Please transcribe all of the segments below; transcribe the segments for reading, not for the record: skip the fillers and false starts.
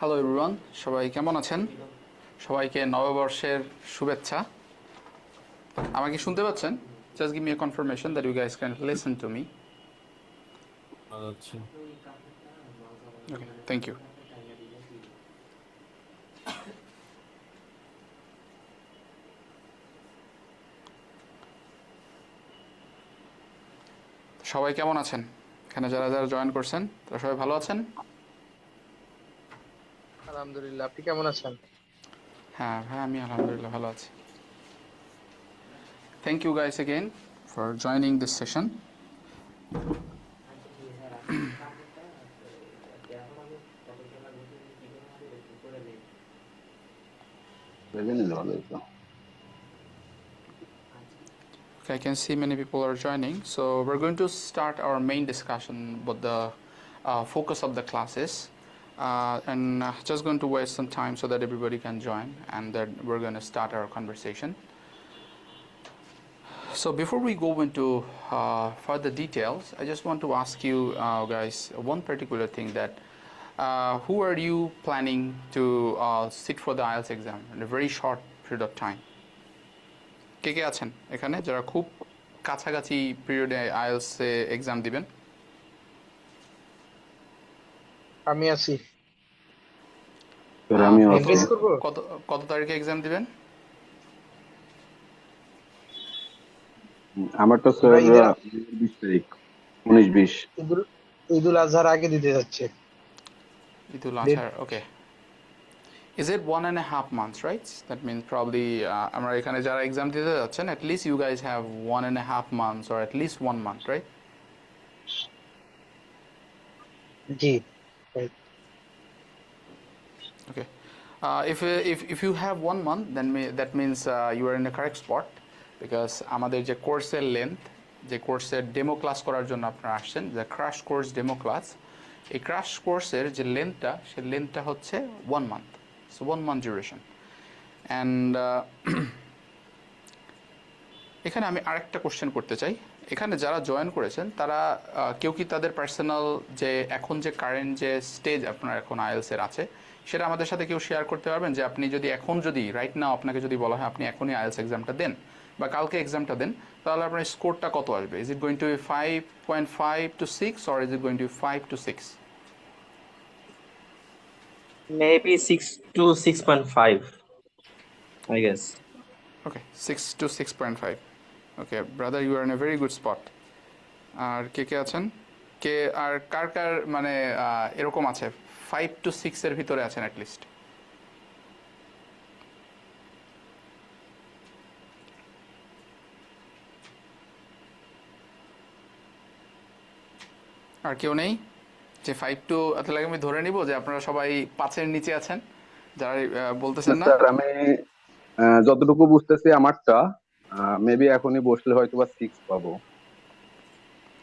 Hello everyone, সবাই কেমন আছেন? সবাইকে নববর্ষের শুভেচ্ছা। আমাকে শুনতে পাচ্ছেন? Just give me a confirmation that you guys can listen to me. আচ্ছা। Okay, thank you. সবাই কেমন আছেন? এখানে যারা যারা জয়েন করছেন তারা সবাই ভালো আছেন? আলহামদুলিল্লাহ, আপনি কেমন আছেন? হ্যাঁ ভাই, আমি আলহামদুলিল্লাহ ভালো আছি। Thank you guys again for joining this session. Okay, I can see many people are joining. So we're going to start our main discussion with the focus of the classes. And just going to waste some time so that everybody can join, and then we're going to start our conversation. So before we go into further details, I just want to ask you guys one particular thing, that who are you planning to sit for the IELTS exam in a very short period of time? কে কে আছেন এখানে যারা খুব কাছাকাছি পিরিয়ডে IELTS এ exam দিবেন? আমি আছি। আমিও কত আছি। ইনভেস্ট করব। কত কত তারিখে এক্সাম দিবেন? আমারটা আমরা স্যার ঈদের 20 তারিখ, 19-20। ঈদুল ঈদুল আজহার আগে দিতে যাচ্ছে Eidul date. Azhar, okay. Is it 1.5 months, right? That means probably আমরা এখানে যারা এক্সাম দিতে যাচ্ছেন, at least you guys have 1.5 months or at least 1 month, right? G, right. Okay. If you have 1 month, then that means you are in the correct spot, because আমাদের যে কোর্সের length, যে কোর্সের ডেমো ক্লাস করার জন্য আপনারা আসছেন, যে ক্র্যাশ কোর্স ডেমো ক্লাস, এই ক্র্যাশ কোর্সের যে লেন্থটা, সেই লেন্থটা হচ্ছে 1 month. So 1 month duration. And এখানে আমি আরেকটা কোশ্চেন করতে চাই। এখানে যারা জয়েন করেছেন তারা কেউ কি তাদের পার্সোনাল যে এখন যে কারেন্ট যে স্টেজ আপনার এখন আইএলস এর আছে, সেটা আমাদের সাথে কেউ শেয়ার করতে পারবেন? যে আপনি যদি এখন, যদি রাইট নাও আপনাকে যদি বলা হয় আপনি এখনই আইএলস এক্সামটা দেন বা কালকে এক্সামটা দেন, তাহলে আপনার স্কোরটা কত আসবে? Is it going to be 5.5 to 6 or is it going to be 5 to 6? Maybe 6 to 6.5, I guess. Okay, 6 to 6.5. Okay, brother, you are in a very good spot. আর কে কে আছেন? কে আর কার কার মানে এরকম আছে 5 to 6 এর ভিতরে আছেন অ্যাটলিস্ট? আর কেউ নেই যে 5 to, তাহলে আমি ধরে নিব যে আপনারা সবাই 5-এর নিচে আছেন যারা বলতেছেন না। স্যার আমি যতটুকু বুঝতেছি আমারটা মেবি এখনই বসলে হয়তো বা 6 পাবো।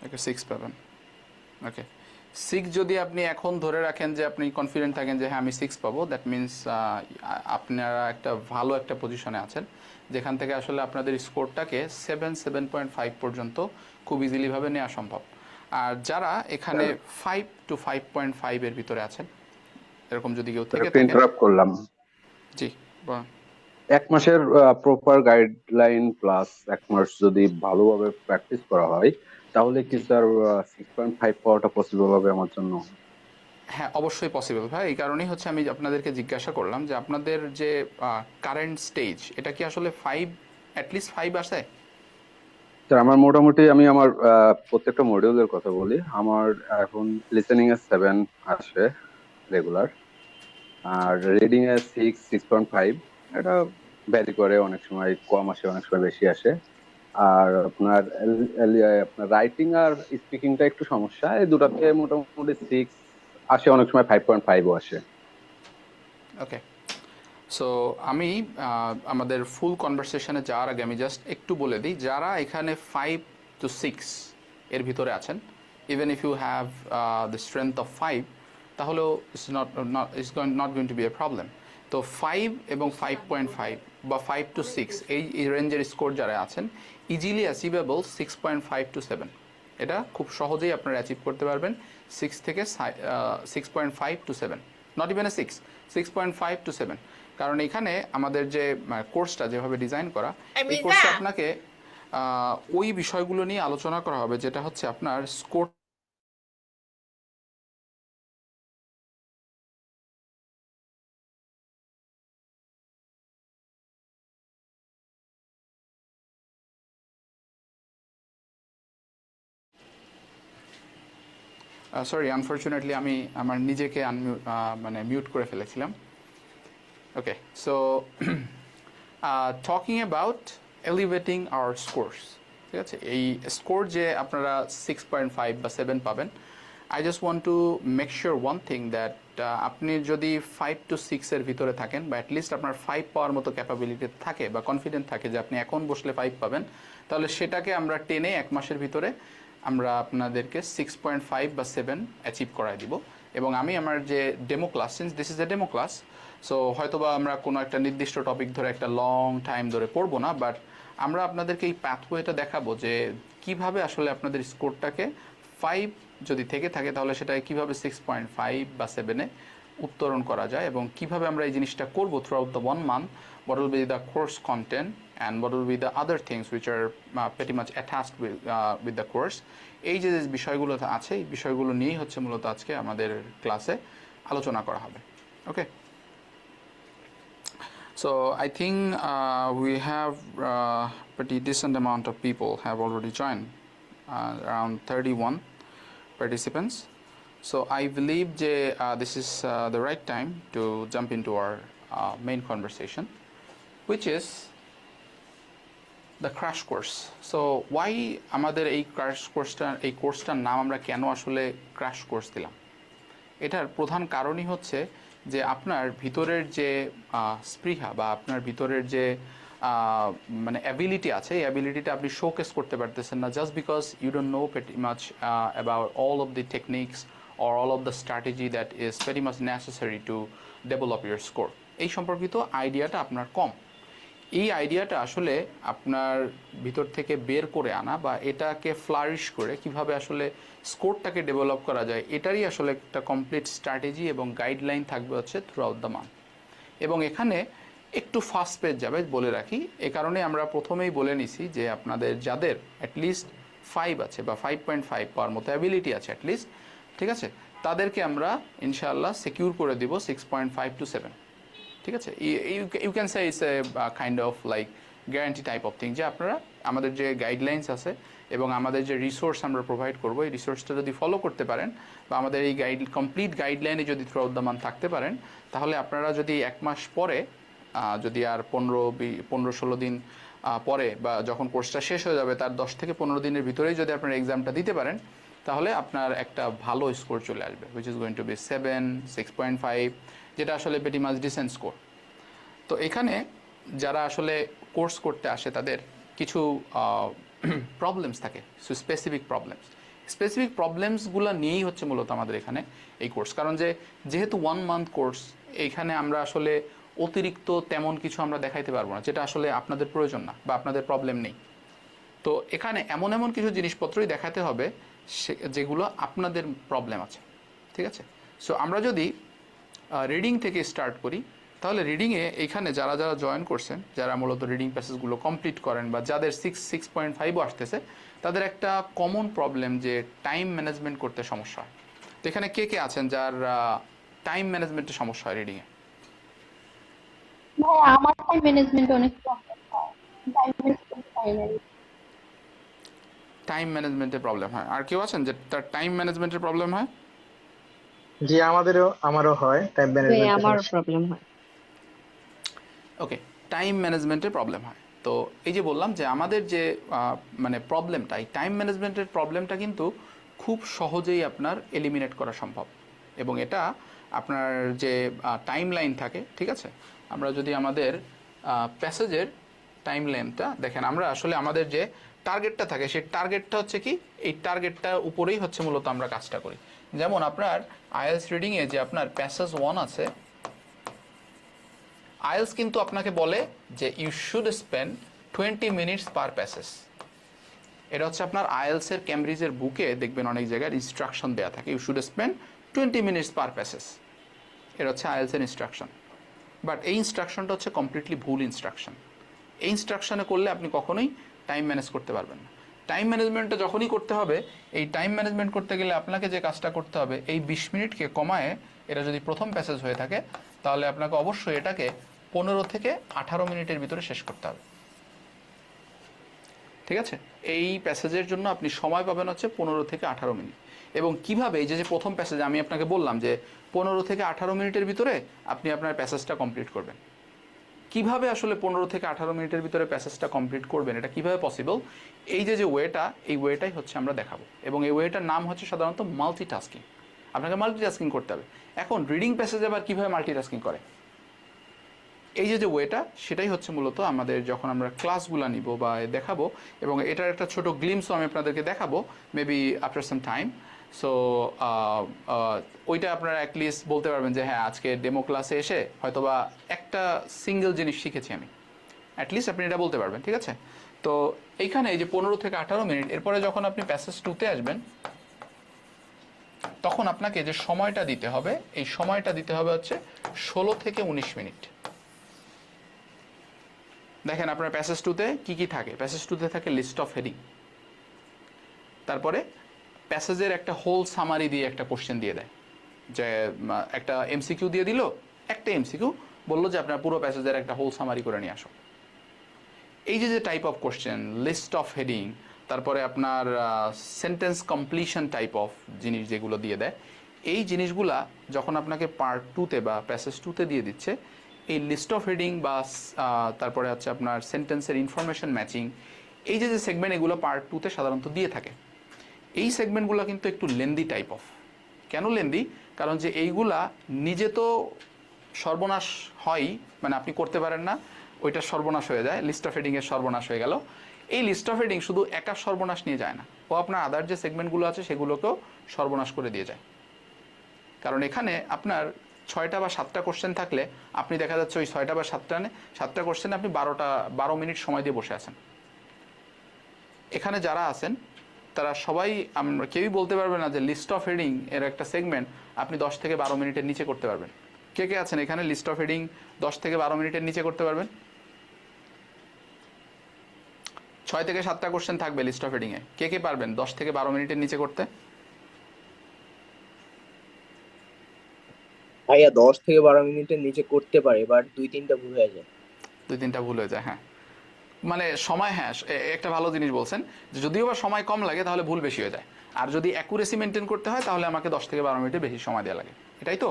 ওকে, 6 পাবেন। ওকে, 6 যদি আপনি এখন ধরে রাখেন, যে আপনি কনফিডেন্ট থাকেন যে হ্যাঁ আমি 6 পাবো, দ্যাট মিনস আপনারা একটা ভালো একটা পজিশনে আছেন, যেখান থেকে আসলে আপনাদের স্কোরটাকে 7.5 পর্যন্ত খুব ইজিলিভাবে নেওয়া সম্ভব। আর যারা এখানে 5 to 5.5 এর ভিতরে আছেন, এরকম যদি কেউ থেকে থাকেন। ইন্টারাপ্ট করলাম। জি, বলুন। 1 মাসের প্রপার গাইডলাইন প্লাস 1 মাস যদি ভালোভাবে প্র্যাকটিস করা হয়, তাহলে কি জি, স্যার 6.5 পাওয়াটা পসিবল হবে আমার জন্য? হ্যাঁ অবশ্যই পসিবল ভাই। এই কারণেই হচ্ছে আমি আপনাদেরকে জিজ্ঞাসা করলাম যে আপনাদের যে কারেন্ট স্টেজ, এটা কি আসলে 5, অ্যাটলিস্ট 5 আসে? স্যার আমার মোটামুটি, আমি আমার প্রত্যেকটা মডিউলের কথা বলি, আমার এখন লিসেনিং এ 7 আসে রেগুলার, আর রিডিং এ 6.5। এটা ভ্যারি করে, অনেক সময় কম আসে, অনেক সময় বেশি আসে। আর আপনার আপনার রাইটিং আর স্পিকিংটা একটু সমস্যা, এই দুটাতে মোটামুটি 6 আসে, অনেক সময় 5.5ও আসে। ওকে, সো আমি আমাদের ফুল কনভারসেশনে যাওয়ার আগে আমি জাস্ট একটু বলে দিই, যারা এখানে 5 to 6 এর ভিতরে আছেন, even if you have the strength of 5, তাহলেও it's not going to be a problem. তো 5 এবং 5.5 বা 5 to 6 এই রেঞ্জের স্কোর যারা আছেন, ইজিলি অ্যাচিভেবল 6.5 to 7। এটা খুব সহজেই আপনারা অ্যাচিভ করতে পারবেন 6 থেকে 6.5 to 7। Not even a 6.5 to 7, কারণ এখানে আমাদের যে কোর্সটা যেভাবে ডিজাইন করা, এই কোর্সে আপনাকে ওই বিষয়গুলো নিয়ে আলোচনা করা হবে, যেটা হচ্ছে আপনার স্কোর। সরি, আনফর্চুনেটলি আমি আমার নিজেকে মানে মিউট করে ফেলেছিলাম। Okay, so talking about elevating our scores, ঠিক আছে? এই স্কোর যে আপনারা 6.5 বা 7 পাবেন, I just want to make sure one thing that আপনি যদি 5 to 6 এর ভিতরে থাকেন, বা অ্যাটলিস্ট আপনার 5 পাওয়ার মতো ক্যাপাবিলিটি থাকে বা কনফিডেন্ট থাকে যে আপনি এখন বসলে 5 পাবেন, তাহলে সেটাকে আমরা টেনে 1 মাসের ভিতরে আমরা আপনাদেরকে 6.5 বা 7 অ্যাচিভ করাই দিব। এবং আমি আমার যে demo class, since this is a demo class, so হয়তোবা আমরা কোনো একটা নির্দিষ্ট টপিক ধরে একটা লং টাইম ধরে পড়বো না, বাট আমরা আপনাদেরকে এই প্যাথওয়েটা দেখাবো যে কিভাবে আসলে আপনাদের স্কোরটাকে 5 যদি থেকে থাকে তাহলে সেটাকে কিভাবে 6.5 বা 7-এ উত্তরণ করা যায়, এবং কিভাবে আমরা এই জিনিসটা করবো through out the 1 month, what will be the course content and what will be the other things which are pretty much attached with the course. এই যে বিষয়গুলো আছে, এই বিষয়গুলো নিয়েই হচ্ছে মূলত আজকে আমাদের ক্লাসে আলোচনা করা হবে। ওকে, so I think we have pretty decent amount of people have already joined, around 31 participants. So I believe this is the right time to jump into our main conversation, which is the crash course. So why আমাদের এই কোর্সটার নাম আমরা কেন আসলে crash course দিলাম? এটার প্রধান কারণই হচ্ছে যে আপনার ভিতরের যে স্পৃহা বা আপনার ভিতরের যে মানে অ্যাবিলিটি আছে, এই অ্যাবিলিটিটা আপনি শোকেস করতে পারতেছেন না, just because you don't know very much about all of the techniques or all of the strategy that is very much necessary to develop your score. এই সম্পর্কিত আইডিয়াটা আপনার কম। এই আইডিয়াটা আসলে আপনার ভিতর থেকে বের করে আনা বা এটাকে ফ্লারিশ করে কিভাবে আসলে স্কোরটাকে ডেভেলপ করা যায়, এটারই আসলে একটা কমপ্লিট স্ট্র্যাটেজি এবং গাইডলাইন থাকবে হচ্ছে থ্রু আউট দ্য মান্থ। এবং এখানে একটু ফাস্ট পেজ যাবে বলে রাখি, এ কারণে আমরা প্রথমেই বলে নিছি যে আপনাদের যাদের অ্যাটলিস্ট 5 আছে বা 5.5 পাওয়ার মতো অ্যাবিলিটি আছে অ্যাটলিস্ট, ঠিক আছে, তাদেরকে আমরা ইনশাআল্লাহ সিকিউর করে দিব 6.5 to 7, ঠিক আছে? You can say it's a kind of like guarantee type of thing, যে আপনারা আমাদের যে গাইডলাইন্স আছে এবং আমাদের যে রিসোর্স আমরা প্রোভাইড করবো, এই রিসোর্সটা যদি ফলো করতে পারেন বা আমাদের এই কমপ্লিট গাইডলাইনে যদি থ্রু আউট দ্য মান্থ থাকতে পারেন, তাহলে আপনারা যদি 1 মাস পরে যদি আর 15-16 দিন পরে বা যখন কোর্সটা শেষ হয়ে যাবে তার 10 থেকে 15 দিনের ভিতরেই যদি আপনারা এক্সামটা দিতে পারেন, তাহলে আপনার একটা ভালো স্কোর চলে আসবে, which is going to be 7, 6.5, যেটা আসলে ভেরি মাচ ডিসেন্ট স্কোর। তো এখানে যারা আসলে কোর্স করতে আসে তাদের কিছু প্রবলেমস থাকে, স্পেসিফিক প্রবলেমসগুলো নিয়েই হচ্ছে মূলত আমাদের এখানে এই কোর্স। কারণ যেহেতু 1 month কোর্স, এইখানে আমরা আসলে অতিরিক্ত তেমন কিছু আমরা দেখাইতে পারবো না যেটা আসলে আপনাদের প্রয়োজন না বা আপনাদের প্রবলেম নেই। তো এখানে এমন কিছু জিনিসপত্রই দেখাতে হবে যেগুলো আপনাদের প্রবলেম আছে, ঠিক আছে? সো আমরা যদি রিডিং থেকে স্টার্ট করি, তাহলে রিডিংয়ে এইখানে যারা জয়েন করছেন, যারা মূলত রিডিং প্যাসেজগুলো কমপ্লিট করেন বা যাদের 6.5 আসতেছে, তাদের একটা কমন প্রবলেম যে টাইম ম্যানেজমেন্ট করতে সমস্যা হয়। তো এখানে কে আছেন যার টাইম ম্যানেজমেন্টে সমস্যা হয় রিডিংয়ে? ভাই আমার টাইম ম্যানেজমেন্ট অনেক প্রবলেম হয়, টাইম ম্যানেজ করতে পারি না। টাইম ম্যানেজমেন্টে প্রবলেম হয়। আর কেউ আছেন যে তার টাইম ম্যানেজমেন্টের প্রবলেম হয়? জি, আমারও হয় টাইম ভাই ম্যানেজমেন্টের আমার সমস্যা। প্রবলেম হয়। ওকে, টাইম ম্যানেজমেন্টের প্রবলেম হয়। তো এই যে বললাম যে আমাদের যে মানে প্রবলেমটা, এই টাইম ম্যানেজমেন্টের প্রবলেমটা কিন্তু খুব সহজেই আপনার এলিমিনেট করা সম্ভব। এবং এটা আপনার যে টাইম লাইন থাকে, ঠিক আছে, আমরা যদি আমাদের প্যাসেজের টাইম লাইনটা দেখেন, আমরা আসলে আমাদের যে টার্গেটটা থাকে সেই টার্গেটটা হচ্ছে কি, এই টার্গেটটার উপরেই হচ্ছে মূলত আমরা কাজটা করি। যেমন আপনার আইএলটিএস রিডিংয়ে যে আপনার প্যাসেজ 1 আছে, আইএলটিএস কিন্তু আপনাকে বলে যে you should spend 20 minutes per passage. এটা হচ্ছে আপনার আইএলটিএস এর ক্যামব্রিজের বুকে দেখবেন অনেক জায়গায় ইনস্ট্রাকশন দেওয়া থাকে, you should spend 20 minutes per passage. এটা হচ্ছে আইএলস এর ইনস্ট্রাকশন। বাট এই ইনস্ট্রাকশনটা হচ্ছে কমপ্লিটলি ভুল ইনস্ট্রাকশন। এই ইনস্ট্রাকশনে করলে আপনি কখনোই টাইম ম্যানেজ করতে পারবেন না। টাইম ম্যানেজমেন্টটা যখনই করতে হবে, এই টাইম ম্যানেজমেন্ট করতে গেলে আপনাকে যে কাজটা করতে হবে, এই 20 মিনিটকে কমায়, এটা যদি প্রথম প্যাসেজ হয়ে থাকে তাহলে আপনাকে অবশ্যই এটাকে 15 থেকে 18 মিনিটের ভিতরে শেষ করতে হবে। ঠিক আছে? এই প্যাসেজের জন্য আপনি সময় পাবেন হচ্ছে 15 থেকে 18 মিনিট। এবং কিভাবে, এই যে প্রথম প্যাসেজ আমি আপনাকে বললাম যে 15 থেকে 18 মিনিটের ভিতরে আপনি আপনার প্যাসেজটা কমপ্লিট করবেন। কিভাবে আসলে 15 থেকে 18 মিনিটের ভিতরে প্যাসেজটা কমপ্লিট করবেন, এটা কিভাবে পসিবল, এই যে ওয়েটা, এই ওয়েটাই হচ্ছে আমরা দেখাবো। এবং এই ওয়েটার নাম হচ্ছে সাধারণত মাল্টিটাস্কিং। আপনাকে মাল্টিটাস্কিং করতে হবে। এখন রিডিং প্যাসেজ আবার কীভাবে মাল্টিটাস্কিং করে, এই যে ওয়েটা, সেটাই হচ্ছে মূলত আমাদের যখন আমরা ক্লাসগুলো নিব বা দেখাবো, এবং এটার একটা ছোট গ্লিমসও আমি আপনাদেরকে দেখাবো maybe after some time. So ওইটা আপনারা অ্যাটলিস্ট বলতে পারবেন যে হ্যাঁ, আজকে ডেমো ক্লাসে এসে হয়তোবা একটা সিঙ্গেল জিনিস শিখেছি আমি, অ্যাটলিস্ট আপনি এটা বলতে পারবেন। ঠিক আছে? তো এইখানে এই যে 15 থেকে 18 মিনিট, এরপরে যখন আপনি প্যাসেজ 2-তে আসবেন তখন আপনাকে যে সময়টা দিতে হবে, এই সময়টা দিতে হবে হচ্ছে 16 থেকে 19 মিনিট। দেখেন আপনার প্যাসেজ 2-তে কী কী থাকে। প্যাসেজ 2-তে থাকে লিস্ট অফ হেডিং, তারপরে প্যাসেজের একটা হোল সামারি দিয়ে একটা কোশ্চেন দিয়ে দেয়, যে একটা এমসিকিউ দিয়ে দিল, একটা এমসিকিউ বললো যে আপনার পুরো প্যাসেজের একটা হোল সামারি করে নিয়ে আসো। এই যে type of question, list of heading, তারপরে আপনার সেন্টেন্স কমপ্লিশন টাইপ অফ জিনিস যেগুলো দিয়ে দেয়, এই জিনিসগুলা যখন আপনাকে পার্ট 2-তে বা প্যাসেজ 2-তে দিয়ে দিচ্ছে, এই লিস্ট অফ হেডিং বা তারপরে হচ্ছে আপনার সেন্টেন্সের ইনফরমেশন ম্যাচিং, এই যে সেগমেন্ট, এগুলো পার্ট 2-তে সাধারণত দিয়ে থাকে। এই সেগমেন্টগুলো কিন্তু একটু লেন্দি টাইপ অফ। কেন লেন্দি? কারণ যে এইগুলা নিজে তো সর্বনাশ হয়, মানে আপনি করতে পারেন না, ওইটা সর্বনাশ হয়ে যায়, লিস্ট অফ হেডিংয়ের সর্বনাশ হয়ে গেল। এই লিস্ট অফ হেডিং শুধু একা সর্বনাশ নিয়ে যায় না, ও আপনার আদার যে সেগমেন্টগুলো আছে সেগুলোকেও সর্বনাশ করে দিয়ে যায়। কারণ এখানে আপনার 6টা বা 7টা কোশ্চেন থাকলে আপনি দেখা যাচ্ছে ওই 6টা বা 7টা কোশ্চেনে আপনি 12 মিনিট সময় দিয়ে বসে আছেন। এখানে যারা আছেন তারা সবাই, আমরা কেউই বলতে পারবে না যে লিস্ট অফ হেডিং এর একটা সেগমেন্ট আপনি 10 থেকে 12 মিনিটের নিচে করতে পারবেন। কে কে আছেন এখানে লিস্ট অফ হেডিং 10 থেকে 12 মিনিটের নিচে করতে পারবেন? 6 থেকে 7টা কোশ্চেন থাকবে লিস্ট অফ হেডিংয়ে, কে কে পারবেন 10 থেকে 12 মিনিটের নিচে করতে? ভাইয়া 10 থেকে 12 মিনিটের নিচে করতে পারে, বাট 2-3টা ভুল হয়ে যায়। 2-3টা ভুল হয়ে যায়, হ্যাঁ। মানে সময়, হ্যাঁ, একটা ভালো জিনিস বলছেন যে যদিও বা সময় কম লাগে তাহলে ভুল বেশি হয়ে যায়, আর যদি অ্যাকুরেসি মেনটেন করতে হয় তাহলে আমাকে 10 থেকে 12 মিনিটের বেশি সময় দেওয়া লাগে। এটাই তো,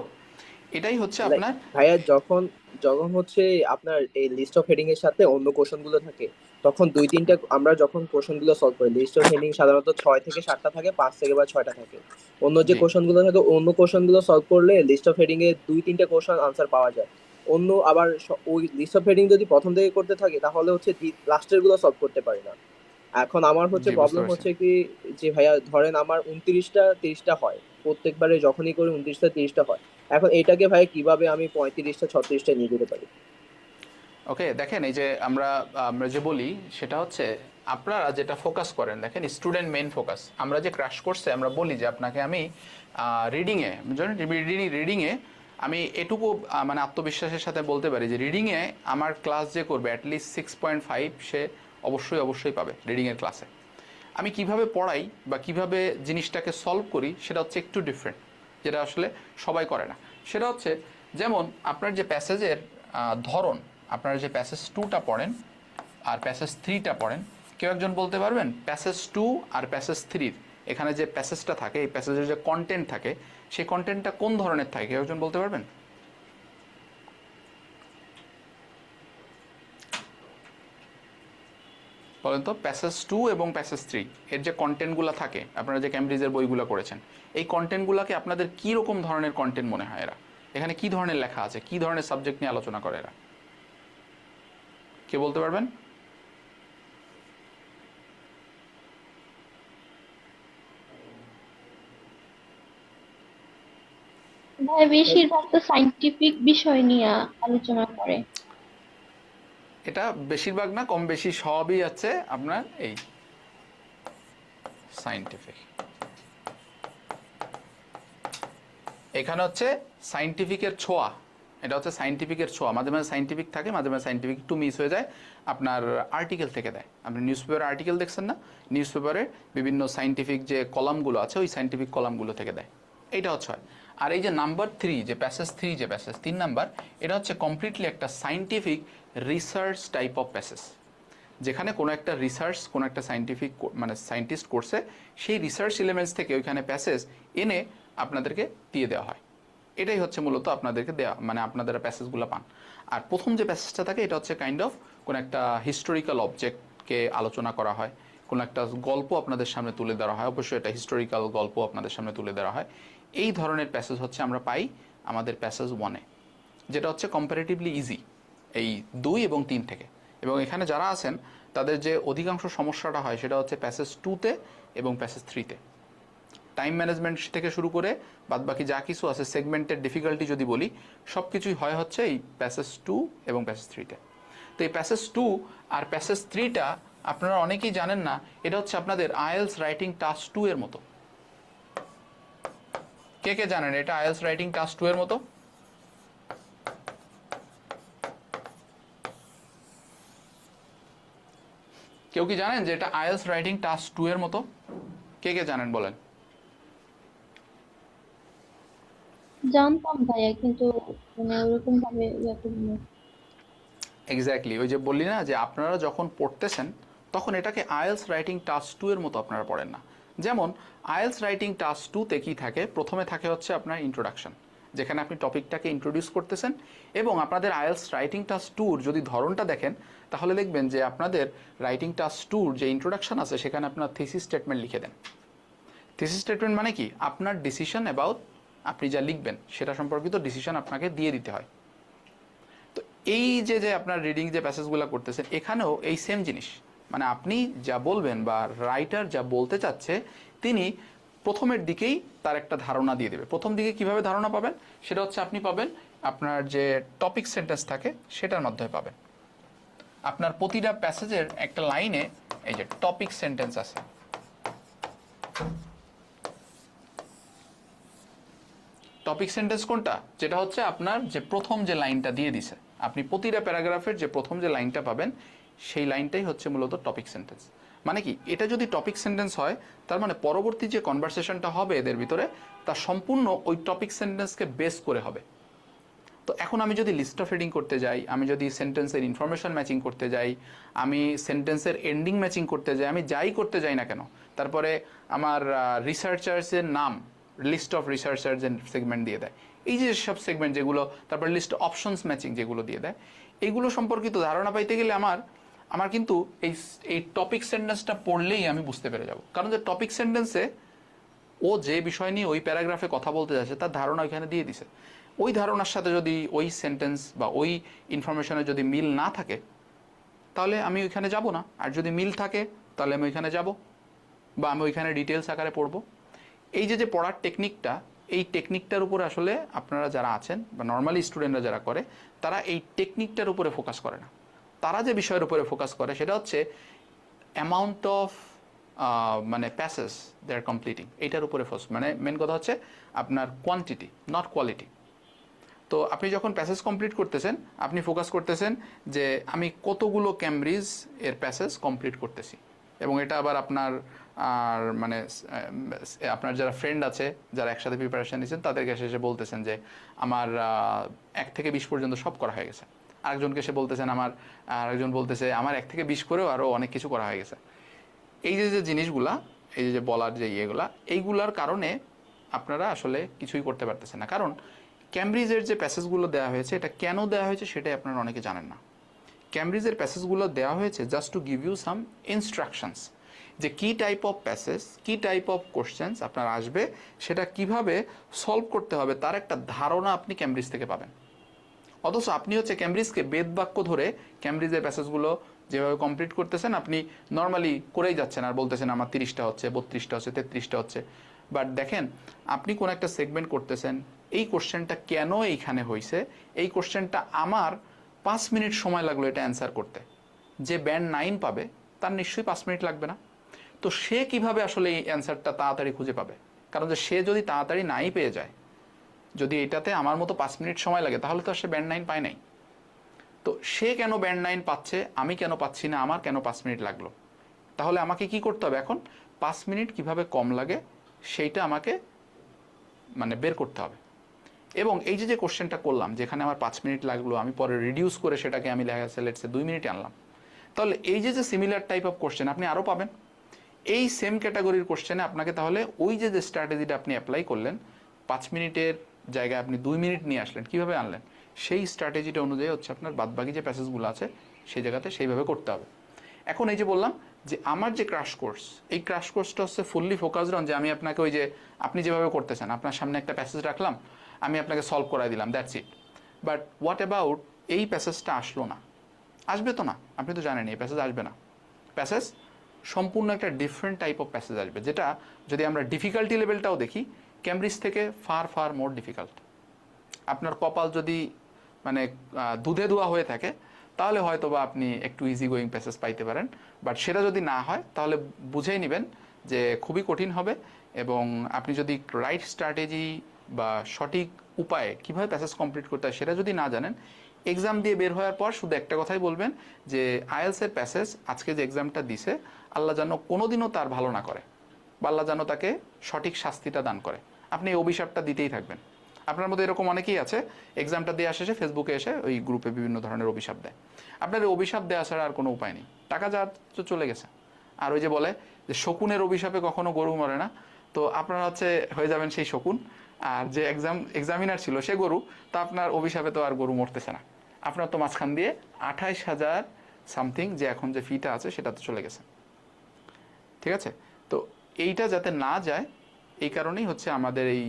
এটাই হচ্ছে আপনার। ভাইয়া যখন যখন হচ্ছে আপনার এই লিস্ট অফ হেডিং এর সাথে অন্য কোশ্চেন গুলো থাকে, তখন 2-3টা আমরা যখন কোশ্চেন গুলো সলভ করি, লিস্ট অফ হেডিং সাধারণত 6 থেকে 7টা থাকে, 5 থেকে বা 6টা থাকে। অন্য যে জি। কোশ্চেন গুলো থাকে, অন্য কোশ্চেন গুলো সলভ করলে লিস্ট অফ হেডিং এ 2-3টা কোশ্চেন আনসার পাওয়া যায়। অন্য আবার ওই লিস্ট অফ হেডিং যদি প্রথম থেকে করতে থাকে তাহলে হচ্ছে লাস্টের গুলো সলভ করতে পারি না। এখন আমার হচ্ছে জি, বুঝতে প্রবলেম পারছি। হচ্ছে কি, যে ভাইয়া ধরেন আমার 29টা 30টা হয়, প্রত্যেকবারে যখনই করি 29টা 30টা হয়। এখন এটাকে ভাই কিভাবে আমি 35টা 36টা নিয়ে যেতে পারি? ওকে, দেখেন এই যে আমরা আমরা যে বলি সেটা হচ্ছে আপনারা যেটা ফোকাস করেন, দেখেন স্টুডেন্ট মেইন ফোকাস। আমরা যে ক্র্যাশ কোর্সে আমরা বলি যে আপনাকে আমি রিডিংয়ে, রিডিংয়ে আমি এটুকু মানে আত্মবিশ্বাসের সাথে বলতে পারি যে রিডিংয়ে আমার ক্লাস যে করবে অ্যাটলিস্ট 6.5 সে অবশ্যই পাবে রিডিংয়ের ক্লাসে। আমি কিভাবে পড়াই বা কিভাবে জিনিসটাকে সলভ করি সেটা হচ্ছে একটু ডিফারেন্ট, যেটা আসলে সবাই করে না। সেটা হচ্ছে যেমন আপনার যে প্যাসেজের ধরন, আপনারা যে প্যাসেজ 2টা পড়েন আর প্যাসেজ 3টা পড়েন, কেউ একজন বলতে পারবেন প্যাসেজ 2 আর প্যাসেজ 3 এখানে যে প্যাসেজটা থাকে, এই প্যাসেজের যে কন্টেন্ট থাকে, সেই কন্টেন্টটা কোন ধরনের থাকে, কেউ একজন বলতে পারবেন? বলেন তো, প্যাসেজ 2 এবং প্যাসেজ 3 এর যে কন্টেন্টগুলো থাকে, আপনারা যে ক্যামব্রিজের বইগুলো করেছেন, এই কন্টেন্টগুলোকে আপনাদের কী রকম ধরনের কন্টেন্ট মনে হয়? এরা এখানে কী ধরনের লেখা আছে, কী ধরনের সাবজেক্ট নিয়ে আলোচনা করে এরা, কে বলতে পারবেন? ভাই বেশিরভাগ তো সাইন্টিফিক বিষয় নিয়ে আলোচনা করে। এটা বেশিরভাগ না, কম বেশি সবই আছে আপনার এই সায়েন্টিফিক। এখানে হচ্ছে সাইন্টিফিকের ছোঁয়া, এটা হচ্ছে সাইন্টিফিকের ছোঁয়া। মাঝে মাঝে সাইন্টিফিক থাকে, মাঝে মাঝে সাইন্টিফিক একটু মিস হয়ে যায়, আপনার আর্টিকেল থেকে দেয়। আপনি নিউজ পেপারে আর্টিকেল দেখছেন না, নিউজ পেপারে বিভিন্ন সাইন্টিফিক যে কলামগুলো আছে ওই সাইন্টিফিক কলামগুলো থেকে দেয়, এইটা হচ্ছে হয়। আর এই যে নাম্বার 3 যে প্যাসেজ 3 যে প্যাসেজ 3 নাম্বার, এটা হচ্ছে কমপ্লিটলি একটা scientific research type of passage, যেখানে কোনো একটা রিসার্চ কোনো একটা সাইন্টিফিক মানে সায়েন্টিস্ট করছে, সেই রিসার্চ এলিমেন্টস থেকে ওইখানে প্যাসেজ এনে আপনাদেরকে দিয়ে দেওয়া হয়। এটাই হচ্ছে মূলত আপনাদেরকে দেওয়া, মানে আপনারা প্যাসেজগুলো পান। আর প্রথম যে প্যাসেজটা থাকে এটা হচ্ছে কাইন্ড অফ কোনো একটা হিস্টোরিক্যাল অবজেক্টকে আলোচনা করা হয়, কোনো একটা গল্প আপনাদের সামনে তুলে ধরা হয়, অবশ্যই এটা হিস্টোরিক্যাল গল্প আপনাদের সামনে তুলে ধরা হয়। এই ধরনের প্যাসেজ হচ্ছে আমরা পাই আমাদের প্যাসেজ 1-এ, যেটা হচ্ছে কম্পারেটিভলি ইজি এই 2 এবং 3 থেকে। এবং এখানে যারা আছেন তাদের যে অধিকাংশ সমস্যাটা হয় সেটা হচ্ছে প্যাসেজ 2-তে এবং প্যাসেজ 3-তে। টাইম ম্যানেজমেন্ট থেকে শুরু করে বাদবাকি যা কিছু আছে, সেগমেন্টের ডিফিকাল্টি যদি বলি, সব কিছুই হয় হচ্ছে এই প্যাসেজ 2 এবং প্যাসেজ 3-তে। তো এই প্যাসেজ 2 আর প্যাসেজ 3টা আপনারা অনেকেই জানেন না, এটা হচ্ছে আপনাদের আইএলস রাইটিং টাস্ক 2 এর মতো। কে কে জানেন এটা আইএলস রাইটিং টাস্ক 2 এর মতো? কেউ কি জানেন যে এটা আইএলস রাইটিং টাস্ক 2 এর মতো? কে কে জানেন বলেন? জানতাম ভাইয়া, কিন্তু মানে ওরকম ভাবে ইয়ে করিনি। এক্স্যাক্টলি, ওই যে বললি না যে আপনারা যখন পড়তেছেন তখন এটাকে আইএলস রাইটিং টাস্ক 2 এর মতো আপনারা পড়েন না। যেমন আইএলস রাইটিং টাস্ক 2-তে কি থাকে, প্রথমে থাকে হচ্ছে আপনার ইন্ট্রোডাকশন, যেখানে আপনি টপিকটাকে ইন্ট্রোডিউস করতেছেন। এবং আপনাদের আইএলস রাইটিং টাস্ক 2-র যদি ধরনটা দেখেন তাহলে দেখবেন যে আপনাদের রাইটিং টাস্ক 2-র যে ইন্ট্রোডাকশন আছে সেখানে আপনার থিসিস স্টেটমেন্ট লিখে দেন। থিসিস স্টেটমেন্ট মানে কি, আপনার ডিসিশন অ্যাবাউট আপনি যা লিখবেন সেটা সম্পর্কিত ডিসিশন আপনাকে দিয়ে দিতে হয়। তো এই যে যে আপনার রিডিং যে প্যাসেজগুলো করতেছেন, এখানেও এই সেম জিনিস, মানে আপনি যা বলবেন বা রাইটার যা বলতে চাচ্ছে তিনি প্রথমের দিকেই তার একটা ধারণা দিয়ে দেবে। প্রথম দিকে কিভাবে ধারণা পাবেন সেটা হচ্ছে আপনি পাবেন আপনার যে টপিক সেন্টেন্স থাকে সেটার মাধ্যমে পাবেন। আপনার প্রতিটা প্যাসেজের একটা লাইনে এই যে টপিক সেন্টেন্স আছে, টপিক সেন্টেন্স কোনটা, যেটা হচ্ছে আপনার যে প্রথম যে লাইনটা দিয়ে দিছে, আপনি প্রতিটা প্যারাগ্রাফের যে প্রথম যে লাইনটা পাবেন সেই লাইনটাই হচ্ছে মূলত টপিক সেন্টেন্স। মানে কি, এটা যদি টপিক সেন্টেন্স হয় তার মানে পরবর্তী যে কনভারসেশনটা হবে এদের ভিতরে তা সম্পূর্ণ ওই টপিক সেন্টেন্সকে বেস করে হবে। তো এখন আমি যদি লিস্ট অফ হেডিং করতে যাই, আমি যদি সেন্টেন্সের ইনফরমেশন ম্যাচিং করতে যাই, আমি সেন্টেন্সের এন্ডিং ম্যাচিং করতে যাই, আমি যাই করতে যাই না কেন, তারপরে আমার রিসার্চার্সের নাম, লিস্ট অফ রিসার্চার্স সেগমেন্ট দিয়ে দেয়, এই যে সব সেগমেন্ট যেগুলো, তারপর লিস্ট অপশনস ম্যাচিং যেগুলো দিয়ে দেয়, এইগুলো সম্পর্কিত ধারণা পাইতে গেলে আমার কিন্তু এই টপিক সেন্টেন্সটা পড়লেই আমি বুঝতে পেরে যাব। কারণ যে টপিক সেন্টেন্সে ও যে বিষয় নিয়ে ওই প্যারাগ্রাফে কথা বলতে যাচ্ছে তার ধারণা ওইখানে দিয়ে দিছে। ওই ধারণার সাথে যদি ওই সেন্টেন্স বা ওই ইনফরমেশনে যদি মিল না থাকে তাহলে আমি ওইখানে যাব না, আর যদি মিল থাকে তাহলে আমি ওইখানে যাব বা আমি ওইখানে ডিটেলস আকারে পড়ব। এই যে যে পড়ার টেকনিকটা, এই টেকনিকটার উপরে আসলে আপনারা যারা আছেন বা নর্মালি স্টুডেন্টরা যারা করে তারা এই টেকনিকটার উপরে ফোকাস করে না। তারা যে বিষয়ের উপরে ফোকাস করে সেটা হচ্ছে অ্যামাউন্ট অফ মানে প্যাসেজ দে আর কমপ্লিটিং, এইটার উপরে ফোকাস, মানে মেন কথা হচ্ছে আপনার কোয়ান্টিটি নট কোয়ালিটি। তো আপনি যখন প্যাসেজ কমপ্লিট করতেছেন আপনি ফোকাস করতেছেন যে আমি কতগুলো ক্যামব্রিজ এর প্যাসেজ কমপ্লিট করতেছি, এবং এটা আবার আপনার আর মানে আপনার যারা ফ্রেন্ড আছে যারা একসাথে প্রিপারেশন নিচ্ছেন তাদেরকে এসে বলতেছেন যে আমার 1 থেকে 20 পর্যন্ত সব করা হয়ে গেছে, আরেকজনকে এসে বলতেছেন আরেকজন বলতেছে আমার 1 থেকে 20 করেও আরও অনেক কিছু করা হয়ে গেছে। এই যে যে জিনিসগুলা, এই যে বলার যে ইয়েগুলা, এইগুলার কারণে আপনারা আসলে কিছুই করতে পারতেছেন না। কারণ ক্যামব্রিজের যে প্যাসেজগুলো দেওয়া হয়েছে এটা কেন দেওয়া হয়েছে সেটাই আপনারা অনেকে জানেন না। ক্যামব্রিজের প্যাসেজগুলো দেওয়া হয়েছে just to give you some instructions, যে কী টাইপ অফ প্যাসেজ, কী টাইপ অফ কোশ্চেন্স আপনার আসবে, সেটা কিভাবে সলভ করতে হবে তার একটা ধারণা আপনি ক্যামব্রিজ থেকে পাবেন। অথচ আপনি হচ্ছে ক্যামব্রিজকে বেদ বাক্য ধরে ক্যামব্রিজের প্যাসেজগুলো যেভাবে কমপ্লিট করতেছেন আপনি নর্মালি করেই যাচ্ছেন আর বলতেছেন আমার 30টা হচ্ছে, 32টা হচ্ছে, 33টা হচ্ছে। বাট দেখেন আপনি কোন একটা সেগমেন্ট করতেছেন, এই কোশ্চেনটা কেন এইখানে হয়েছে, এই কোশ্চেনটা আমার 5 মিনিট সময় লাগলো এটা অ্যান্সার করতে, যে ব্যান্ড 9 পাবে তার নিশ্চয়ই 5 মিনিট লাগবে না। তো সে কিভাবে আসলে এই অ্যান্সারটা তাড়াতাড়ি খুঁজে পাবে? কারণ যে সে যদি তাড়াতাড়ি নাই পেয়ে যায়, যদি এটাতে আমার মতো 5 মিনিট সময় লাগে তাহলে তো সে ব্যান্ড 9 পায় নাই। তো সে কেন ব্যান্ড 9 পাচ্ছে, আমি কেন পাচ্ছি না, আমার কেন 5 মিনিট লাগলো? তাহলে আমাকে কি করতে হবে এখন? 5 মিনিট কিভাবে কম লাগে সেইটা আমাকে মানে বের করতে হবে। এবং এই যে কোশ্চেনটা করলাম যেখানে আমার 5 মিনিট লাগলো, আমি পরে রিডিউস করে সেটাকে আমি লেখা আছে লেটসে 2 মিনিটে আনলাম, তাহলে এই যে সিমিলার টাইপ অফ কোশ্চেন আপনি আরও পাবেন এই সেম ক্যাটাগরির কোশ্চেনে। আপনাকে তাহলে ওই যে স্ট্র্যাটেজিটা আপনি অ্যাপ্লাই করলেন, 5 মিনিটের জায়গায় আপনি 2 মিনিট নিয়ে আসলেন, কিভাবে আনলেন সেই স্ট্র্যাটেজিটা অনুযায়ী হচ্ছে আপনার বাদবাকি যে প্যাসেজগুলো আছে সেই জায়গাতে সেইভাবে করতে হবে। এখন এই যে বললাম যে আমার যে ক্র্যাশ কোর্স, এই ক্র্যাশ কোর্সটা হচ্ছে ফুললি ফোকাসড অন যে আমি আপনাকে ওই যে আপনি যেভাবে করতেছেন, আপনার সামনে একটা প্যাসেজ রাখলাম, আমি আপনাকে সলভ করাই দিলাম, that's it. But what about এই প্যাসেজটা আসলো না, আসবে তো না, আপনি তো জানেন এই প্যাসেজ আসবে না। প্যাসেজ সম্পূর্ণ একটা ডিফারেন্ট টাইপ অফ প্যাসেজ আসবে, যেটা যদি আমরা ডিফিকাল্টি লেভেলটাও দেখি ক্যামব্রিজ থেকে ফার ফার মোর ডিফিকাল্ট। আপনার কপাল যদি মানে দুধে ধোয়া হয়ে থাকে তাহলে হয়তো বা আপনি একটু ইজি গোয়িং প্যাসেজ পাইতে পারেন, বাট সেটা যদি না হয় তাহলে বুঝেই নেবেন যে খুবই কঠিন হবে। এবং আপনি যদি রাইট স্ট্র্যাটেজি বা সঠিক উপায়ে কীভাবে প্যাসেজ কমপ্লিট করতে হয় সেটা যদি না জানেন, এক্সাম দিয়ে বের হওয়ার পর শুধু একটা কথাই বলবেন যে আইএলসের প্যাসেজ আজকে যে এক্সামটা দিছে আল্লাহ যেন কোনোদিনও তার ভালো না করে, বা আল্লাহ যেন তাকে সঠিক শাস্তিটা দান করে। আপনি এই অভিশাপটা দিতেই থাকবেন। আপনার মধ্যে এরকম অনেকেই আছে এক্সামটা দিয়ে আসে ফেসবুকে এসে ওই গ্রুপে বিভিন্ন ধরনের অভিশাপ দেয়। আপনার এই অভিশাপ দেওয়া ছাড়া আর কোনো উপায় নেই, টাকা যা তো চলে গেছে। আর ওই যে বলে যে শকুনের অভিশাপে কখনো গরু মরে না, তো আপনারা হচ্ছে হয়ে যাবেন সেই শকুন, আর যে এক্সামিনার ছিল সে গরু, তা আপনার অভিশাপে তো আর গরু মরতেছে না, আপনার তো মাঝখান দিয়ে 28,000 সামথিং যে এখন যে ফিটা আছে সেটা তো চলে গেছে। ঠিক আছে, তো এইটা যাতে না যায় এই কারণেই হচ্ছে আমাদের এই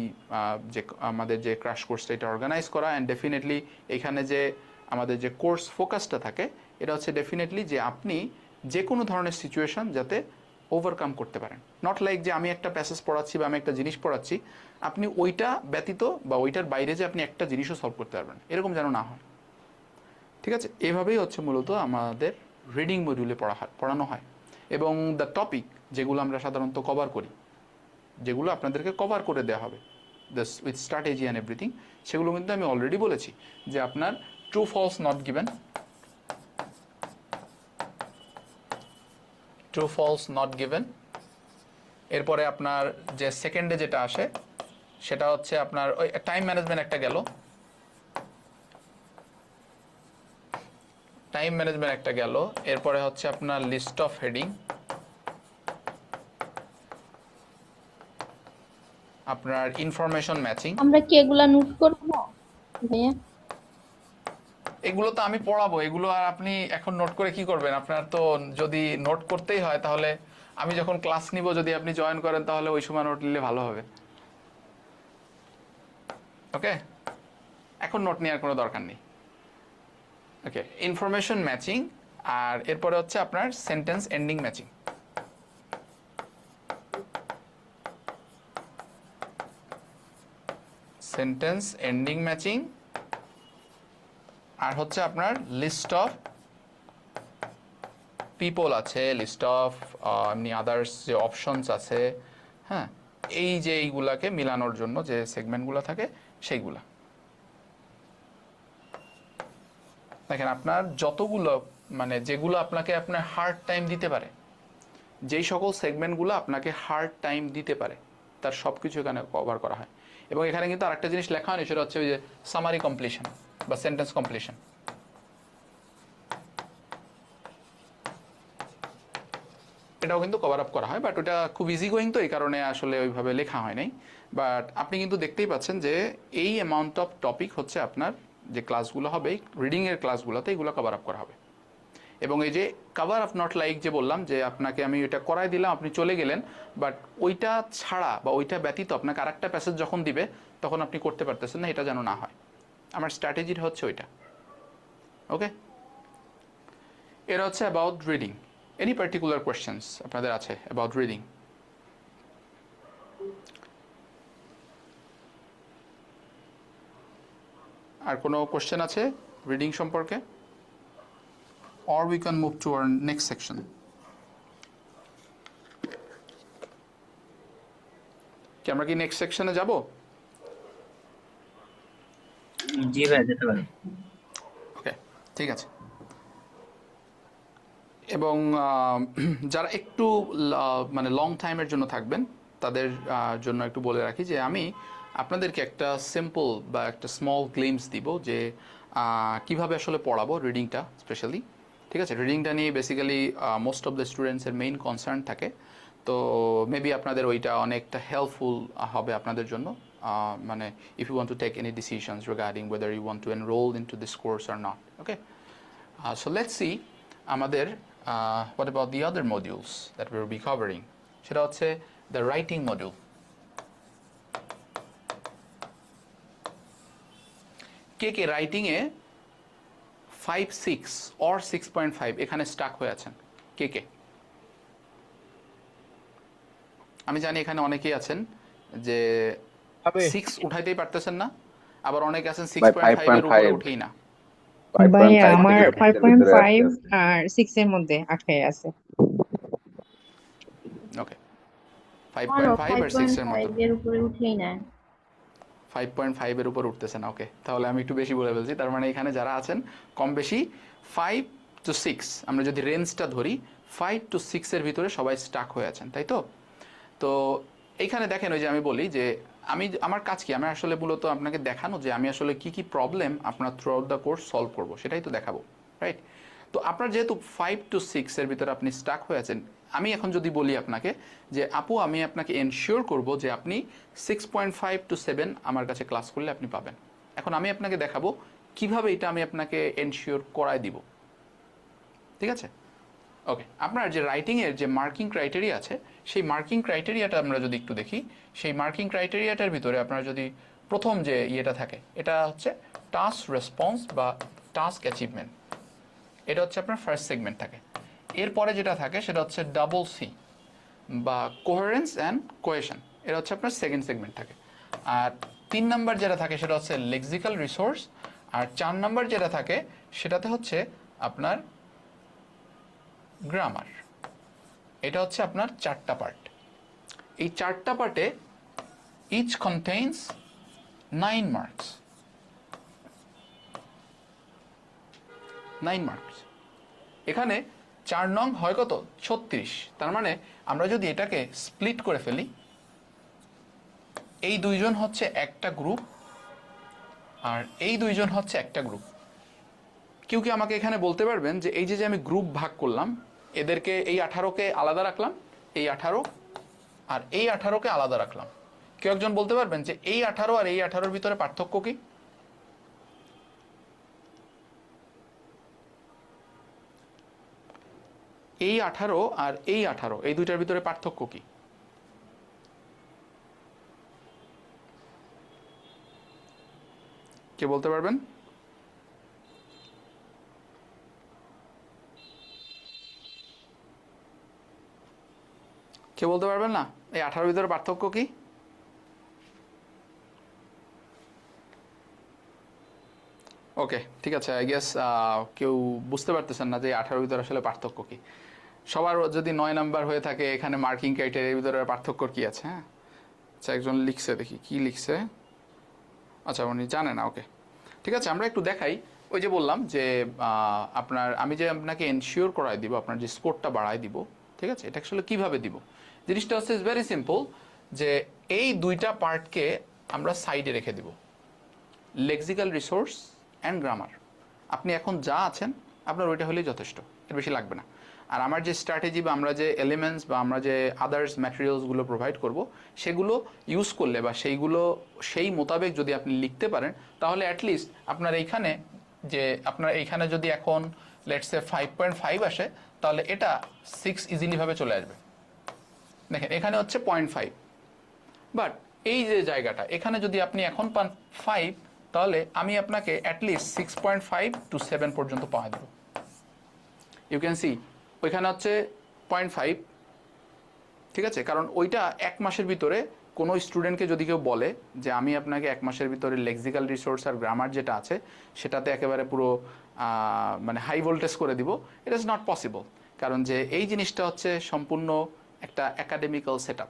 আমাদের যে ক্র্যাশ কোর্সটা এটা অর্গানাইজ করা। অ্যান্ড ডেফিনেটলি এখানে যে আমাদের যে কোর্স ফোকাসটা থাকে এটা হচ্ছে ডেফিনেটলি যে আপনি যে কোনো ধরনের সিচুয়েশন যাতে ওভারকাম করতে পারেন। নট লাইক যে আমি একটা প্যাসেজ পড়াচ্ছি বা আমি একটা জিনিস পড়াচ্ছি, আপনি ওইটা ব্যতীত বা ওইটার বাইরে যে আপনি একটা জিনিসও সলভ করতে পারবেন, এরকম যেন না হয়। ঠিক আছে, এভাবেই হচ্ছে মূলত আমাদের রিডিং মডিউলে পড়ানো হয়। এবং দ্য টপিক যেগুলো আমরা সাধারণত কভার করি, যেগুলো আপনাদেরকে কভার করে দেওয়া হবে this with strategy and everything, সেগুলো কিন্তু আমি অলরেডি বলেছি যে আপনার true false not given, true false not given, এরপরে আপনার যে সেকেন্ডে যেটা আসে সেটা হচ্ছে আপনার ওই টাইম ম্যানেজমেন্ট একটা গেল, টাইম ম্যানেজমেন্ট একটা গেল, এরপরে হচ্ছে আপনার লিস্ট অফ হেডিং, আপনার ইনফরমেশন ম্যাচিং। আমরা কি এগুলা নোট করবো ভাইয়া? এগুলো তো আমি পড়াবো, এগুলো আর আপনি এখন নোট করে কি করবেন? আপনার তো যদি নোট করতেই হয় তাহলে আমি যখন ক্লাস নিব যদি আপনি জয়েন করেন তাহলে ওই সময় নোট নিলে ভালো হবে। ওকে, এখন নোট নেওয়ার কোনো দরকার নেই। ওকে, ইনফরমেশন ম্যাচিং, আর এরপরে হচ্ছে আপনার sentence ending matching. Sentence ending matching, আর হচ্ছে আপনার লিস্ট অফ পিপল আছে, লিস্ট অফ এমনি আদার্স যে অপশনস আছে, হ্যাঁ, এই যে এইগুলাকে মিলানোর জন্য যে সেগমেন্টগুলো থাকে সেইগুলা। দেখেন আপনার যতগুলো মানে যেগুলো আপনাকে আপনার হার্ড টাইম দিতে পারে, যেই সকল সেগমেন্টগুলো আপনাকে হার্ড টাইম দিতে পারে তার সব কিছু এখানে কভার করা হয়। এবং এখানে কিন্তু আরেকটা জিনিস লেখা হয়নি, সেটা হচ্ছে ওই যে সামারি কমপ্লিশন বা সেন্টেন্স কমপ্লিশন। এটাও কিন্তু কভার আপ করা হয়, বাট ওটা খুব ইজি গোয়িং তো এই কারণে আসলে ওইভাবে লেখা হয় নাই। বাট আপনি কিন্তু দেখতেই পাচ্ছেন যে এই অ্যামাউন্ট অফ টপিক হচ্ছে আপনার যে ক্লাসগুলো হবে রিডিংয়ের ক্লাসগুলোতে এগুলো কভার আপ করা হবে। এবং এই যে কভার আপ নট লাইক যে বললাম যে আপনাকে আমি ওইটা করাই দিলাম আপনি চলে গেলেন, বাট ওইটা ছাড়া বা ওইটা ব্যতীত আপনাকে আরেকটা প্যাসেজ যখন দিবে তখন আপনি করতে পারতেছেন না, এটা যেন না হয়। আমার স্ট্র্যাটেজিটা হচ্ছে ওইটা। ওকে, এটা হচ্ছে about reading. Any particular questions আপনাদের আছে অ্যাবাউট রিডিং? আর কোনো কোয়েশ্চেন আছে রিডিং সম্পর্কে? Or we can move to our next section. কি আমরা কি নেক্সট সেকশনে যাব? জি ভাই, যেতে পারেন। ওকে, ঠিক আছে। এবং যারা একটু মানে লং টাইমের জন্য থাকবেন তাদের জন্য একটু বলে রাখি যে আমি আপনাদেরকে একটা সিম্পল বা একটা স্মল গ্লিমস দিব যে কিভাবে আসলে পড়াবো রিডিংটা স্পেশালি। ঠিক আছে, রিডিংটা নিয়ে বেসিক্যালি মোস্ট অফ দ্য স্টুডেন্টসের মেইন কনসার্ন থাকে। তো মেবি আপনাদের ওইটা অনেকটা হেল্পফুল হবে আপনাদের জন্য, মানে if you want to take any decisions regarding whether you want to enrol into this course or not. Okay, so let's see আমাদের what about the other modules that we will be covering, সেটা হচ্ছে the writing module. K K writing A 5, 6 or 6.5 এখানে Starc হয়ে আছেন? কে কে? আমি জানি এখানে অনেকেই আছেন যে 6 উঠাইতেই পারতেছেন না, আবার অনেকে আছেন ভাই 6.5 এর উপরে 5.5 উঠেই না। ভাইয়া 5.5 আমার থেকে 6 এর ভিতরে আটকে 5.5 আছে। আর 6 এর মধ্যে আটকে আছে। ওকে, আমারও 5.5 আর 6 এর মধ্যে 5.5 এর উপরে উঠেই না। 5.5 এর উপর উঠতেছে না। ওকে, তাহলে আমি একটু বেশি বলে ফেলছি। তার মানে এখানে যারা আছেন কম বেশি 5 to 6, আমরা যদি রেঞ্জটা ধরি 5 to 6 এর ভিতরে সবাই স্টাক হয়ে আছেন, তাই তো? তো এইখানে দেখেন, ওই যে আমি বলি যে আমার কাজ কি, আমি আসলে মূলত আপনাকে দেখানো যে আমি আসলে কি কি প্রবলেম আপনার through out the course solve করবো, সেটাই তো দেখাবো, রাইট? তো আপনার যেহেতু 5 to 6 এর ভিতরে আপনি স্টাক হয়ে আছেন, আমি এখন যদি বলি আপনাকে যে আপু আমি আপনাকে এনশিওর করব যে আপনি 6.5 to 7 আমার কাছে ক্লাস করলে আপনি পাবেন। এখন আমি আপনাকে দেখাবো কিভাবে এটা আমি আপনাকে এনশিওর করায় দিব। ঠিক আছে? ওকে, আপনার যে রাইটিংয়ের যে মার্কিং ক্রাইটেরিয়া আছে, সেই মার্কিং ক্রাইটেরিয়াটা আমরা যদি একটু দেখি, সেই মার্কিং ক্রাইটেরিয়াটার ভিতরে আপনার যদি প্রথম যে ইয়েটা থাকে, এটা হচ্ছে টাস্ক রেসপন্স বা টাস্ক অ্যাচিভমেন্ট, এটা হচ্ছে আপনার ফার্স্ট সেগমেন্ট থাকে। এরপরে যেটা থাকে সেটা হচ্ছে ডাবল সি বা কোহেরেন্স অ্যান্ড কোহেশন, এটা হচ্ছে আপনার সেকেন্ড সেগমেন্ট থাকে। আর 3 নাম্বার যেটা থাকে সেটা হচ্ছে লেক্সিক্যাল রিসোর্স, আর 4 নাম্বার যেটা থাকে সেটাতে হচ্ছে আপনার গ্রামার। এটা হচ্ছে আপনার 4টা পার্ট। এই 4টা পার্টে ইচ কন্টেইনস 9 মার্কস। 9 মার্কস। এখানে 4 নং হয় কত? 36। তার মানে আমরা যদি এটাকে স্প্লিট করে ফেলি, এই দুইজন হচ্ছে একটা গ্রুপ আর এই দুইজন হচ্ছে একটা গ্রুপ। কেউ কি আমাকে এখানে বলতে পারবেন যে এই যে আমি গ্রুপ ভাগ করলাম, এদেরকে এই 18কে আলাদা রাখলাম, এই 18 আর এই 18কে আলাদা রাখলাম, কেউ একজন বলতে পারবেন যে এই 18 আর এই 18-র ভিতরে পার্থক্য কি? এই 18 আর এই 18, এই দুইটার ভিতরে পার্থক্য কি? কে বলতে পারবেন? কে বলতে পারবেন না? এই 18-র ভিতরে পার্থক্য কি? ওকে, ঠিক আছে। আই গেস কেউ বুঝতে পারতেছেন না যে 18-র ভিতরে আসলে পার্থক্য কি। সবার যদি 9 নাম্বার হয়ে থাকে, এখানে মার্কিং ক্রাইটেরিয়ার ভিতরে পার্থক্য কি আছে? হ্যাঁ, আচ্ছা, একজন লিখছে, দেখি কি লিখছে। আচ্ছা, উনি জানে না। ওকে, ঠিক আছে, আমরা একটু দেখাই। ওই যে বললাম যে আমি যে আপনাকে এনশিওর করাই দিব, আপনার যে স্কোরটা বাড়াই দিব, ঠিক আছে, এটা আসলে কিভাবে দিব? জিনিসটা হচ্ছে ইজ ভেরি সিম্পল, যে এই দুইটা পার্টকে আমরা সাইডে রেখে দিব, লেক্সিক্যাল রিসোর্স অ্যান্ড গ্রামার। আপনি এখন যা আছেন আপনার ওইটা হলেই যথেষ্ট, এর বেশি লাগবে না। আর আমার যে স্ট্র্যাটেজি বা আমরা যে এলিমেন্টস বা আমরা যে আদার্স ম্যাটেরিয়ালসগুলো প্রোভাইড করব, সেগুলো ইউজ করলে বা সেই মোতাবেক যদি আপনি লিখতে পারেন, তাহলে অ্যাটলিস্ট আপনার এইখানে যদি এখন লেটস সে 5.5 আসে, তাহলে এটা 6 ইজিলিভাবে চলে আসবে। দেখেন এখানে হচ্ছে 0.5, বাট এই যে জায়গাটা, এখানে যদি আপনি এখন পান 5, তাহলে আমি আপনাকে অ্যাটলিস্ট 6.5 to 7 পর্যন্ত পাওয়া দেবো। ইউ ক্যান সি ওইখানে হচ্ছে 0.5, ঠিক আছে? কারণ ওইটা 1 মাসের ভিতরে কোনো স্টুডেন্টকে যদি কেউ বলে যে আমি আপনাকে 1 মাসের ভিতরে লেক্সিক্যাল রিসোর্স আর গ্রামার যেটা আছে সেটাতে একেবারে পুরো মানে হাই ভোল্টেজ করে দিব, ইট ইজ নট পসিবল। কারণ যে এই জিনিসটা হচ্ছে সম্পূর্ণ একটা একাডেমিক্যাল সেট আপ,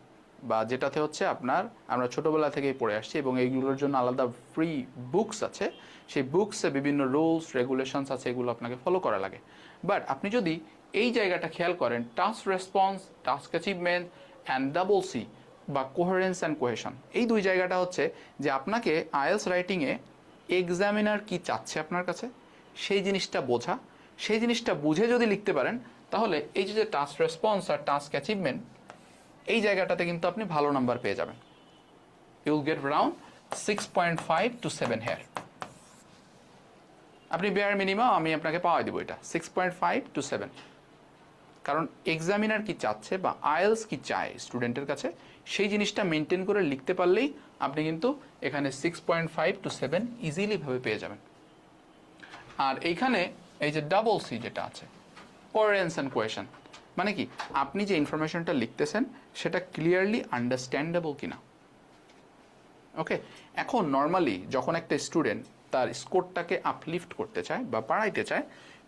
বা যেটাতে হচ্ছে আপনার আমরা ছোটোবেলা থেকেই পড়ে আসছি এবং এইগুলোর জন্য আলাদা ফ্রি বুকস আছে, সেই বুকসে বিভিন্ন রুলস রেগুলেশনস আছে, এগুলো আপনাকে ফলো করা লাগে। বাট আপনি যদি এই জায়গাটা খেয়াল করেন, task response, task achievement and double C বা কোহেরেন্স অ্যান্ড কোহেশন, এই দুই জায়গাটা হচ্ছে যে আপনাকে আইএলস রাইটিংয়ে এক্সামিনার কি চাচ্ছে আপনার কাছে সেই জিনিসটা বোঝা, সেই জিনিসটা বুঝে যদি লিখতে পারেন তাহলে এই যে টাস্ক রেসপন্স আর টাস্ক অ্যাচিভমেন্ট, এই জায়গাটাতে কিন্তু আপনি ভালো নাম্বার পেয়ে যাবেন। You will get around 6.5 to 7 here. আপনি বেয়ার মিনিমাম আমি আপনাকে পাওয়া দিব এটা 6.5 to 7, কারণ এক্সামিনার কি চাচ্ছে বা আইএলস কি চায় স্টুডেন্টের কাছে সেই জিনিসটা মেনটেন করে লিখতে পারলেই আপনি কিন্তু এখানে 6.5 to 7 ইজিলি ভাবে পেয়ে যাবেন। আর এইখানে এই যে ডাবল সি যেটা আছে, কোহেরেন্স অ্যান্ড কোহেশন, মানে কি আপনি যে ইনফরমেশনটা লিখতেছেন সেটা ক্লিয়ারলি আন্ডারস্ট্যান্ডেবল কিনা। ওকে, এখন নর্মালি যখন একটা স্টুডেন্ট তার স্কোরটাকে আপলিফট করতে চায় বা বাড়াইতে চায়,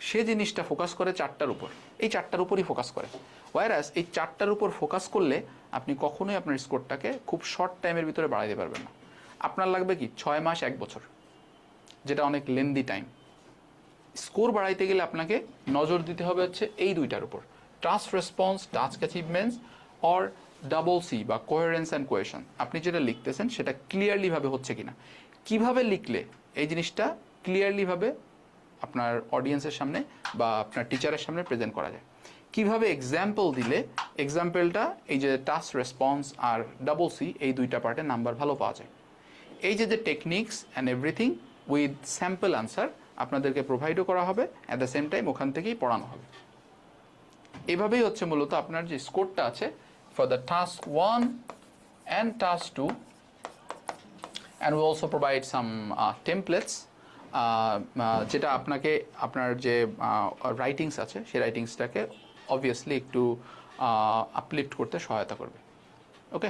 সে জিনিসটা ফোকাস করে চারটার উপর, এই চারটার উপরই ফোকাস করে। ওয়ারাস এই চারটার উপর ফোকাস করলে আপনি কখনোই আপনার স্কোরটাকে খুব শর্ট টাইমের ভিতরে বাড়াইতে পারবেন না। আপনার লাগবে কি 6 মাস 1 বছর, যেটা অনেক লেন্দি টাইম। স্কোর বাড়াইতে গেলে আপনাকে নজর দিতে হবে হচ্ছে এই দুইটার উপর, task response, task achievements or double C বা কোহেরেন্স অ্যান্ড কোহেশন। আপনি যেটা লিখতেছেন সেটা ক্লিয়ারলিভাবে হচ্ছে কিনা, কিভাবে লিখলে এই জিনিসটা ক্লিয়ারলিভাবে আপনার অডিয়েন্সের সামনে বা আপনার টিচারের সামনে প্রেজেন্ট করা যায়, কিভাবে এক্সাম্পল দিলে এক্সাম্পলটা এই যে টাস্ক রেসপন্স আর ডাবল সি এই দুইটা পার্টে নাম্বার ভালো পাওয়া যায়। এই যে techniques and everything with sample answer আপনাদেরকে প্রোভাইডও করা হবে, অ্যাট দ্য সেম টাইম ওখান থেকেই পড়ানো হবে। এভাবেই হচ্ছে মূলত আপনার যে স্কোরটা আছে for the task 1 and task 2, and we also provide some templates, যেটা আপনাকে আপনার যে রাইটিংস আছে সেই রাইটিংসটাকে অবভিয়াসলি একটু আপলিফট করতে সহায়তা করবে। ওকে,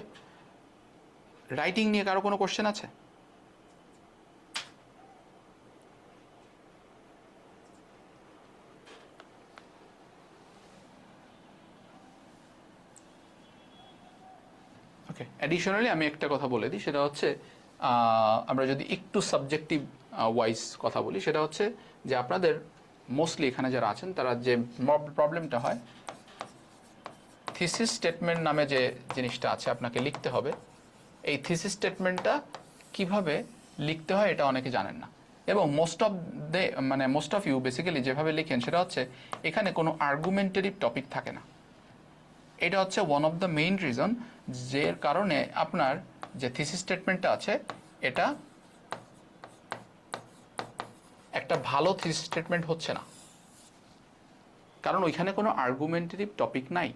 রাইটিং নিয়ে কারো কোনো কোশ্চেন আছে? ওকে, অ্যাডিশনালি আমি একটা কথা বলে দিই, সেটা হচ্ছে আমরা যদি একটু সাবজেক্টিভ ওয়াইজ কথা বলি, সেটা হচ্ছে যে আপনাদের মোস্টলি এখানে যারা আছেন তারা যে প্রবলেমটা হয়, থিসিস স্টেটমেন্ট নামে যে জিনিসটা আছে আপনাকে লিখতে হবে, এই থিসিস স্টেটমেন্টটা কিভাবে লিখতে হয় এটা অনেকে জানেন না। এবং মোস্ট অফ ইউ বেসিক্যালি যেভাবে লিখেন সেটা হচ্ছে এখানে কোনো আর্গুমেন্টারিভ টপিক থাকে না। এটা হচ্ছে one of the main reason যের কারণে আপনার যে থিসিস স্টেটমেন্টটা আছে এটা একটা ভালো থিসিস স্টেটমেন্ট হচ্ছে না, কারণ ওইখানে কোনো আর্গুমেন্টারিভ টপিক নাই।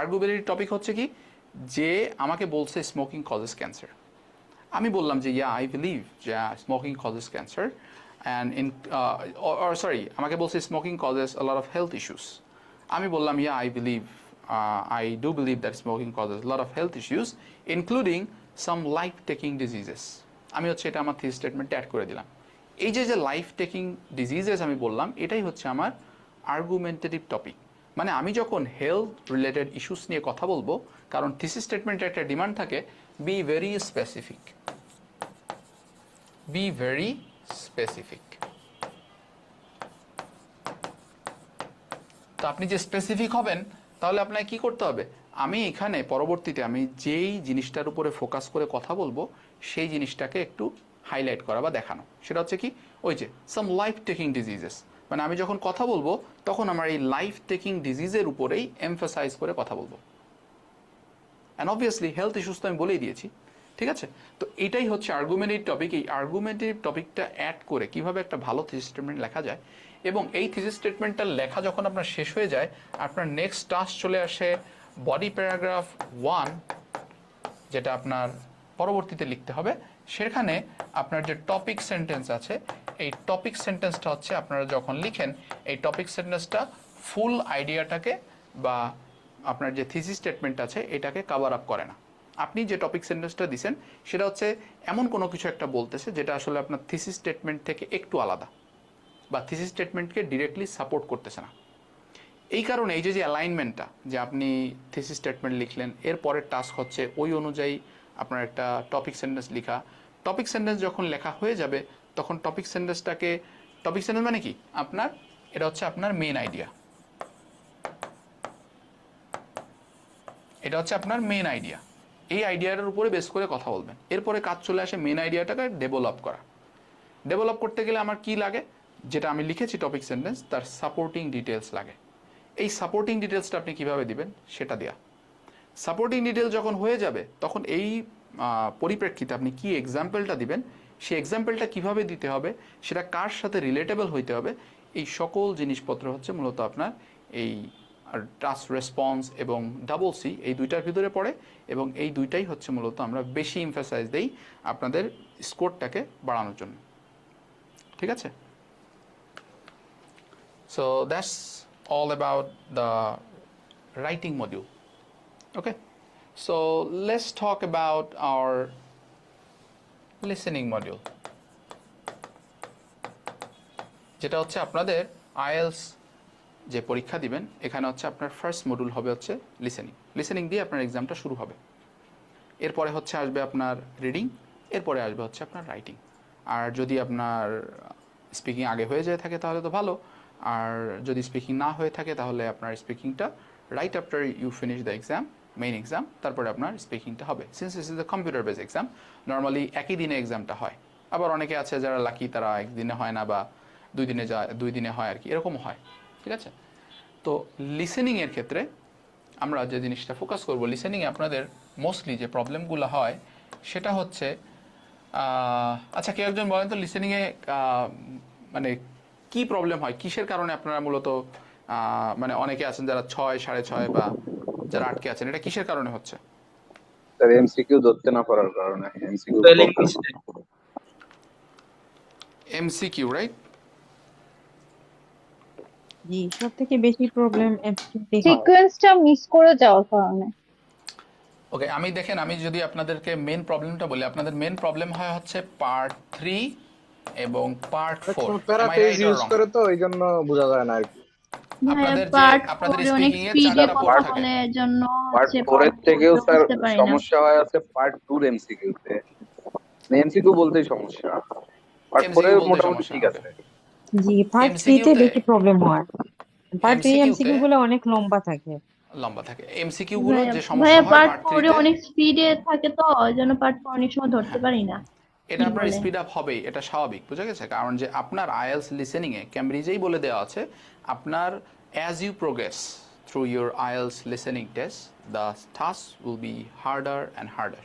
আর্গুমেন্টারিভ টপিক হচ্ছে কি, যে আমাকে বলছে স্মোকিং কজেস ক্যান্সার, আমি বললাম যে আই বিলিভ যে স্মোকিং কজেস ক্যান্সার অ্যান্ড আমাকে বলছে smoking causes a lot of health issues, আমি বললাম I do believe that smoking causes a lot of health issues including some life taking diseases, আমি হচ্ছে এটা আমার থিস স্টেটমেন্টে অ্যাড করে দিলাম। এই যে লাইফ টেকিং ডিজিজেস আমি বললাম, এটাই হচ্ছে আমার আর্গুমেন্টেটিভ টপিক। মানে আমি যখন হেলথ রিলেটেড ইস্যুস নিয়ে কথা বলবো, কারণ থিসিস স্টেটমেন্টে একটা ডিমান্ড থাকে বি ভেরি স্পেসিফিক। তো আপনি যে স্পেসিফিক হবেন তাহলে আপনাকে কি করতে হবে, আমি এখানে পরবর্তীতে আমি যেই জিনিসটার উপরে ফোকাস করে কথা বলবো সেই জিনিসটাকে একটু হাইলাইট করা বা দেখানো। সেটা হচ্ছে কি, ওই যে সাম লাইফ টেকিং ডিজিজেস, মানে আমি যখন কথা বলবো তখন আমার এই লাইফ টেকিং ডিজিজের উপরেই এমফাসাইজ করে কথা বলবো। অ্যান্ড অবভিয়াসলি হেলথ ইস্যুস তো আমি বলেই দিয়েছি, ঠিক আছে। তো এটাই হচ্ছে আর্গুমেন্টেটিভ টপিক। এই আর্গুমেন্টেটিভ টপিকটা অ্যাড করে কিভাবে একটা ভালো থিসিস স্টেটমেন্ট লেখা যায়, এবং এই থিসিস স্টেটমেন্টটা লেখা যখন আপনার শেষ হয়ে যায়, আপনার নেক্সট টাস্ক চলে আসে বডি প্যারাগ্রাফ 1, যেটা আপনার পরবর্তীতে লিখতে হবে। সেখানে আপনার যে টপিক সেন্টেন্স আছে, এই টপিক সেন্টেন্সটা হচ্ছে আপনারা যখন লিখেন, এই টপিক সেন্টেন্সটা ফুল আইডিয়াটাকে বা আপনার যে থিসিস স্টেটমেন্ট আছে এটাকে কভার আপ করে না। আপনি যে টপিক সেন্টেন্সটা দিচ্ছেন সেটা হচ্ছে এমন কোনো কিছু একটা বলতেছে যেটা আসলে আপনার থিসিস স্টেটমেন্ট থেকে একটু আলাদা বা থিসিস স্টেটমেন্টকে ডিরেক্টলি সাপোর্ট করতেছে না। এই কারণে এই যে অ্যালাইনমেন্টটা, যে আপনি থিসিস স্টেটমেন্ট লিখলেন, এর পরের টাস্ক হচ্ছে ওই অনুযায়ী আপনার একটা টপিক সেন্টেন্স লেখা। টপিক সেন্টেন্স যখন লেখা হয়ে যাবে তখন টপিক সেন্টেন্সটাকে, টপিক সেন্টেন্স মানে কি আপনার, এটা হচ্ছে আপনার মেন আইডিয়া, এটা হচ্ছে আপনার মেন আইডিয়া। এই আইডিয়াটার উপরে বেস করে কথা বলবেন। এরপরে কাজ চলে আসে মেন আইডিয়াটাকে ডেভেলপ করা। ডেভেলপ করতে গেলে আমার কি লাগে, যেটা আমি লিখেছি টপিক সেন্টেন্স, তার সাপোর্টিং ডিটেলস লাগে। এই সাপোর্টিং ডিটেলসটা আপনি কিভাবে দিবেন সেটা দেয়া। সাপোর্টিং ডিটেলস যখন হয়ে যাবে তখন এই পরিপ্রেক্ষিতে আপনি কি এক্সাম্পলটা দিবেন, সেই এক্সাম্পলটা কিভাবে দিতে হবে, সেটা কার সাথে রিলেটেবল হইতে হবে, এই সকল জিনিসপত্র হচ্ছে মূলত আপনার এই টাস্ক রেসপন্স এবং ডাবল সি, এই দুইটার ভিতরে পড়ে। এবং এই দুইটাই হচ্ছে মূলত আমরা বেশি এমফাসাইজ দেই আপনাদের স্কোরটাকে বাড়ানোর জন্য। ঠিক আছে? So that's all about the writing module. Okay, so let's talk about our listening module, যেটা হচ্ছে আপনাদের আইএলস যে পরীক্ষা দিবেন, এখানে হচ্ছে আপনার ফার্স্ট মডিউল হবে হচ্ছে লিসেনিং। লিসেনিং দিয়ে আপনার এক্সামটা শুরু হবে। এরপরে হচ্ছে আসবে আপনার রিডিং, এরপরে আসবে হচ্ছে আপনার রাইটিং। আর যদি আপনার স্পিকিং আগে হয়ে যায় থাকে তাহলে তো ভালো, আর যদি স্পিকিং না হয়ে থাকে তাহলে আপনার স্পিকিংটা right after you finish the exam, main exam, তারপরে আপনার স্পিকিংটা হবে। Since this is the computer base exam, normally একই দিনে এক্সামটা হয়। আবার অনেকে আছে যারা লাকি, তারা একদিনে হয় না বা দুই দিনে হয় আর কি, এরকমও হয়। ঠিক আছে? তো লিসেনিংয়ের ক্ষেত্রে আমরা যে জিনিসটা ফোকাস করব, লিসেনিংয়ে আপনাদের মোস্টলি যে প্রবলেমগুলো হয় সেটা হচ্ছে, আচ্ছা কেউ একজন বলেন তো লিসেনিংয়ে মানে কি প্রবলেম হয়, কিসের কারণে আপনারা মূলত মানে অনেকে আছেন যারা 6, 6.5 বা যারা আটকে আছেন, এটা কিসের কারণে হচ্ছে? স্যার এমসিকিউ ধরতে না পারার কারণে, MCQ Spelling mistake. MCQ, right? জি, সব থেকে বেশি প্রবলেম এমসিকিউতে হয়। সিকোয়েন্সটা মিস করে যাওয়ার কারণে। ওকে, আমি দেখেন, আমি যদি আপনাদেরকে মেন প্রবলেমটা বলি, আপনাদের মেন প্রবলেম হয় হচ্ছে পার্ট 3 এবং পার্ট 4। প্যারাফ্রেজ ইউজ করে তো এই জন্য বোঝা যায় না আর কি। ভাইয়া আপনাদের যে পার্ট আপনাদের 4 অনেক স্পিকিং এর স্পিডে 4টা পোর্ট কথা থাকে। বলে জন্য পার্ট হচ্ছে 4 এর পার্ট থেকেও 4 স্যার বুঝতে পারি না। সমস্যা হয় আছে পার্ট 2 এর এমসিকিউ তে। এমসিকিউ বলতেই সমস্যা, পার্ট 4 এমসিকিউ এ বলতে মোটামুটি সমস্যা, ঠিক ওকে। আছে। জি, পার্ট 3 তে এমসিকিউতে, বেশি প্রবলেম হয়। পার্ট 3 এমসিকিউতে এমসিকিউ গুলো অনেক লম্বা থাকে। লম্বা থাকে। এমসিকিউ গুলো ভাইয়া যে সমস্যা ভাইয়া হয় পার্ট পার্ট 4 3 এ তে, অনেক স্পিডে থাকে তো ওই জন্য পার্ট 4 অনেক সময় ধরতে পারি না এটা কি আপনার বলে। স্পিড আপ হবেই, এটা স্বাভাবিক, বুঝা গেছে? কারণ যে আপনার আইএলস লিসেনিং এ ক্যামব্রিজেই বলে দেওয়া আছে আপনার as you progress through your IELTS listening test the task will be harder and harder.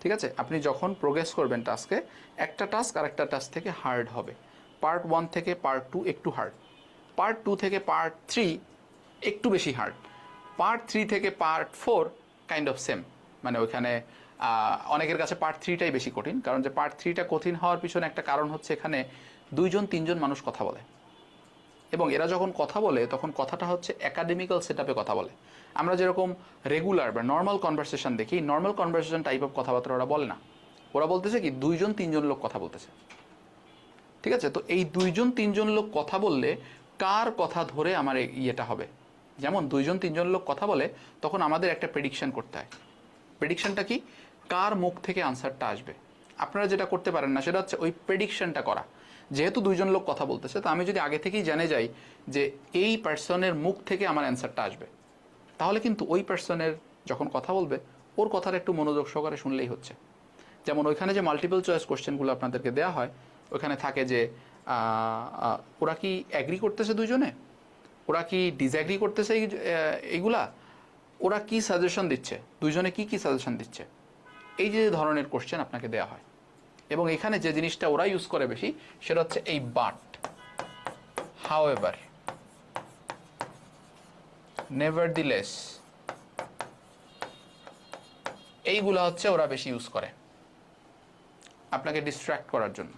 ঠিক আছে? আপনি যখন প্রোগ্রেস করবেন টাস্কে, একটা টাস্ক আর একটা টাস্ক থেকে হার্ড হবে। পার্ট 1 থেকে পার্ট 2 একটু হার্ড, পার্ট 2 থেকে পার্ট 3 একটু বেশি হার্ড, পার্ট 3 থেকে পার্ট 4 কাইন্ড অফ সেম। মানে ওইখানে অনেকের কাছে পার্ট 3টাই বেশি কঠিন, কারণ যে পার্ট 3টা কঠিন হওয়ার পিছনে একটা কারণ হচ্ছে এখানে 2-3জন মানুষ কথা বলে, এবং এরা যখন কথা বলে তখন কথাটা হচ্ছে একাডেমিক্যাল সেটআপে কথা বলে। আমরা যেরকম রেগুলার বা নর্মাল কনভারসেশন দেখি, নর্মাল কনভারসেশন টাইপ অফ কথাবার্তা ওরা বলে না। ওরা বলতেছে কি 2-3জন লোক কথা বলতেছে। ঠিক আছে? তো এই 2-3জন লোক কথা বললে কার কথা ধরে আমার ইয়েটা হবে, যেমন 2-3জন লোক কথা বলে তখন আমাদের একটা প্রেডিকশন করতে হয়। প্রেডিকশনটা কি? কার মুখ থেকে আনসারটা আসবে। আপনারা যেটা করতে পারেন না সেটা হচ্ছে ওই প্রেডিকশনটা করা। যেহেতু 2জন লোক কথা বলতেছে, তো আমি যদি আগে থেকেই জেনে যাই যে এই পার্সনের মুখ থেকে আমার অ্যান্সারটা আসবে, তাহলে কিন্তু ওই পার্সনের যখন কথা বলবে ওর কথার একটু মনোযোগ সহকারে শুনলেই হচ্ছে। যেমন ওইখানে যে মাল্টিপল চয়েস কোশ্চেনগুলো আপনাদেরকে দেওয়া হয়, ওইখানে থাকে যে ওরা কি অ্যাগ্রি করতেছে দুইজনে, ওরা কি ডিসঅ্যাগ্রি করতেছে এইগুলা, ওরা কি সাজেশন দিচ্ছে, দুইজনে কি কি সাজেশন দিচ্ছে, এই যে ধরনের কোশ্চেন আপনাকে দেওয়া হয়। এবং এখানে যে জিনিসটা ওরা ইউজ করে বেশি সেটা হচ্ছে এই বাট, হাউএভার, নেভারদিলেস, এইগুলা হচ্ছে ওরা বেশি ইউজ করে আপনাকে ডিস্ট্র্যাক্ট করার জন্য।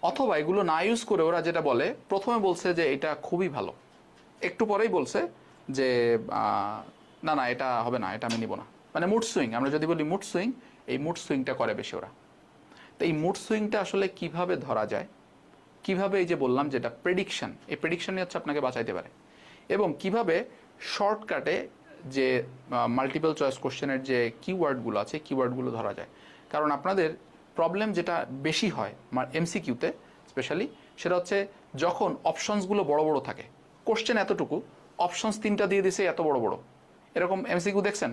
অথবা এগুলো না ইউজ করে ওরা যেটা বলে, প্রথমে বলছে যে এটা খুবই ভালো, একটু পরেই বলছে যে না না এটা হবে না, এটা আমি নিব না। মানে মুড সুইং, আমরা যদি বলি মুড সুইং, এই মুড সুইংটা করে বেশি ওরা। তো এই মুড সুইংটা আসলে কিভাবে ধরা যায় কিভাবে এই যে বললাম যেটা প্রেডিকশন, এই প্রেডিকশনই হচ্ছে আপনাকে বাঁচাইতে পারে, এবং কিভাবে শর্টকাটে যে মাল্টিপল চয়েস কোশ্চেনের যে কিওয়ার্ডগুলো আছে কিওয়ার্ডগুলো ধরা যায়। কারণ আপনাদের প্রবলেম যেটা বেশি হয় এমসিকিউতে স্পেশালি, সেটা হচ্ছে যখন অপশনসগুলো বড় বড় থাকে, কোশ্চেন এতটুকু, অপশনস 3টা দিয়ে দিছে এত বড় বড়, এরকম এমসিকিউ দেখছেন?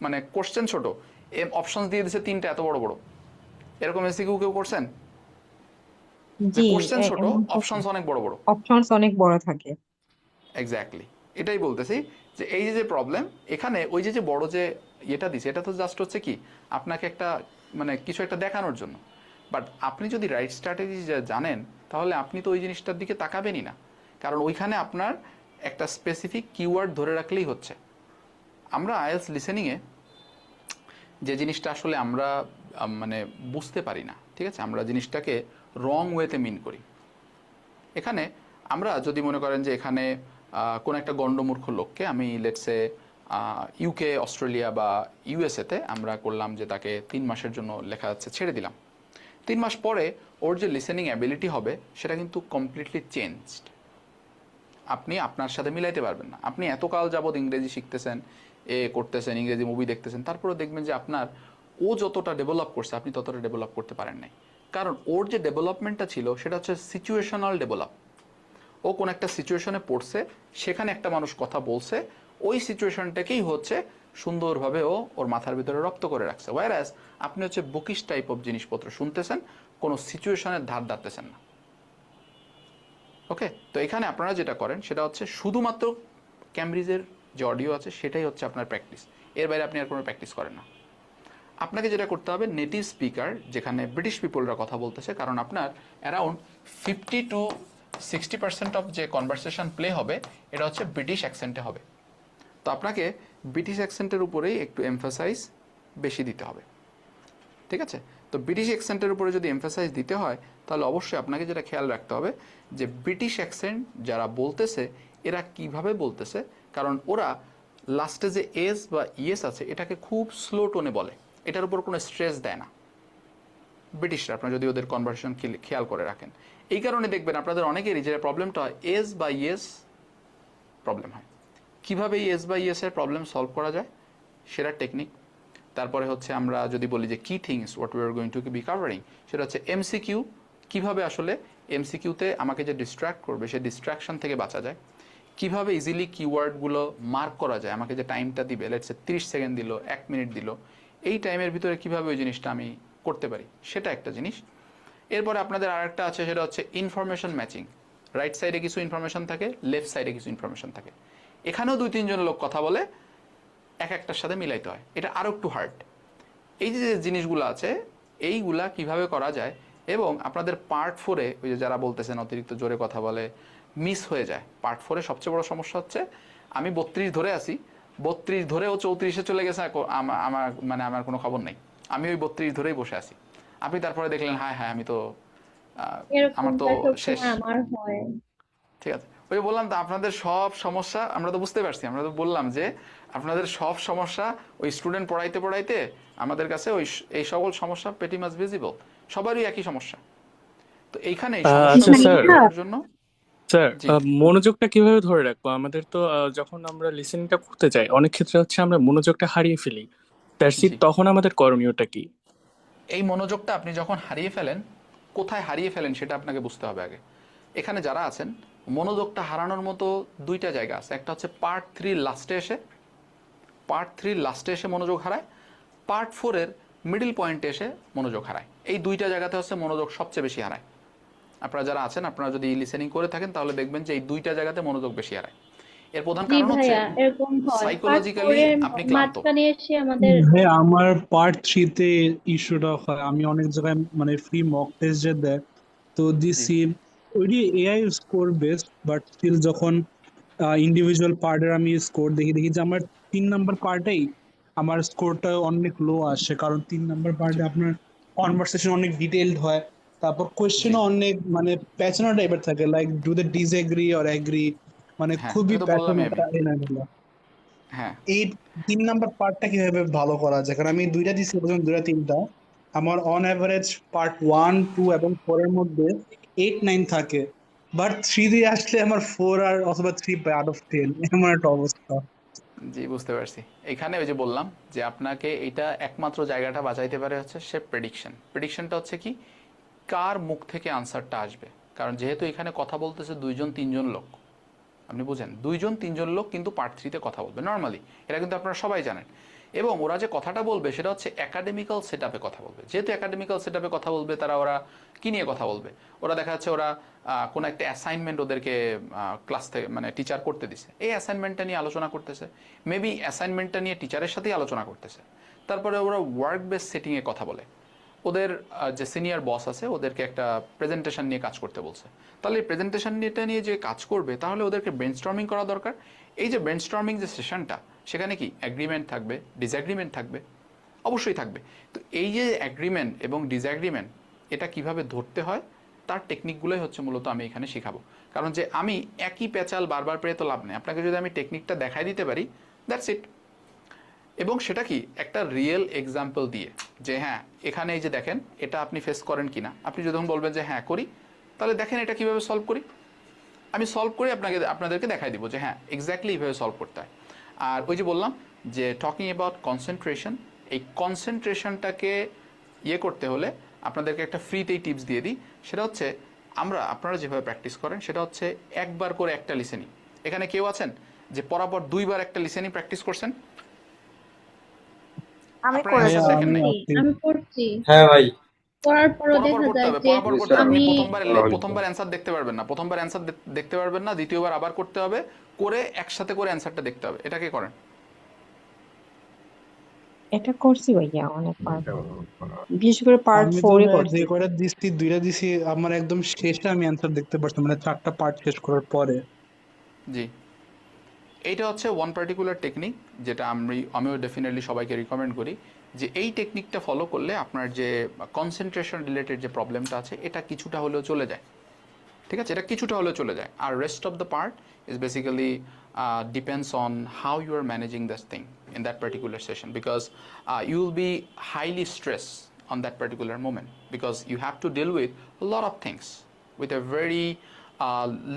মানে কোশ্চেন ছোট, অপশনস দিয়ে দিছে 3টা এত বড় বড়, এরকম এমসিকিউ কেউ করছেন? যে জি, কোশ্চেন ছোট, এমন অপশনস অনেক বড় বড়। অপশনস অনেক বড় থাকে। এক্স্যাক্টলি, এটাই বলতেছি যে এই যে প্রবলেম এখানে, ওই যে বড় যে এটা দিছে, এটা তো জাস্ট হচ্ছে কি আপনাকে একটা মানে কিছু একটা দেখানোর জন্য। বাট আপনি যদি রাইট স্ট্র্যাটেজি জানেন, তাহলে আপনি তো ওই জিনিসটার দিকে তাকাবেনই না, কারণ ওইখানে আপনার একটা স্পেসিফিক কিওয়ার্ড ধরে রাখলেই হচ্ছে। আমরা আইএলটিএস লিসেনিংয়ে যে জিনিসটা আসলে আমরা মানে বুঝতে পারি না, ঠিক আছে, আমরা জিনিসটাকে রং ওয়েতে মিন করি। এখানে আমরা যদি মনে করেন যে এখানে কোনো একটা গণ্ডমূর্খ লোককে আমি লেটসে ইউকে, অস্ট্রেলিয়া বা ইউএসএতে আমরা করলাম যে তাকে 3 মাসের জন্য লেখা যাচ্ছে ছেড়ে দিলাম, 3 মাস পরে ওর যে লিসেনিং অ্যাবিলিটি হবে সেটা কিন্তু কমপ্লিটলি চেঞ্জড। আপনি আপনার সাথে মিলাইতে পারবেন না। আপনি এতকাল যাবৎ ইংরেজি শিখতেছেন, করতেছেন, ইংরেজি মুভি দেখতেছেন, তারপরেও দেখবেন যে আপনার ও যতটা ডেভেলপ করছে আপনি ততটা ডেভেলপ করতে পারেন নাই। কারণ ওর যে ডেভেলপমেন্টটা ছিল সেটা হচ্ছে সিচুয়েশনাল ডেভেলপ। ও কোন একটা সিচুয়েশনে পড়ছে, সেখানে একটা মানুষ কথা বলছে, ওই সিচুয়েশনটাকেই হচ্ছে সুন্দরভাবে ওর মাথার ভিতরে রপ্ত করে রাখছে। ওয়ারাস আপনি হচ্ছে বুকিশ টাইপ অফ জিনিসপত্র শুনতেছেন, কোনো সিচুয়েশনের ধার ধারতেছেন না। ওকে, তো এখানে আপনারা যেটা করেন সেটা হচ্ছে শুধুমাত্র ক্যামব্রিজের যে অডিও আছে সেটাই হচ্ছে আপনার প্র্যাকটিস, এর বাইরে আপনি আর কোনো প্র্যাকটিস করেন না। আপনাকে যেটা করতে হবে, নেটিভ স্পিকার যেখানে ব্রিটিশ পিপলরা কথা বলতেছে, কারণ আপনার অ্যারাউন্ড 50 to 60% অফ যে কনভারসেশন প্লে হবে এটা হচ্ছে ব্রিটিশ অ্যাকসেন্টে হবে। তো আপনাকে ব্রিটিশ অ্যাকসেন্টের উপরেই একটু এমফাসাইজ বেশি দিতে হবে, ঠিক আছে? তো ব্রিটিশ অ্যাকসেন্টের উপরে যদি এমফাসাইজ দিতে হয়, তাহলে অবশ্যই আপনাকে যেটা খেয়াল রাখতে হবে যে ব্রিটিশ অ্যাকসেন্ট যারা বলতেছে এরা কিভাবে বলতেছে, কারণ ওরা লাস্টে যে এস বা ইয়েস আছে এটাকে খুব স্লো টোনে বলে, এটার উপর কোনো স্ট্রেস দেয় না ব্রিটিশরা, আপনারা যদি ওদের কনভারসেশন খেয়াল করে রাখেন। এই কারণে দেখবেন আপনাদের অনেকেরই যে প্রবলেমটা হয় এস বা ইয়েস প্রবলেম হয়। কীভাবে এই এস বা ইয়েসের প্রবলেম সলভ করা যায় সেটা টেকনিক। তারপরে হচ্ছে আমরা যদি বলি যে কি things what we are going to be covering, সেটা হচ্ছে এমসিকিউ, কীভাবে আসলে এমসিকিউতে আমাকে যে ডিস্ট্র্যাক্ট করবে সেই ডিস্ট্র্যাকশন থেকে বাঁচা যায়, কিভাবে ইজিলি কিওয়ার্ডগুলো মার্ক করা যায়, আমাকে যে টাইমটা দিবে লেটস 30 সেকেন্ড দিল, 1 মিনিট দিল, এই টাইমের ভিতরে কিভাবে ওই জিনিসটা আমি করতে পারি, সেটা একটা জিনিস। এরপরে আপনাদের আরেকটা আছে, সেটা হচ্ছে ইনফরমেশন ম্যাচিং। রাইট সাইডে কিছু ইনফরমেশন থাকে, লেফট সাইডে কিছু ইনফরমেশন থাকে, এখানেও 2-3 জন লোক কথা বলে, এক একটার সাথে মিলাইতে হয়, এটা আরও একটু হার্ড। এই যে জিনিসগুলো আছে এইগুলা কিভাবে করা যায়, এবং আপনাদের পার্ট 4-এ ওই যে যারা বলতেছেন অতিরিক্ত জোরে কথা বলে মিস হয়ে যায়, পার্ট 4-এ সবচেয়ে বড় সমস্যা হচ্ছে আমি 32 ধরে আসি, 32 ধরেও 34-এ চলে গেছে, আমার মানে আমার কোনো খবর নেই, আমি ওই 32 ধরেই বসে আছি। আপনি তারপরে দেখলেন হায় হায় আমি তো আমার তো এরকমটা শেষ। সবসময় আমার হয়। ঠিক আছে, ওই যে বললাম তো আপনাদের সব সমস্যা আমরা তো বুঝতে পারছি, আমরা তো বললাম যে আপনাদের সব সমস্যা ওই স্টুডেন্ট পড়াইতে পড়াইতে আমাদের কাছে ওই এই সকল সমস্যা পেটি মাছ ভিজিবল, সবারই একই সমস্যা। তো এইখানে এই আচ্ছা স্যার, সমস্যার জন্য স্যার জি মনোযোগটা কিভাবে ধরে রাখবো? আমাদের তো যখন আমরা লিসেনিংটা করতে যাই অনেক ক্ষেত্রে হচ্ছে আমরা মনোযোগটা হারিয়ে ফেলি, জি তখন আমাদের করণীয়টা কি? এই মনোযোগটা আপনি যখন হারিয়ে ফেলেন, কোথায় হারিয়ে ফেলেন সেটা আপনাকে বুঝতে হবে আগে। এখানে যারা আছেন মনোযোগটা হারানোর মতো 2টা জায়গা আছে, একটা হচ্ছে পার্ট 3 লাস্টে এসে মনোযোগ হারায়, পার্ট 4-এর মিডল পয়েন্টে এসে মনোযোগ হারায়। এই 2টা জায়গাতে হচ্ছে মনোযোগ সবচেয়ে বেশি হারায়। আপনারা যারা আছেন আপনারা যদি লিসেনিং করে থাকেন তাহলে দেখবেন যে এই 2টা জায়গাতে মনোযোগ বেশি হারায়। এর প্রধান জি কারণ হচ্ছে ভাইয়া, এরকম হয়। পার্ট সাইকোলজিক্যালি 4-এর আপনি ক্লান্ত। মাঝখানে এসে আমাদের ভাই আমার পার্ট 3-তে ইস্যুটা হয়, আমি অনেক জায়গায় মানে ফ্রি মক টেস্ট যে দেয় তো জি দিছি, ওইটি AI score based, but still যখন ইন্ডিভিজুয়াল পার্টের আমি স্কোর দেখি যে আমার 3 নাম্বার পার্টেই আমার স্কোরটা অনেক লো আসে, কারণ 3 নাম্বার জি পার্টে আপনার কনভারসেশন অনেক ডিটেইলড হয়, তারপর জি কোয়েশ্চেনও অনেক মানে প্যাশনেট টাইপের থাকে, like do they disagree or agree, মানে হ্যাঁ, খুবই এটা তো বললামই প্যাশনেট আমি। এনাগুলো। হ্যাঁ এই 3 নাম্বার পার্টটা কিভাবে ভালো করা যায়? কারণ আমি 2টা দিচ্ছি, প্রথম 2টা 3টা আমার অন অ্যাভারেজ পার্ট 1, 2 এবং 4 এর মধ্যে 8-9 থাকে, বাট 3 দিয়ে আসলে আমার 4 আর অথবা 3 আউট অফ 10 এমন একটা অবস্থা। জি, বুঝতে পারছি। এখানে ওই যে বললাম যে আপনাকে এটা একমাত্র জায়গাটা বাঁচাইতে পারে হচ্ছে সে প্রেডিকশন। প্রেডিকশনটা হচ্ছে কি, কার মুখ থেকে আনসারটা আসবে। কারণ যেহেতু এখানে কথা বলতেছে 2-3 জন লোক, আপনি বুঝেন 2-3 জন লোক কিন্তু পার্ট 3-তে কথা বলবে নর্মালি, এটা কিন্তু আপনারা সবাই জানেন। এবং ওরা যে কথাটা বলবে সেটা হচ্ছে একাডেমিক্যাল সেট আপে কথা বলবে। যেহেতু একাডেমিক্যাল সেট আপে কথা বলবে, তারা ওরা কী নিয়ে কথা বলবে, ওরা দেখা যাচ্ছে ওরা কোনো একটা অ্যাসাইনমেন্ট ওদেরকে ক্লাস থেকে মানে টিচার করতে দিছে, এই অ্যাসাইনমেন্টটা নিয়ে আলোচনা করতেছে, মেবি অ্যাসাইনমেন্টটা নিয়ে টিচারের সাথেই আলোচনা করতেছে। তারপরে ওরা ওয়ার্ক বেস সেটিংয়ে কথা বলে, ওদের যে সিনিয়র বস আছে ওদেরকে একটা প্রেজেন্টেশন নিয়ে কাজ করতে বলছে। তাহলে এই প্রেজেন্টেশন নিয়ে যে কাজ করবে, তাহলে ওদেরকে ব্রেনস্টর্মিং করা দরকার। এই যে ব্রেনস্টর্মিং যে সেশনটা, সেখানে কি অ্যাগ্রিমেন্ট থাকবে, ডিসঅ্যাগ্রিমেন্ট থাকবে, অবশ্যই থাকবে। তো এই যে অ্যাগ্রিমেন্ট এবং ডিসঅ্যাগ্রিমেন্ট, এটা কিভাবে ধরতে হয় তার টেকনিকগুলোই হচ্ছে মূলত আমি এখানে শেখাবো। কারণ যে আমি একই প্যাচাল বারবার পেয়ে তো লাভ নেই, আপনাকে যদি আমি টেকনিকটা দেখাই দিতে পারি, দ্যাটস ইট। এবং সেটা কি একটা রিয়েল এক্সাম্পল দিয়ে, যে হ্যাঁ এখানে এই যে দেখেন এটা আপনি ফেস করেন কিনা। আপনি যখন বলবেন যে হ্যাঁ করি, তাহলে দেখেন এটা কিভাবে সলভ করি, আমি সলভ করে আপনাদেরকে দেখাই দিব যে হ্যাঁ এক্স্যাক্টলি এইভাবে সলভ করতে হয়। আর ওই যে বললাম যে টকিং অ্যাবাউট কনসেন্ট্রেশন, এই কনসেন্ট্রেশনটাকে করতে হলে আপনাদেরকে একটা ফ্রিতেই টিপস দিয়ে দিই। সেটা হচ্ছে আপনারা যেভাবে প্র্যাকটিস করেন সেটা হচ্ছে একবার করে একটা লিসেনিং। এখানে কেউ আছেন যে পরাপর 2বার একটা লিসেনিং প্র্যাকটিস করছেন? আমি আপনারা করেছি। answer দেখেন নাই? আমি করছি, হ্যাঁ ভাই, করার পরও পরপর দেখা করতে যায় হবে, যে পরপর করতে হবে। আপনি আমি প্রথমবার অ্যান্সার দেখতে পারবেন না, প্রথমবার অ্যান্সার দেখতে পারবেন না, দ্বিতীয়বার আবার করতে হবে, করে একসাথে করে অ্যান্সারটা দেখতে হবে। এটাকে করেন। এটা করছি ভাইয়া অনেকবার, বিশেষ করে পার্ট আমি তো 4 এ ভাই করছি। যে কয়টা দিচ্ছি 2টা দিছি, আমার একদম শেষে আমি অ্যান্সার দেখতে পারছি, মানে 4টা পার্ট শেষ করার পরে। জি, এইটা হচ্ছে ওয়ান পার্টিকুলার টেকনিক, যেটা আমিও ডেফিনেটলি সবাইকে রিকমেন্ড করি, যে এই টেকনিকটা ফলো করলে আপনার যে কনসেন্ট্রেশন রিলেটেড যে প্রবলেমটা আছে এটা কিছুটা হলেও চলে যায়। ঠিক আছে, এটা কিছুটা হলেও চলে যায়। আর rest of the part is basically depends on how you are managing this thing in that particular session, because you will be highly stressed on that particular moment, because you have to deal with a lot of things with a very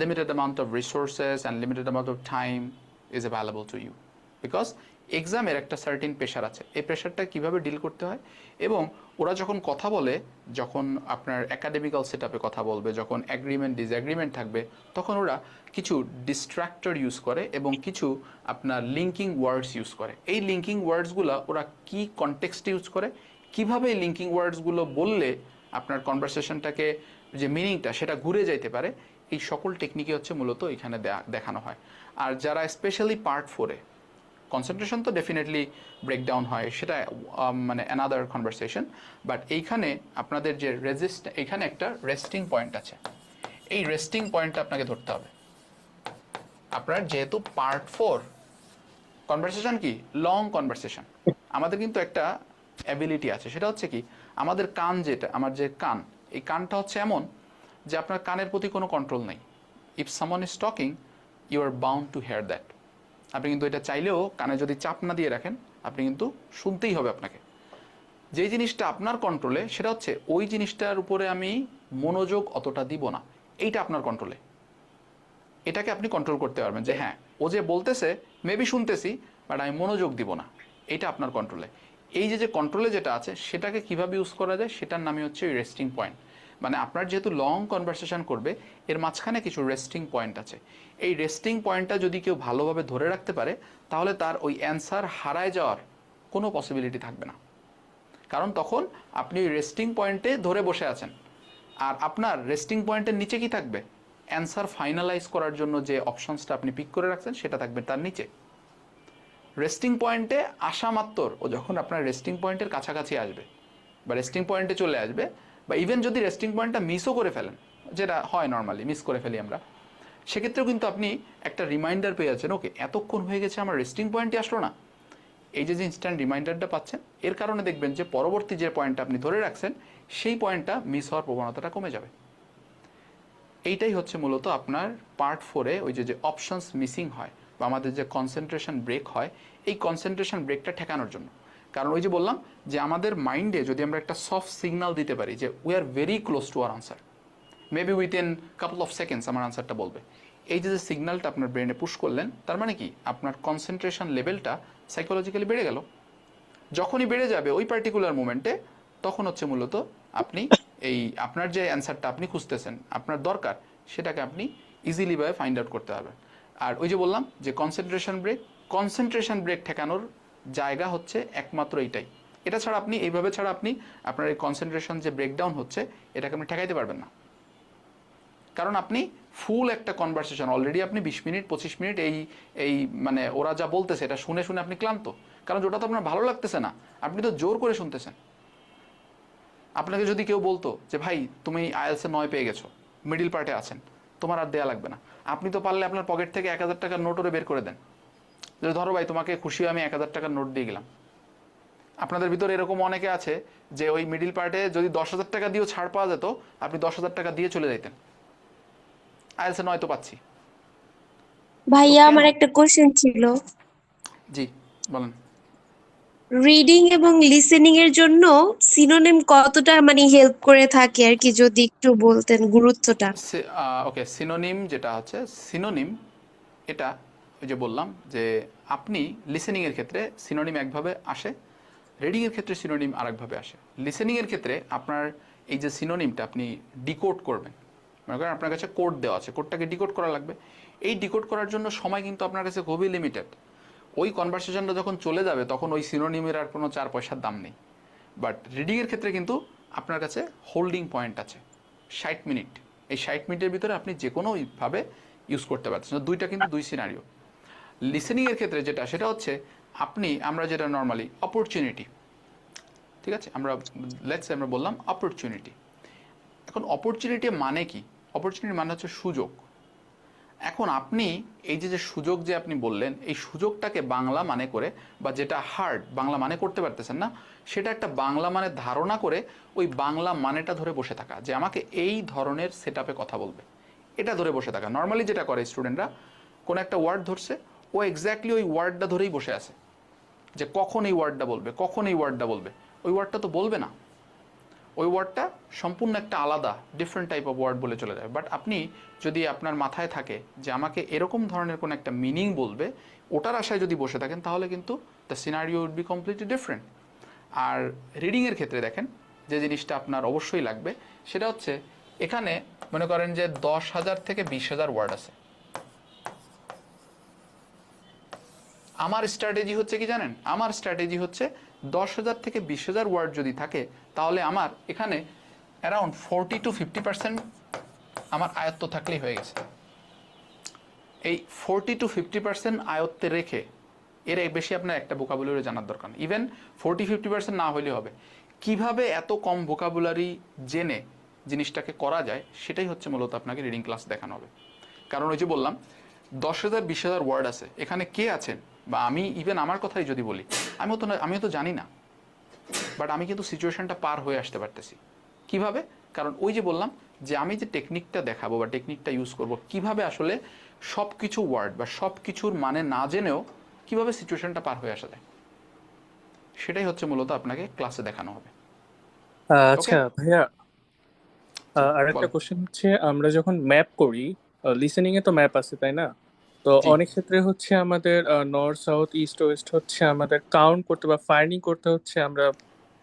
limited amount of resources and limited amount of time is available to you, because এক্সামের একটা certain pressure আছে। এই প্রেশারটা কিভাবে deal করতে হয়, এবং ওরা যখন কথা বলে, যখন আপনার একাডেমিক্যাল সেট আপে কথা বলবে, যখন অ্যাগ্রিমেন্ট ডিসঅ্যাগ্রিমেন্ট থাকবে, তখন ওরা কিছু ডিস্ট্রাক্টর ইউজ করে এবং কিছু আপনার লিঙ্কিং ওয়ার্ডস ইউজ করে। এই লিঙ্কিং ওয়ার্ডসগুলো ওরা কি কনটেক্সটে ইউজ করে, কিভাবে এই লিঙ্কিং ওয়ার্ডসগুলো বললে আপনার কনভারসেশনটাকে যে মিনিংটা সেটা ঘুরে যাইতে পারে, এই সকল টেকনিকই হচ্ছে মূলত এখানে দেখানো হয়। আর যারা স্পেশালি পার্ট 4-এ কনসেন্ট্রেশন তো ডেফিনেটলি ব্রেকডাউন হয়, সেটা মানে অ্যানাদার কনভারসেশন, বাট এইখানে আপনাদের যে এইখানে একটা রেস্টিং পয়েন্ট আছে, এই রেস্টিং পয়েন্টটা আপনাকে ধরতে হবে। আপনার যেহেতু পার্ট 4 কনভারসেশন কি লং কনভারসেশন, আমাদের কিন্তু একটা অ্যাবিলিটি আছে, সেটা হচ্ছে কি আমাদের কান, যেটা আমার যে কান, এই কানটা হচ্ছে এমন যে আপনার কানের প্রতি কোনো কন্ট্রোল নেই। If someone is talking, you are bound to hear that. আপনি কিন্তু এটা চাইলেও কানে যদি চাপ না দিয়ে রাখেন, আপনি কিন্তু শুনতেই হবে আপনাকে। যেই জিনিসটা আপনার কন্ট্রোলে, সেটা হচ্ছে ওই জিনিসটার উপরে আমি মনোযোগ অতটা দিব না, এইটা আপনার কন্ট্রোলে। এটাকে আপনি কন্ট্রোল করতে পারবেন যে হ্যাঁ ও যে বলতেছে মেবি শুনতেছি, বাট আমি মনোযোগ দিব না, এটা আপনার কন্ট্রোলে। এই যে কন্ট্রোলে যেটা আছে সেটাকে কিভাবে ইউজ করা যায়, সেটার নামই হচ্ছে ওই রেস্টিং পয়েন্ট। মানে আপনার যেহেতু লং কনভারসেশন করবে, এর মাঝখানে কিছু রেস্টিং পয়েন্ট আছে। এই রেস্টিং পয়েন্টটা যদি কেউ ভালোভাবে ধরে রাখতে পারে, তাহলে তার ওই অ্যান্সার হারায় যাওয়ার কোনো পসিবিলিটি থাকবে না। কারণ তখন আপনি ওই রেস্টিং পয়েন্টে ধরে বসে আছেন, আর আপনার রেস্টিং পয়েন্টের নিচে কি থাকবে, অ্যান্সার ফাইনালাইজ করার জন্য যে অপশনসটা আপনি পিক করে রাখছেন সেটা থাকবে তার নিচে। রেস্টিং পয়েন্টে আসা মাত্র ও যখন আপনার রেস্টিং পয়েন্টের কাছাকাছি আসবে বা রেস্টিং পয়েন্টে চলে আসবে, বা ইভেন যদি রেস্টিং পয়েন্টটা মিসও করে ফেলেন, যেটা হয় নর্মালি মিস করে ফেলি আমরা, সেক্ষেত্রেও কিন্তু আপনি একটা রিমাইন্ডার পেয়ে যাচ্ছেন, ওকে এতক্ষণ হয়ে গেছে আমার রেস্টিং পয়েন্টে আসলো না। এই যে ইনস্ট্যান্ট রিমাইন্ডারটা পাচ্ছেন, এর কারণে দেখবেন যে পরবর্তী যে পয়েন্টটা আপনি ধরে রাখছেন সেই পয়েন্টটা মিস হওয়ার প্রবণতাটা কমে যাবে। এইটাই হচ্ছে মূলত আপনার পার্ট 4-এ ওই যে অপশনস মিসিং হয় বা আমাদের যে কনসেন্ট্রেশন ব্রেক হয়, এই কনসেন্ট্রেশন ব্রেকটা ঠেকানোর জন্য। কারণ ওই যে বললাম যে আমাদের মাইন্ডে যদি আমরা একটা সফট সিগন্যাল দিতে পারি যে we are very close to our answer, maybe within couple of seconds আমার আনসারটা বলবে। এই যে সিগন্যালটা আপনার ব্রেনে পুশ করলেন, তার মানে কি আপনার কনসেন্ট্রেশন লেভেলটা সাইকোলজিক্যালি বেড়ে গেল। যখনই বেড়ে যাবে ওই পার্টিকুলার মোমেন্টে, তখন হচ্ছে মূলত আপনি এই আপনার যে অ্যান্সারটা আপনি খুঁজতেছেন, আপনার দরকার, সেটাকে আপনি ইজিলিভাবে ফাইন্ড আউট করতে পারবেন। আর ওই যে বললাম যে কনসেন্ট্রেশন ব্রেক ঠেকানোর জায়গা হচ্ছে একমাত্র এইটাই। এটা ছাড়া আপনি এইভাবে ছাড়া আপনি আপনার এই কনসেন্ট্রেশন যে ব্রেকডাউন হচ্ছে এটাকে আপনি ঠেকাইতে পারবেন না। কারণ আপনি ফুল একটা কনভারসেশন অলরেডি আপনি 20 মিনিট 25 মিনিট এই মানে ওরা যা বলতেছে এটা শুনে শুনে আপনি ক্লান্ত, কারণ ওটা তো আপনার ভালো লাগতেছে না, আপনি তো জোর করে শুনতেছেন। আপনাকে যদি কেউ বলতো যে ভাই তুমি আইএলসে 9 পেয়ে গেছো, মিডিল পার্টে আছেন, তোমার আর দেয়া লাগবে না, আপনি তো পারলে আপনার পকেট থেকে 1000 টাকার নোট ওরে বের করে দেন, যে ধরো ভাই তোমাকে খুশি আমি 1000 টাকার নোট দিয়ে গেলাম। আপনাদের ভিতরে এরকম অনেকে আছে যে ওই মিডিল পার্টে যদি 10,000 টাকা দিয়েও ছাড় পাওয়া যেত, আপনি 10,000 টাকা দিয়ে চলে যাইতেন, আইএলসে 9 তো পাচ্ছি। ভাইয়া কেন? আমার একটা কোশ্চেন ছিল, জি বলেন। রিডিং এবং লিসেনিং এর জন্য সিনোনিম কতটা মানে হেল্প করে থাকে আর কি, যদি একটু বলতেন গুরুত্বটা। ওকে, সিনোনিম যেটা হচ্ছে, সিনোনিম এটা ওই যে বললাম যে আপনি লিসেনিংয়ের ক্ষেত্রে সিনোনিম একভাবে আসে, রিডিংয়ের ক্ষেত্রে সিনোনিম আরেকভাবে আসে। লিসেনিংয়ের ক্ষেত্রে আপনার এই যে সিনোনিমটা আপনি ডিকোড করবেন, মনে করেন আপনার কাছে কোড দেওয়া আছে, কোডটাকে ডিকোড করা লাগবে। এই ডিকোড করার জন্য সময় কিন্তু আপনার কাছে খুবই লিমিটেড। ওই কনভারসেশনটা যখন চলে যাবে তখন ওই সিনোনিমের আর কোনো 4 পয়সার দাম নেই। বাট রিডিংয়ের ক্ষেত্রে কিন্তু আপনার কাছে হোল্ডিং পয়েন্ট আছে 60 মিনিট। এই 60 মিনিটের ভিতরে আপনি যে কোনোভাবে ইউজ করতে পারছেন। দুইটা কিন্তু দুই সিনারিও। লিসেনিংয়ের ক্ষেত্রে যেটা, সেটা হচ্ছে আমরা যেটা নর্মালি অপরচুনিটি, ঠিক আছে, আমরা বললাম অপরচুনিটি। এখন অপরচুনিটি মানে কি? অপরচুনিটি মানে হচ্ছে সুযোগ। এখন আপনি এই যে সুযোগ যে আপনি বললেন, এই সুযোগটাকে বাংলা মানে করে, বা যেটা হার্ড বাংলা মানে করতে পারতেছেন না, সেটা একটা বাংলা মানে ধারণা করে ওই বাংলা মানেটা ধরে বসে থাকা, যে আমাকে এই ধরনের সেটআপে কথা বলবে, এটা ধরে বসে থাকা। নর্মালি যেটা করে স্টুডেন্টরা, কোনো একটা ওয়ার্ড ধরছে, ও এক্স্যাক্টলি ওই ওয়ার্ডটা ধরেই বসে আছে, যে কখন এই ওয়ার্ডটা বলবে, কখন এই ওয়ার্ডটা বলবে। ওই ওয়ার্ডটা তো বলবে না, ওই ওয়ার্ডটা সম্পূর্ণ একটা আলাদা ডিফারেন্ট টাইপ অফ ওয়ার্ড বলে চলে যায়। বাট আপনি যদি আপনার মাথায় থাকে যে আমাকে এরকম ধরনের কোনো একটা মিনিং বলবে, ওটার আশায় যদি বসে থাকেন, তাহলে কিন্তু the scenario would be completely different. আর রিডিংয়ের ক্ষেত্রে দেখেন যে জিনিসটা আপনার অবশ্যই লাগবে, সেটা হচ্ছে এখানে মনে করেন যে 10,000 থেকে 20,000 ওয়ার্ড আছে। আমার স্ট্র্যাটেজি হচ্ছে কি জানেন? আমার স্ট্র্যাটেজি হচ্ছে 10,000 থেকে 20,000 ওয়ার্ড যদি থাকে, তাহলে আমার এখানে অ্যারাউন্ড 40 to 50% আমার আয়ত্ত থাকলেই হয়ে গেছে। এই 40 to 50% আয়ত্তে রেখে এর বেশি আপনার একটা ভোকাবুলারি জানার দরকার নেই। ইভেন 40-50% না হলে হবে। কিভাবে এত কম ভোকাবুলারি জেনে জিনিসটাকে করা যায়, সেটাই হচ্ছে মূলত আপনাকে রিডিং ক্লাস দেখানো হবে। কারণ ওই যে বললাম 10,000 20,000 ওয়ার্ড আছে, এখানে কে আছেন, বা আমি ইভেন আমার কথাই যদি বলি, আমিও তো জানি না, বাট আমি কিন্তু সিচুয়েশনটা পার হয়ে আসতে পারতেছি। কিভাবে? কারণ ওই যে বললাম যে আমি যে টেকনিকটা দেখাবো বা টেকনিকটা ইউজ করব, কিভাবে আসলে সব কিছু ওয়ার্ড বা সব কিছুর মানে না জেনেও কিভাবে সিচুয়েশনটা পার হয়ে আসা যায়, সেটাই হচ্ছে মূলত আপনাকে ক্লাসে দেখানো হবে। আচ্ছা ভাইয়া, আরেকটা বল। কোশ্চেন হচ্ছে, আমরা যখন ম্যাপ করি, লিসেনিং এ তো ম্যাপ আছে তাই না? তো জি অনেক ক্ষেত্রে হচ্ছে আমাদের নর্থ সাউথ ইস্ট ওয়েস্ট হচ্ছে আমাদের কাউন্ট করতে বা ফাইন্ডিং করতে হচ্ছে আমরা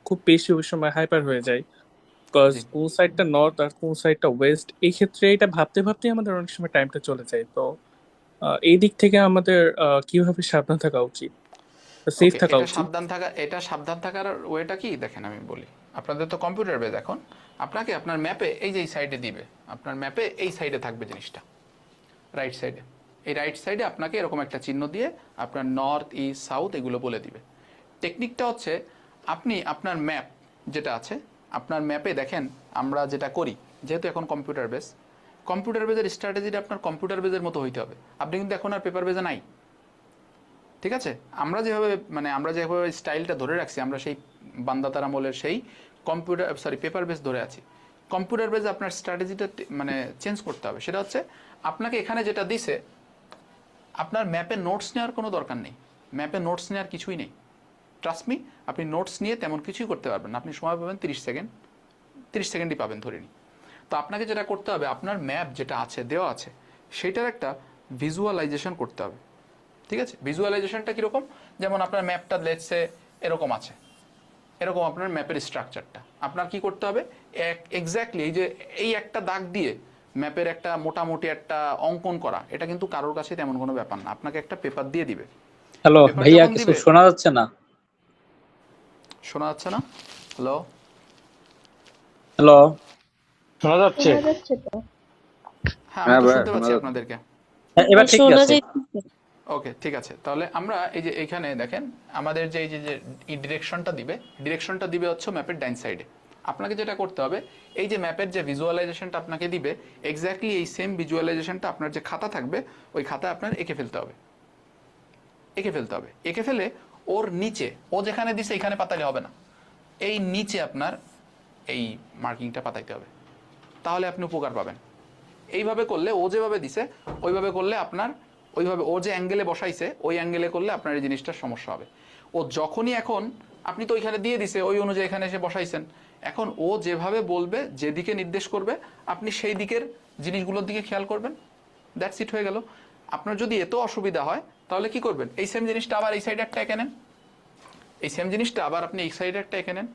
খুব বেশি ওই সময় হাইপার হয়ে যাই, বিকজ জি কোন সাইডটা নর্থ আর কোন সাইডটা ওয়েস্ট, এই ক্ষেত্রে এটা ভাবতে ভাবতেই আমাদের অনেক সময় টাইমটা চলে যায়। তো এই দিক থেকে আমাদের কিভাবে সাবধান থাকা উচিত, সেফ ওকে, থাকা উচিত? এটা সাবধান থাকার ওয়েটা কি দেখেন আমি বলি। আপনাদের তো কম্পিউটার বেজ, এখন আপনাকে আপনার ম্যাপে এই যে এই সাইডে দিবে, আপনার ম্যাপে এই সাইডে থাকবে জিনিসটা, রাইট সাইডে। এই রাইট সাইডে আপনাকে এরকম একটা চিহ্ন দিয়ে আপনার নর্থ ইস্ট সাউথ এগুলো বলে দিবে। টেকনিকটা হচ্ছে আপনি আপনার ম্যাপ যেটা আছে, আপনার ম্যাপে দেখেন আমরা যেটা করি, যেহেতু এখন কম্পিউটার বেজের স্ট্র্যাটেজিটা আপনার কম্পিউটার বেজের মতো হইতে হবে। আপনি কিন্তু এখন আর পেপার বেজে নাই, ঠিক আছে? আমরা যেভাবে স্টাইলটা ধরে রাখছি, আমরা সেই বান্দাতার আমলের সেই পেপার বেস ধরে আছি। কম্পিউটার বেস আপনার স্ট্র্যাটেজিটা মানে চেঞ্জ করতে হবে। সেটা হচ্ছে আপনাকে এখানে যেটা দিছে, আপনার ম্যাপে নোটস নেওয়ার কোনো দরকার নেই, ম্যাপে নোটস নেওয়ার কিছুই নেই। ট্রাস্ট মি, আপনি নোটস নিয়ে তেমন কিছুই করতে পারবেন না। আপনি সময় পাবেন 30 সেকেন্ডই পাবেন ধরে নিই। তো আপনাকে যেটা করতে হবে, আপনার ম্যাপ যেটা আছে দেওয়া আছে সেটার একটা ভিজুয়ালাইজেশন করতে হবে। ঠিক আছে, ভিজুয়ালাইজেশনটা কীরকম? যেমন আপনার ম্যাপটা লেটসে এরকম আছে, এরকম আপনার ম্যাপের স্ট্রাকচারটা আপনার কি করতে হবে, এক্স্যাক্টলি এই যে এই একটা দাগ দিয়ে ম্যাপের একটা মোটামুটি একটা অঙ্কন করা, এটা কিন্তু কারোর কাছে তেমন কোনো ব্যাপার না। আপনাকে একটা পেপার দিয়ে দিবে। হ্যালো পেপার ভাইয়া, যখন কিছু দিবে, শোনা যাচ্ছে না? শোনা যাচ্ছে না? হ্যালো, হ্যালো, শোনা যাচ্ছে? শোনা যাচ্ছে তো? হ্যাঁ আমি তো ভাইয়া শুনতে শোনা পাচ্ছি যাচ্ছে। আপনাদেরকে। হ্যাঁ এবার ঠিক শোনা আছে। যাইতেছে। ওকে ঠিক আছে, তাহলে আমরা এই যে এইখানে দেখেন আমাদের যে এই যে যে ডিরেকশনটা দিবে হচ্ছে ম্যাপের ডাইন সাইডে। আপনাকে যেটা করতে হবে, এই যে ম্যাপের যে ভিজুয়ালাইজেশনটা আপনাকে দিবে, এক্স্যাক্টলি এই সেম ভিজুয়ালাইজেশনটা আপনার যে খাতা থাকবে ওই খাতায় আপনার এঁকে ফেলতে হবে। এঁকে ফেলে ওর নিচে, ও যেখানে দিছে এখানে পাতালে হবে না, এই নিচে আপনার এই মার্কিংটা পাতাইতে হবে, তাহলে আপনি উপকার পাবেন। এইভাবে করলে, ও যেভাবে দিছে ওইভাবে করলে আপনার, ওইভাবে ও যে অ্যাঙ্গেলে বসাইছে ওই অ্যাঙ্গেলে করলে আপনার এই জিনিসটার সমস্যা হবে। ও যখনই এখন, আপনি তো ওইখানে দিয়ে দিছে ওই অনুযায়ী এখানে এসে বসাইছেন, এখন ও যেভাবে বলবে, যেদিকে নির্দেশ করবে আপনি সেই দিকের জিনিসগুলোর দিকে খেয়াল করবেন। দ্যাটস ইট, হয়ে গেল। আপনার যদি এত অসুবিধা হয় তাহলে কি করবেন, এই সেম জিনিসটা আবার এই সাইডে একটা এঁকে নেন, এই সেম জিনিসটা আবার আপনি এই সাইডে একটা এঁকে নেন।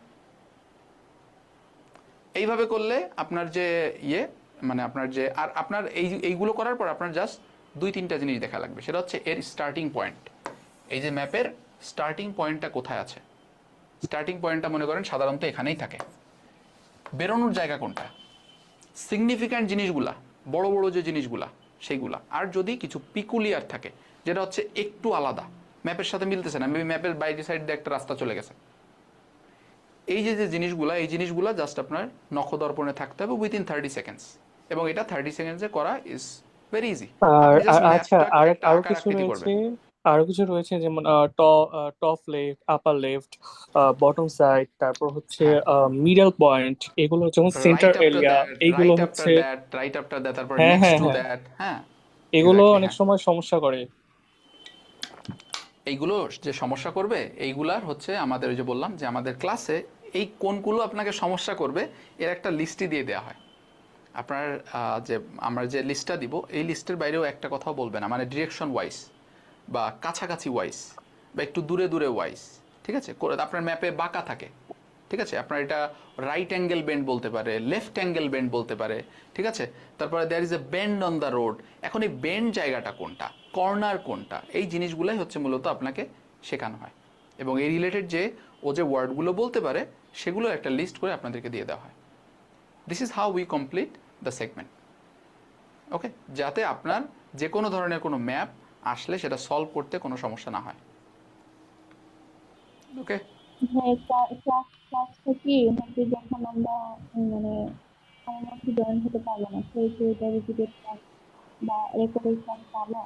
এইভাবে করলে আপনার যে মানে আপনার যে, আর আপনার এইগুলো করার পর আপনার জাস্ট 2-3টা জিনিস দেখা লাগবে। সেটা হচ্ছে এর স্টার্টিং পয়েন্ট, এই যে ম্যাপের স্টার্টিং পয়েন্টটা কোথায় আছে। স্টার্টিং পয়েন্টটা মনে করেন সাধারণত এখানেই থাকে। বেরোনোর জায়গা কোনটা, সিগনিফিক্যান্ট জিনিসগুলা, বড় বড় যে জিনিসগুলা সেইগুলা। আর যদি কিছু পিকুলিয়ার থাকে, যেটা হচ্ছে একটু আলাদা, ম্যাপের সাথে মিলতেছে না, মেবি ম্যাপের বাইরে সাইড দিয়ে একটা রাস্তা চলে গেছে, এই যে জিনিসগুলা, এই জিনিসগুলা জাস্ট আপনার নখদর্পণে থাকতে হবে উইদিন 30 সেকেন্ডস। এবং এটা 30 সেকেন্ডসে করা ইজ ভেরি ইজি। আচ্ছা, আরো কিছু রয়েছে যেমন টপ লেফট, আপার লেফট, বটম সাইড, তারপর হচ্ছে মিডল পয়েন্ট, এগুলো যেমন সেন্টার এরিয়া, এইগুলো হচ্ছে রাইট আফটার দ্যাট, তারপর হ্যাঁ নেক্সট হ্যাঁ টু হ্যাঁ, দ্যাট। হ্যাঁ, এগুলো এক্স্যাক্টলি, অনেক হ্যাঁ। সময় সমস্যা করে। এইগুলো যে সমস্যা করবে, এইগুলার হচ্ছে আমাদের ওই যে বললাম যে আমাদের ক্লাসে এই কোনগুলো আপনাকে সমস্যা করবে এর একটা লিস্টই দিয়ে দেওয়া হয়। আপনার যে আমরা যে লিস্টটা দিব, এই লিস্টের বাইরেও একটা কথাও বলবে না, মানে ডিরেকশন ওয়াইজ বা কাছাকাছি ওয়াইজ বা একটু দূরে দূরে ওয়াইজ। ঠিক আছে, আপনার ম্যাপে বাঁকা থাকে, ঠিক আছে, আপনার এটা রাইট অ্যাঙ্গেল বেন্ড বলতে পারে, লেফট অ্যাঙ্গেল বেন্ড বলতে পারে, ঠিক আছে। তারপরে there is a bend on the road. এখন এই বেন্ড জায়গাটা কোনটা, কর্নার কোনটা, এই জিনিসগুলোই হচ্ছে মূলত আপনাকে শেখানো হয়। এবং এই রিলেটেড যে ও যে ওয়ার্ডগুলো বলতে পারে সেগুলো একটা লিস্ট করে আপনাদেরকে দিয়ে দেওয়া হয়। This is how we complete the segment. Okay, যাতে আপনার যে কোনো ধরনের কোনো ম্যাপ আসলে সেটা সলভ করতে কোনো সমস্যা না হয়। ওকে, হ্যাঁ, ক্লাসটা কি হচ্ছে যখন আমরা মানে আমার মধ্যে জয়েন হতে পারবো না, সেই এটা রিপিটেড ক্লাস বা রেকর্ডেড ক্লাস পাবো?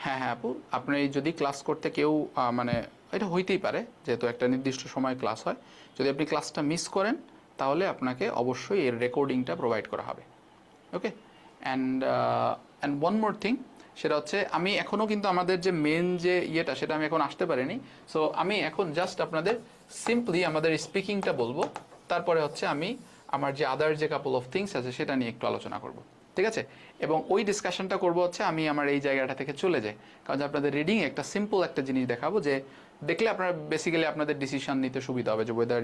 হ্যাঁ হ্যাঁ আপু, আপনি যদি ক্লাস করতে কেউ মানে এটা হইতেই পারে, যেহেতু একটা নির্দিষ্ট সময় ক্লাস হয়, যদি আপনি ক্লাসটা মিস করেন তাহলে আপনাকে অবশ্যই এর রেকর্ডিংটা প্রোভাইড করা হবে। ওকে, অ্যান্ড ওয়ান মোর থিং, সেটা হচ্ছে আমি এখনও কিন্তু আমাদের যে মেন যে ইয়েটা সেটা আমি এখন আসতে পারিনি। সো আমি এখন জাস্ট আপনাদের সিম্পলি আমাদের স্পিকিংটা বলবো, তারপরে হচ্ছে আমি আমার যে আদার যে কাপল অফ থিংস আছে সেটা নিয়ে একটু আলোচনা করব, ঠিক আছে। এবং ওই ডিসকাশনটা করব হচ্ছে আমি আমার এই জায়গাটা থেকে চলে যাই, কারণ আপনাদের রিডিং একটা সিম্পল একটা জিনিস দেখাবো, যে দেখলে আপনারা বেসিক্যালি আপনাদের ডিসিশন নিতে সুবিধা হবে যে whether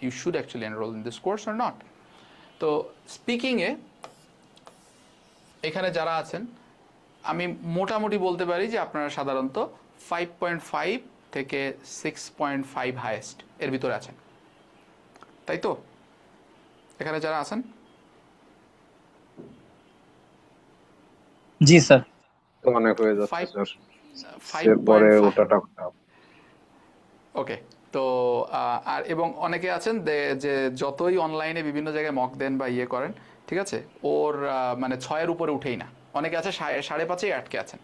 you should actually enrol in this course or not. তো স্পিকিংয়ে এখানে যারা আছেন আমি মোটামুটি বলতে পারি যে আপনারা সাধারণত 5.5 থেকে 6.5 হাইয়েস্ট এর ভিতরে আছেন, তাই তো? এখানে যারা আছেন, জি স্যার। তো অনেক হয়ে যাচ্ছে 5 স্যার, এরপরে 5.5 ওটা ওকে। তো আর এবং অনেকে আছেন যে যতই অনলাইনে বিভিন্ন জায়গায় মক দেন বা ইয়ে করেন, ঠিক আছে, ওর মানে 6-এর উপরে উঠেই না, অনেকে আছে 5.5-এ আটকে আছেন,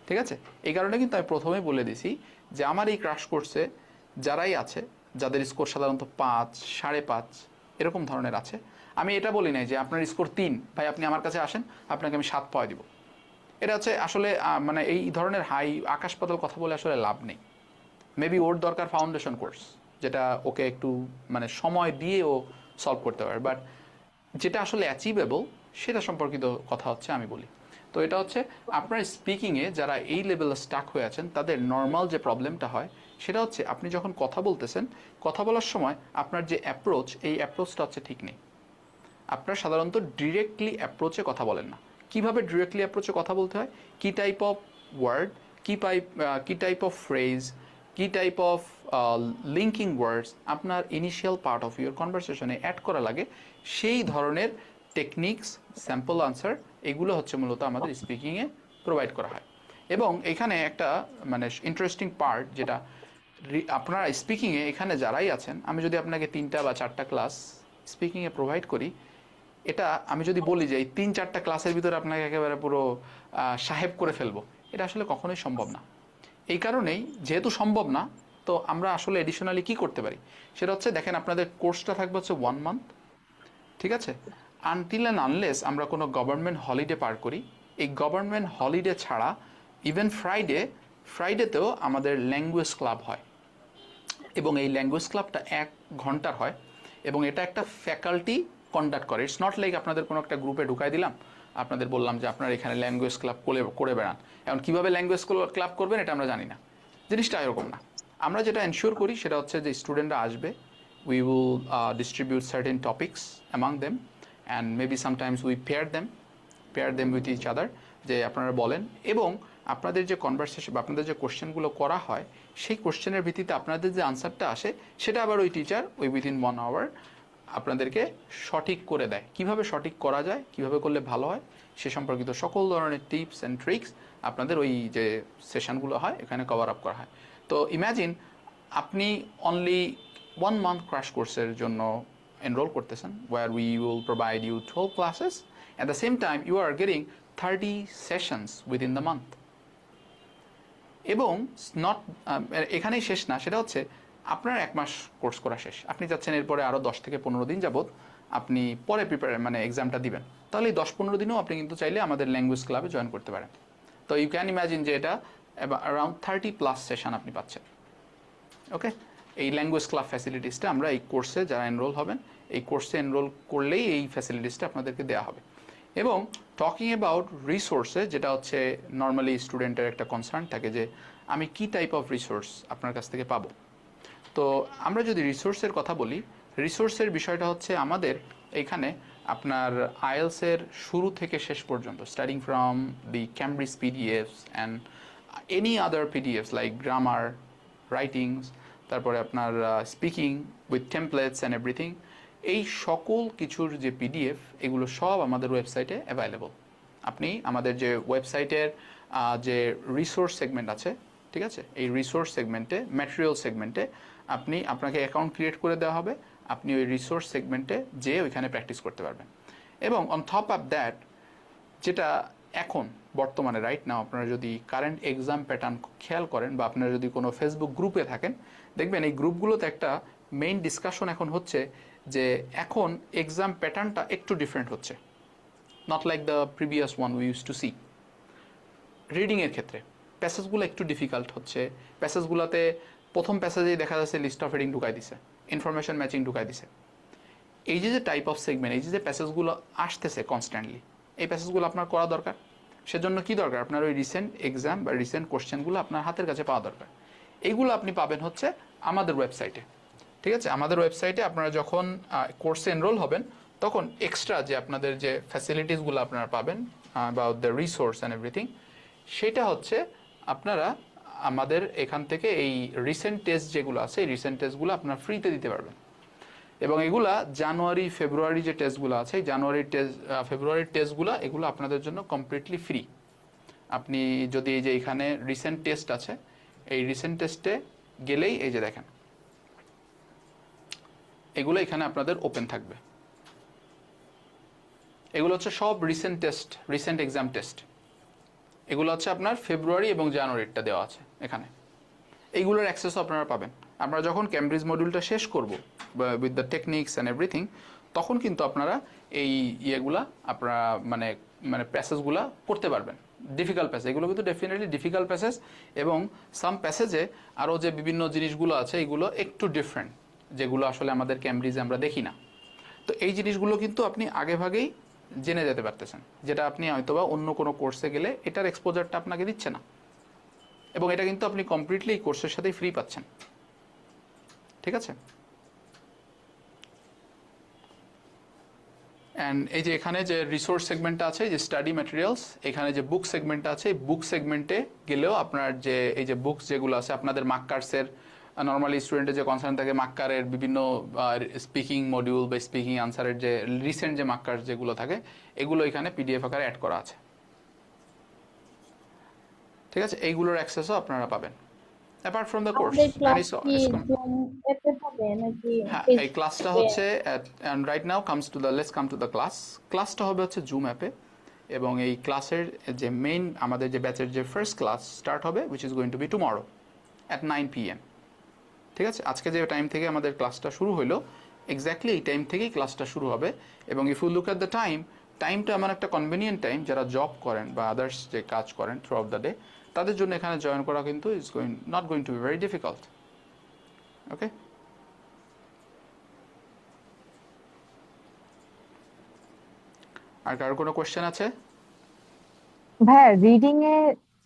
ঠিক আছে। এই কারণে কিন্তু আমি প্রথমেই বলে দিছি যে আমার এই ক্রাশ কোর্সে যারাই আছে, যাদের স্কোর সাধারণত 5, 5.5 এরকম ধরনের আছে, আমি এটা বলি নাই যে আপনার স্কোর 3 ভাই আপনি আমার কাছে আসেন আপনাকে আমি 7 পাওয়া দিব। এটা হচ্ছে আসলে মানে এই ধরনের হাই আকাশ পাতাল কথা বলে আসলে লাভ নেই। মেবি ওর দরকার ফাউন্ডেশন কোর্স, যেটা ওকে একটু মানে সময় দিয়ে ও সলভ করতে পারে, বাট যেটা আসলে অ্যাচিভেবল সেটা সম্পর্কিত কথা হচ্ছে আমি বলি। তো এটা হচ্ছে আপনার স্পিকিংয়ে যারা এই লেভেলে স্টাক হয়ে আছেন তাদের নর্মাল যে প্রবলেমটা হয় সেটা হচ্ছে আপনি যখন কথা বলতেছেন, কথা বলার সময় আপনার যে অ্যাপ্রোচ, এই অ্যাপ্রোচটা হচ্ছে ঠিক নেই। আপনারা সাধারণত ডিরেক্টলি অ্যাপ্রোচে কথা বলেন না। কিভাবে ডিরেক্টলি অ্যাপ্রোচে কথা বলতে হয়, কি টাইপ অফ ওয়ার্ড, কি টাইপ অফ ফ্রেজ, কি টাইপ অফ লিঙ্কিং ওয়ার্ডস আপনার ইনিশিয়াল পার্ট অফ ইউর কনভারসেশনে অ্যাড করা লাগে, সেই ধরনের টেকনিক্স, স্যাম্পল আনসার, এগুলো হচ্ছে মূলত আমাদের স্পিকিংয়ে প্রোভাইড করা হয়। এবং এখানে একটা মানে ইন্টারেস্টিং পার্ট যেটা আপনারা স্পিকিংয়ে এখানে যারাই আছেন, আমি যদি আপনাকে 3টা বা 4টা ক্লাস স্পিকিংয়ে প্রোভাইড করি, এটা আমি যদি বলি যে এই 3-4টা ক্লাসের ভিতরে আপনাকে একেবারে পুরো সাহেব করে ফেলবো, এটা আসলে কখনোই সম্ভব না। এই কারণেই যেহেতু সম্ভব না, তো আমরা আসলে এডিশনালি কি করতে পারি সেটা হচ্ছে, দেখেন আপনাদের কোর্সটা থাকবে হচ্ছে 1 মান্থ, ঠিক আছে? আনটিল অ্যান্ড আনলেস আমরা কোনো গভর্নমেন্ট হলিডে পার করি, এই গভর্নমেন্ট হলিডে ছাড়া ইভেন ফ্রাইডেতেও আমাদের ল্যাঙ্গুয়েজ ক্লাব হয়, এবং এই ল্যাঙ্গুয়েজ ক্লাবটা 1 ঘন্টার হয়, এবং এটা একটা ফ্যাকাল্টি কন্ডাক্ট করে। ইটস নট লাইক আপনাদের কোনো একটা গ্রুপে ঢুকাই দিলাম, আপনাদের বললাম যে আপনার এখানে ল্যাঙ্গুয়েজ ক্লাব করে বেড়ান। এখন কীভাবে ল্যাঙ্গুয়েজ ক্লাব করবেন এটা আমরা জানি না, জিনিসটা এরকম না। আমরা যেটা এনশিওর করি সেটা হচ্ছে যে স্টুডেন্টরা আসবে, we will distribute certain topics among them, and maybe sometimes we pair them with each other, যে আপনারা বলেন, এবং আপনাদের যে কনভারসেশন বা আপনাদের যে কোশ্চেনগুলো করা হয় সেই কোশ্চেনের ভিত্তিতে আপনাদের যে আনসারটা আসে সেটা আবার ওই টিচার উইদিন 1 আওয়ার আপনাদেরকে সঠিক করে দেয়। কিভাবে সঠিক করা যায়, কিভাবে করলে ভালো হয় সে সম্পর্কিত সকল ধরনের টিপস অ্যান্ড ট্রিক্স আপনাদের ওই যে সেশনগুলো হয় এখানে কভার আপ করা হয়। তো ইম্যাজিন আপনি অনলি 1 মান্থ ক্র্যাশ কোর্সের জন্য এনরোল করতেছেন, where we will provide you 12 classes, at the same time you are getting 30 sessions within the month. এবং এখানেই শেষ না, সেটা হচ্ছে আপনার 1 মাস কোর্স করা শেষ, আপনি চাচ্ছেন এরপরে আরও 10 থেকে 15 দিন যাবত আপনি পরে এক্সামটা দিবেন, তাহলে এই 10-15 দিনেও আপনি কিন্তু চাইলে আমাদের ল্যাঙ্গুয়েজ ক্লাবে জয়েন করতে পারেন। তো ইউ ক্যান ইম্যাজিন যে এটা অ্যারাউন্ড 30+ সেশন আপনি পাচ্ছেন। ওকে, এই ল্যাঙ্গুয়েজ ক্লাব ফ্যাসিলিটিসটা আমরা এই কোর্সে যারা এনরোল হবেন, এই কোর্সে এনরোল করলেই এই ফ্যাসিলিটিসটা আপনাদেরকে দেওয়া হবে। এবং টকিং অ্যাবাউট রিসোর্সে, যেটা হচ্ছে নর্মালি স্টুডেন্টের একটা কনসার্ন থাকে যে আমি কি টাইপ অফ রিসোর্স আপনার কাছ থেকে পাবো। তো আমরা যদি রিসোর্সের কথা বলি, রিসোর্সের বিষয়টা হচ্ছে আমাদের এইখানে আপনার আইএলসের শুরু থেকে শেষ পর্যন্ত, starting from the Cambridge PDFs and any other PDFs like grammar, writings, তারপরে আপনার speaking with templates and everything, এই সকল কিছুর যে পিডিএফ এগুলো সব আমাদের ওয়েবসাইটে অ্যাভেলেবল। আপনি আমাদের যে ওয়েবসাইটের যে রিসোর্স সেগমেন্ট আছে, ঠিক আছে, এই রিসোর্স সেগমেন্টে, ম্যাটেরিয়াল সেগমেন্টে আপনাকে অ্যাকাউন্ট ক্রিয়েট করে দেওয়া হবে, আপনি ওই রিসোর্স সেগমেন্টে যেয়ে ওইখানে প্র্যাকটিস করতে পারবেন। এবং অন টপ অফ দ্যাট, যেটা এখন বর্তমানে রাইট নাও আপনারা যদি কারেন্ট এক্সাম প্যাটার্ন খেয়াল করেন বা আপনারা যদি কোনো ফেসবুক গ্রুপে থাকেন, দেখবেন এই গ্রুপগুলোতে একটা মেইন ডিসকাশন এখন হচ্ছে যে এখন এক্সাম প্যাটার্নটা একটু ডিফারেন্ট হচ্ছে, not like the previous one we use to see. রিডিংয়ের ক্ষেত্রে প্যাসেজগুলো একটু ডিফিকাল্ট হচ্ছে, প্যাসেজগুলোতে প্রথম প্যাসেজেই দেখা যাচ্ছে লিস্ট অফ হেডিং ঢুকাই দিছে, ইনফরমেশন ম্যাচিং ঢুকাই দিছে। এই যে টাইপ অফ সেগমেন্ট, এই যে প্যাসেজগুলো আসতেছে কনস্ট্যান্টলি, এই প্যাসেজগুলো আপনার করা দরকার। সেজন্য কি দরকার, আপনার ওই রিসেন্ট এক্সাম বা রিসেন্ট কোশ্চেনগুলো আপনার হাতের কাছে পাওয়া দরকার। এইগুলো আপনি পাবেন হচ্ছে আমাদের ওয়েবসাইটে, ঠিক আছে? আমাদের ওয়েবসাইটে আপনারা যখন কোর্সে এনরোল হবেন তখন এক্সট্রা যে আপনাদের যে ফ্যাসিলিটিসগুলো আপনারা পাবেন about the resource and everything, সেটা হচ্ছে আপনারা আমাদের এখান থেকে এই রিসেন্ট টেস্ট যেগুলো আছে, এই রিসেন্ট টেস্টগুলো আপনারা ফ্রিতে দিতে পারবেন। এবং এগুলা জানুয়ারি ফেব্রুয়ারি যে টেস্টগুলো আছে, এই ফেব্রুয়ারির টেস্টগুলো এগুলো আপনাদের জন্য কমপ্লিটলি ফ্রি। আপনি যদি এই যে এখানে রিসেন্ট টেস্ট আছে, এই রিসেন্ট টেস্টে গেলেই এই যে দেখেন এগুলো এখানে আপনাদের ওপেন থাকবে। এগুলো হচ্ছে সব recent test, recent exam test. এগুলো হচ্ছে আপনার ফেব্রুয়ারি এবং জানুয়ারিটা দেওয়া আছে এখানে। এইগুলোর অ্যাক্সেসও আপনারা পাবেন। আমরা যখন ক্যামব্রিজ মডিউলটা শেষ করব with the techniques and everything, তখন কিন্তু আপনারা এই ইয়েগুলা আপনারা মানে প্যাসেজগুলা করতে পারবেন। ডিফিকাল্ট প্যাসেজ, এগুলো কিন্তু ডেফিনেটলি ডিফিকাল্ট প্যাসেজ, এবং সাম প্যাসেজে আরও যে বিভিন্ন জিনিসগুলো আছে এগুলো একটু ডিফারেন্ট, যেগুলো আসলে আমাদের ক্যামব্রিজে আমরা দেখি না। তো তো এই জিনিসগুলো কিন্তু আপনি আগে ভাগেই জেনে যেতে পারতেছেন, যেটা আপনি হয়তোবা অন্য কোনো কোর্সে গেলে এটার এক্সপোজারটা আপনাকে দিচ্ছে না, এবং এটা কিন্তু আপনি কমপ্লিটলি এই কোর্সের সাথেই ফ্রি পাচ্ছেন। ঠিক আছে? অ্যান্ড এই যে এখানে যে রিসোর্স সেগমেন্টটা আছে, যে স্টাডি ম্যাটেরিয়ালস, এখানে যে বুক সেগমেন্টটা আছে, এই বুক সেগমেন্টে গেলেও আপনার যে এই যে বুকস যেগুলো আছে আপনাদের মার্কার্সের, নর্মালি স্টুডেন্টের যে কনসার্ন থাকে মার্কারের বিভিন্ন স্পিকিং মডিউল বা স্পিকিং আনসারের যে রিসেন্ট যে মার্কার্স যেগুলো থাকে, এগুলো এখানে পিডিএফ আকারে অ্যাড করা আছে। ঠিক আছে? এইগুলোর অ্যাক্সেসও আপনারা পাবেন অ্যাপার্ট ফ্রম দ্য কোর্স। আমাদের ক্লাস কি জুম এতে হবে নাকি হ্যাঁ, ফেস এই ক্লাসটা টু হচ্ছে right now comes to the let's come to the class. ক্লাসটা হবে হচ্ছে জুম অ্যাপে, এবং এই ক্লাসের যে মেইন আমাদের যে ব্যাচের যে ফার্স্ট ক্লাস স্টার্ট হবে which is going to be tomorrow at 9 PM। ঠিক আছে? আজকে যে টাইম থেকে আমাদের ক্লাসটা শুরু হলো এক্স্যাক্টলি এই টাইম থেকেই ক্লাসটা শুরু হবে। এবং if you look at the টাইমটা এমন একটা কনভিনিয়েন্ট টাইম, যারা জব করেন বা আদার্স যে কাজ করেন থ্রু আউট দ্য ডে, তাদের জন্য এখানে জয়েন করা কিন্তু is not going to be very difficult. Okay? আর কারোর কোনো কোয়েশ্চেন আছে? ভাইয়া রিডিং এ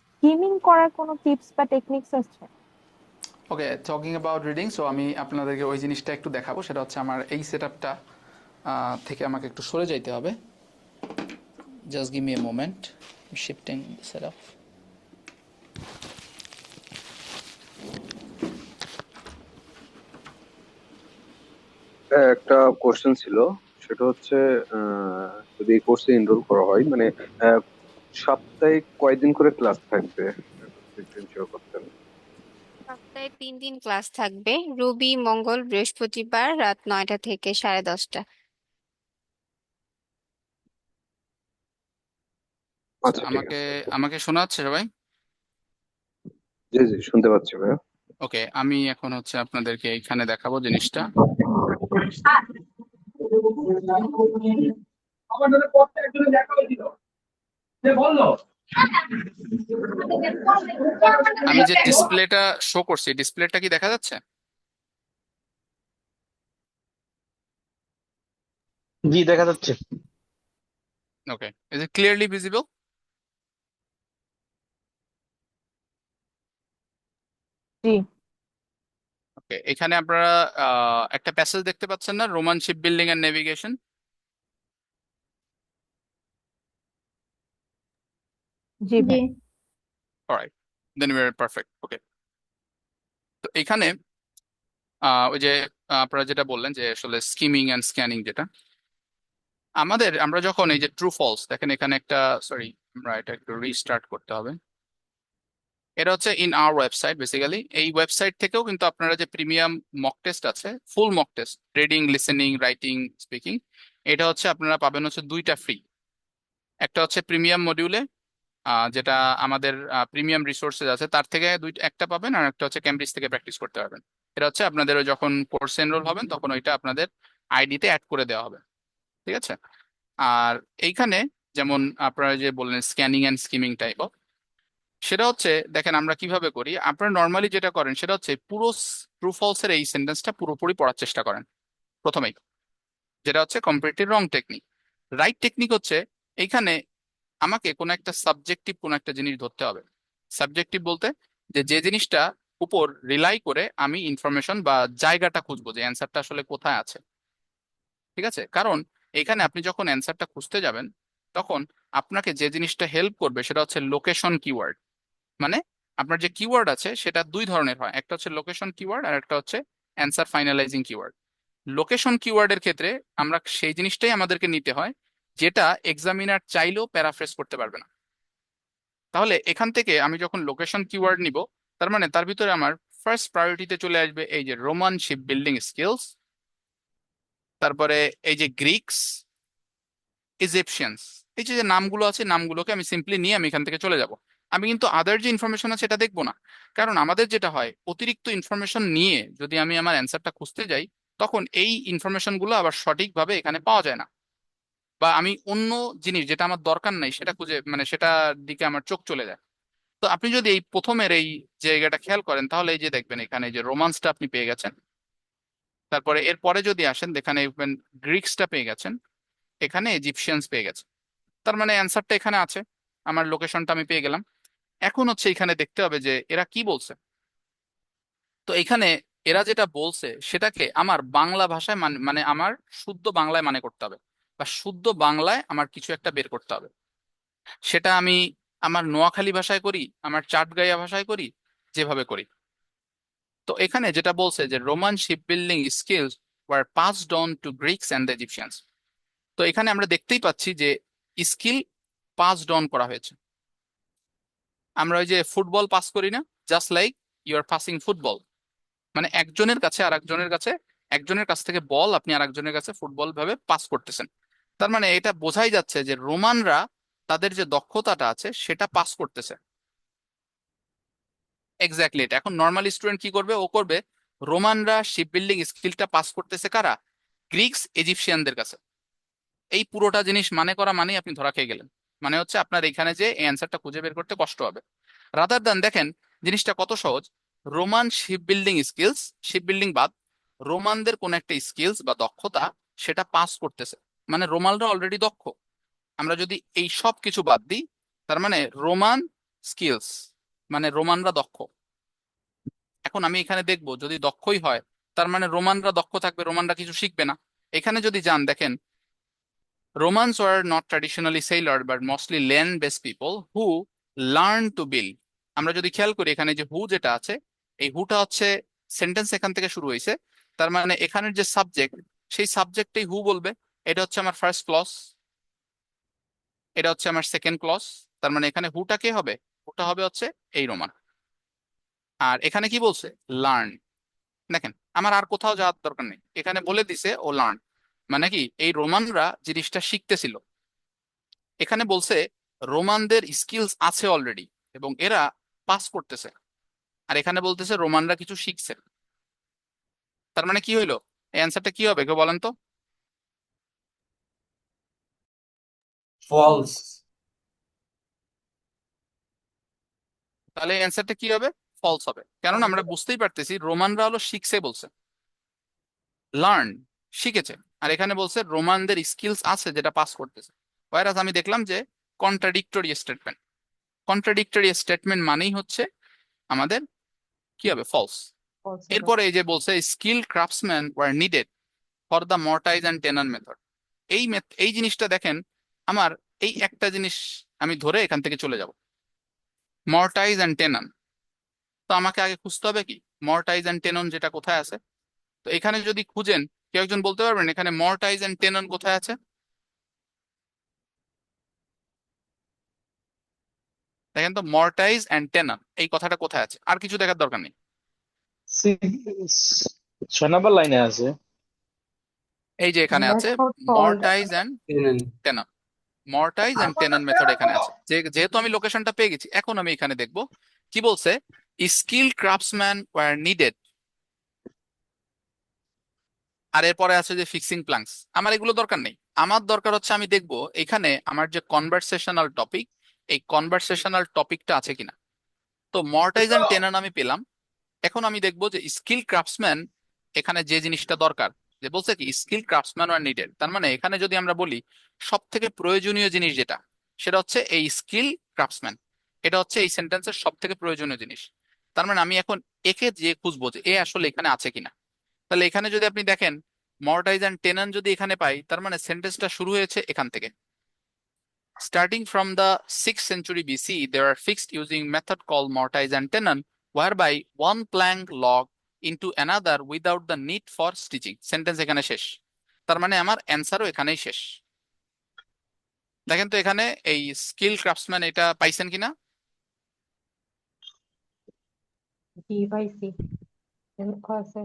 স্কিমিং করার কোনো টিপস বা টেকনিক্স আছে? ওকে, টকিং অ্যাবাউট রিডিং, সো আমি আপনাদেরকে ওই জিনিসটা একটু দেখাবো। সেটা হচ্ছে আমার এই সেটআপটা থেকে আমাকে একটু সরে যাইতে হবে। Just give me a moment, shifting setup. একটা কোশ্চেন ছিল, সেটা হচ্ছে যদি এই কোর্সে এনরোল করা হয়, মানে সপ্তাহে কয়দিন করে ক্লাস থাকবে একটু ensure করতেন। সপ্তাহে 3 দিন ক্লাস থাকবে, রবি, মঙ্গল, বৃহস্পতিবার রাত 9টা থেকে 10:30। আচ্ছা, ঠিক আমাকে আছে। আমাকে শোনা যাচ্ছে সবাই? জি জি, শুনতে পাচ্ছি ভাইয়া। ওকে, আমি এখন হচ্ছে আপনাদেরকে এখানে দেখাবো জিনিসটা। আমি যে ডিসপ্লেটা শো করছি, ডিসপ্লেটা কি দেখা যাচ্ছে? জি দেখা যাচ্ছে। Okay, is it clearly visible? জি ওকে, এখানে আপনারা একটা প্যাসেজ দেখতে পাচ্ছেন না, Roman ship building and navigation? জি জি ভাই। Alright, then we are perfect. Okay, তো এখানে ওই যে আপনারা যেটা বললেন যে আসলে স্কিমিং এন্ড স্ক্যানিং, যেটা আমরা যখন এই যে ট্রু ফলস দেখেন এখানে একটা, সরি আমরা এটা একটু রিস্টার্ট করতে হবে। এটা হচ্ছে ইন আওয়ার ওয়েবসাইট, বেসিক্যালি এই ওয়েবসাইট থেকেও কিন্তু আপনারা যে প্রিমিয়াম মক টেস্ট আছে, full mock test, reading, listening, writing, speaking, এটা হচ্ছে আপনারা পাবেন হচ্ছে 2টা ফ্রি। একটা হচ্ছে প্রিমিয়াম মডিউলে, যেটা আমাদের প্রিমিয়াম রিসোর্সেস আছে তার থেকে একটা পাবেন, আর একটা হচ্ছে ক্যামব্রিজ থেকে প্র্যাকটিস করতে পারবেন। এটা হচ্ছে আপনাদের যখন কোর্সে এনরোল হবেন তখন ওইটা আপনাদের আইডিতে অ্যাড করে দেওয়া হবে। ঠিক আছে? আর এইখানে যেমন আপনারা যে বললেন scanning and skimming type of, সেটা হচ্ছে দেখেন আমরা কিভাবে করি। আপনারা নর্মালি যেটা করেন সেটা হচ্ছে পুরো ট্রু ফলসের এই সেন্টেন্সটা পুরোপুরি পড়ার চেষ্টা করেন প্রথমেই, যেটা হচ্ছে কমপ্লিটলি রং টেকনিক। রাইট টেকনিক হচ্ছে এইখানে আমাকে কোনো একটা সাবজেক্টিভ কোনো একটা জিনিস ধরতে হবে। সাবজেক্টিভ বলতে যে জিনিসটা উপর রিলাই করে আমি ইনফরমেশন বা জায়গাটা খুঁজবো যে অ্যান্সারটা আসলে কোথায় আছে। ঠিক আছে? কারণ এখানে আপনি যখন অ্যান্সারটা খুঁজতে যাবেন তখন আপনাকে যে জিনিসটা হেল্প করবে সেটা হচ্ছে লোকেশন কিওয়ার্ড। মানে আপনার যে কিওয়ার্ড আছে সেটা 2 ধরনের হয়, একটা হচ্ছে লোকেশন কিওয়ার্ড আর একটা হচ্ছে অ্যান্সার ফাইনালাইজিং কিওয়ার্ড। লোকেশন কিওয়ার্ডের ক্ষেত্রে আমরা সেই জিনিসটাই আমাদেরকে নিতে হয় যেটা এক্সামিনার চাইলেও প্যারাফ্রেজ করতে পারবে না। তাহলে এখান থেকে আমি যখন লোকেশন কিওয়ার্ড নিব, তার মানে তার ভিতরে আমার ফার্স্ট প্রায়োরিটিতে চলে আসবে এই যে রোমান শিপ বিল্ডিং স্কিলস, তারপরে এই যে গ্রিকস, ইজিপশিয়ানস, এই যে যে নামগুলো আছে নামগুলোকে আমি সিম্পলি নিয়ে আমি এখান থেকে চলে যাব। আমি কিন্তু আদার যে ইনফরমেশন আছে এটা দেখবো না, কারণ আমাদের যেটা হয় অতিরিক্ত ইনফরমেশন নিয়ে যদি আমি আমার অ্যান্সারটা খুঁজতে যাই তখন এই ইনফরমেশনগুলো আবার সঠিকভাবে এখানে পাওয়া যায় না, বা আমি অন্য জিনিস যেটা আমার দরকার নাই সেটা খুঁজে মানে সেটার দিকে আমার চোখ চলে যায়। তো আপনি যদি এই প্রথমের এই জায়গাটা খেয়াল করেন তাহলে এই যে দেখবেন এখানে এই যে রোমান্সটা আপনি পেয়ে গেছেন। তারপরে এরপরে যদি আসেন, এখানে গ্রিকসটা পেয়ে গেছেন, এখানে ইজিপশিয়ানস পেয়ে গেছে। তার মানে অ্যান্সারটা এখানে আছে, আমার লোকেশনটা আমি পেয়ে গেলাম। এখন হচ্ছে এখানে দেখতে হবে যে এরা কি বলছে। তো এখানে এরা যেটা বলছে সেটাকে আমার বাংলা ভাষায় মানে আমার শুদ্ধ বাংলায় মানে করতে হবে, বা শুদ্ধ বাংলায় আমার কিছু একটা বের করতে হবে। সেটা আমি আমার নোয়াখালী ভাষায় করি, আমার চাটগাঁইয়া ভাষায় করি, যেভাবে করি। তো এখানে যেটা বলছে যে Roman ship building skills were passed on to Greeks and the Egyptians. তো এখানে আমরা দেখতেই পাচ্ছি যে স্কিল পাসড অন করা হয়েছে। আমরা ওই যে ফুটবল পাস করি না, just like you are passing football, মানে একজনের কাছে আর একজনের কাছে, একজনের কাছ থেকে বল আপনি আর একজনের কাছে ফুটবল ভাবে পাস করতেছেন। তার মানে এটা বোঝাই যাচ্ছে যে রোমানরা তাদের যে দক্ষতাটা আছে সেটা পাস করতেছে। এক্স্যাক্টলি এটা। এখন নর্মাল স্টুডেন্ট কি করবে? ও করবে রোমানরা শিপ বিল্ডিং স্কিলটা পাস করতেছে কারা? গ্রিকস ইজিপশিয়ানদের কাছে। এই পুরোটা জিনিস মানে করা মানেই আপনি ধরা খেয়ে গেলেন। মানে হচ্ছে আপনার এখানে যে এই অ্যান্সারটা খুঁজে বের করতে কষ্ট হবে। রাদার দেন দেখেন জিনিসটা কত সহজ। Roman ship building skills, ship building বাদ, রোমানদের কোন একটা স্কিলস বা দক্ষতা সেটা পাস করতেছে, মানে রোমানরা অলরেডি দক্ষ। আমরা যদি এই সব কিছু বাদ দিই, তার মানে রোমান স্কিলস মানে রোমানরা দক্ষ। এখন আমি এখানে দেখবো যদি দক্ষই হয়, তার মানে রোমানরা দক্ষ থাকবে, রোমানরা কিছু শিখবে না। এখানে যদি যান দেখেন, Romans were not traditionally sailors but mostly land-based people who learned to build. আমরা যদি খেয়াল করি এখানে যে হু যেটা আছে, এই হুটা হচ্ছে সেন্টেন্স এখান থেকে শুরু হয়েছে। তার মানে এখানের যে সাবজেক্ট, সেই সাবজেক্টেই হু বলবে। এটা হচ্ছে আমার ফার্স্ট ক্লজ, এটা হচ্ছে আমার সেকেন্ড ক্লজ। তার মানে এখানে হুটা কে হবে? হুটা হবে হচ্ছে এই রোমান। আর এখানে কি বলছে? লার্ন। দেখেন আমার আর কোথাও যাওয়ার দরকার নেই, এখানে বলে দিছে ও লার্ন, মানে কি এই রোমানরা জিনিসটা শিখতেছিল। এখানে বলছে রোমানদের স্কিলস আছে অলরেডি এবং এরা পাস করতেছে, আর এখানে বলতেছে রোমানরা কিছু শিখছে। তার মানে কি হইলো? এই অ্যান্সারটা কি হবে কেউ বলেন তো? ফলস। তাহলে এই অ্যান্সারটা কি হবে? ফলস হবে। কেননা আমরা বুঝতেই পারতেছি রোমানরা হলো শিখছে বলছে, লার্ন শিখেছে, আর এখানে বলছে রোমানদের স্কিলস আছে যেটা পাস করতেছে। ওয়ারাস আমি দেখলাম যে কন্ট্রাডিক্টরি স্টেটমেন্ট, কন্ট্রাডিক্টরি স্টেটমেন্ট মানেই হচ্ছে আমাদের কি হবে? ফলস। এরপরে এই যে বলছে skill craftsman were needed for the mortise and tenon method. এই জিনিসটা দেখেন, আমার এই একটা জিনিস আমি ধরে এখান থেকে চলে যাব, মর্টাইজ অ্যান্ড টেনন। তো আমাকে আগে খুঁজতে হবে কি মর্টাইজ অ্যান্ড টেনন যেটা কোথায় আছে। তো এখানে যদি খুঁজেন, কেউ একজন বলতে পারবেন এখানে মর্টাইজ অ্যান্ড টেনন কোথায় আছে? দেখেন তো মর্টাইজ অ্যান্ড টেনন এই কথাটা কোথায় আছে, আর কিছু দেখার দরকার নেই। 6 নম্বর লাইনে আছে। এই যে এখানে আছে mortise and tenon, mortise and tenon method এখানে আছে। যেহেতু আমি লোকেশনটা পেয়ে গেছি, এখন আমি এখানে দেখব কি বলছে। স্কিল ক্রাফটসম্যান ওয়ার নিডেড, আর এরপরে আছে যে ফিক্সিং প্ল্যাঙ্কস। আমার এগুলো দরকার নেই, আমার দরকার হচ্ছে আমি দেখব এখানে আমার যে কনভারসেশনাল টপিক, এই কনভারসেশনাল টপিকটা আছে কিনা। তো মর্টাইজ অ্যান্ড টেনন আমি পেলাম। এখন আমি দেখব যে স্কিল ক্রাফটসম্যান, এখানে যে জিনিসটা দরকার, যে বলছে কি স্কিল ক্রাফটসম্যান আর নিডেড, তার মানে এখানে যদি আমরা বলি সব থেকে প্রয়োজনীয় জিনিস যেটা, সেটা হচ্ছে এই স্কিল ক্রাফটসম্যান। এটা হচ্ছে এই সেন্টেন্সের সব থেকে প্রয়োজনীয় জিনিস। তার মানে আমি এখন একে যে খুঁজবো যে এ আসলে এখানে আছে কিনা। তাহলে এখানে যদি আপনি দেখেন মর্টাইজ অ্যান্ড টেনন যদি এখানে পাই, তার মানে সেন্টেন্সটা শুরু হয়েছে এখান থেকে। Starting from the 6th century BC, there are fixed using method called mortise and tenon, whereby one plank log into another without the need for stitching. Sentence এখানে শেষ। তার মানে আমার অ্যান্সারও এখানেই শেষ। দেখেন তো এখানে এই স্কিল ক্রাফটসম্যান এটা পাইছেন কিনা? জি পাইছি, আছে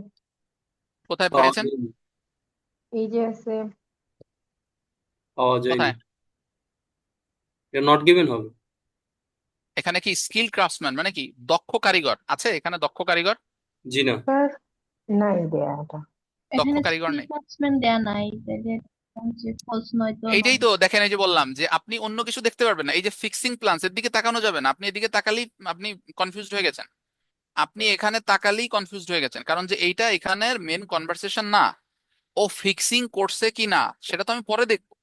কোথায় পেয়েছেন? এই যে আছে কোথায়? নট গিভেন হবে। এখানে কি স্কিল ক্রাফটসম্যান মানে কি দক্ষ কারিগর আছে? এখানে দক্ষ কারিগর জি না। নাই দেয়া এটা। দক্ষ এখানে কারিগর স্কিল নেই। ক্রাফটসম্যান দেয়া নাই, তাহলে যে ফলস নয় তো এইটাই নয়। তো দেখেন, এই যে বললাম যে আপনি অন্য কিছু দেখতে পারবেন না, এই যে ফিক্সিং প্ল্যানস এর দিকে তাকানো যাবে না, আপনি এদিকে তাকালেই আপনি কনফিউজড হয়ে গেছেন। আপনি এখানে তাকালেই কনফিউজড হয়ে গেছেন, কারণ যে এইটা এখানের মেন কনভারসেশন না। ও ফিক্সিং করছে কি না সেটা তো আমি পরে দেখবো।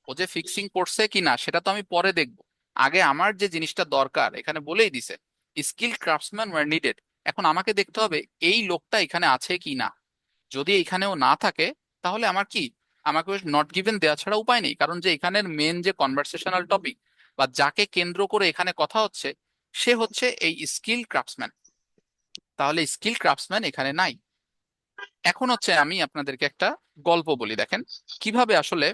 ও যে ফিক্সিং করছে কি না সেটা তো আমি পরে দেখবো। আগে আমার যে জিনিসটা দরকার এখানে বলেই দিছে, স্কিল ক্রাফটসম্যান ওয়ার নিডেড। এখন আমাকে দেখতে হবে এই লোকটা এখানে আছে কি না। যদি এখানেও না থাকে তাহলে আমার কি, আমাকে নট গিভেন দেওয়া ছাড়া উপায় নেই। কারণ যে এখানের মেন যে কনভারসেশনাল টপিক বা যাকে কেন্দ্র করে এখানে কথা হচ্ছে, সে হচ্ছে এই স্কিল ক্রাফটসম্যান। তাহলে স্কিল ক্রাফটসম্যান এখানে নাই। এখন হচ্ছে আমি আপনাদেরকে একটা গল্প বলি, দেখেন কিভাবে আসলে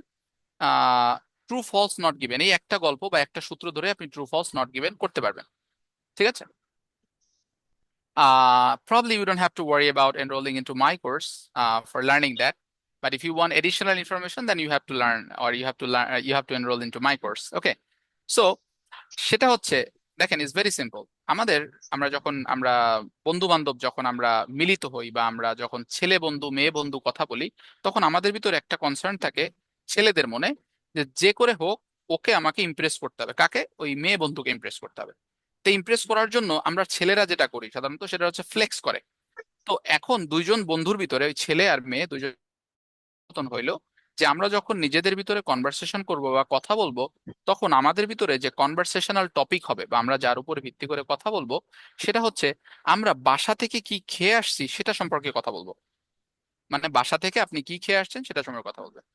ট্রু ফলস নট গিভেন, এই একটা গল্প বা একটা সূত্র ধরে আপনি ট্রু ফলস নট গিভেন করতে পারবেন। ঠিক আছে? Probably you don't have to worry about enrolling into my course for learning that. But if you want additional information, then you have to learn, or you have to enroll into my course. Okay. So সেটা হচ্ছে, দেখেন is very simple. আমরা বন্ধু বান্ধব যখন আমরা মিলিত হই বা আমরা যখন ছেলে বন্ধু মেয়ে বন্ধু কথা বলি, তখন আমাদের ভিতরে একটা কনসার্ন থাকে ছেলেদের মনে, যে যে করে হোক ওকে আমাকে ইমপ্রেস করতে হবে। কাকে? ওই মেয়ে বন্ধুকে ইমপ্রেস করতে হবে। তো ইমপ্রেস করার জন্য আমরা ছেলেরা যেটা করি সাধারণত সেটা হচ্ছে ফ্লেক্স করে। তো এখন দুইজন বন্ধুর ভিতরে, ওই ছেলে আর মেয়ে দুইজন পরিবর্তন হইলো, যে আমরা যখন নিজেদের ভিতরে কনভারসেশন করব বা কথা বলবো, তখন আমাদের ভিতরে যে কনভারসেশনাল টপিক হবে বা আমরা যার উপরে ভিত্তি করে কথা বলবো, সেটা হচ্ছে আমরা বাসা থেকে কি খেয়ে আসছি সেটা সম্পর্কে কথা বলবো। মানে বাসা থেকে আপনি কি খেয়ে আসছেন সেটা সম্পর্কে কথা বলবেন।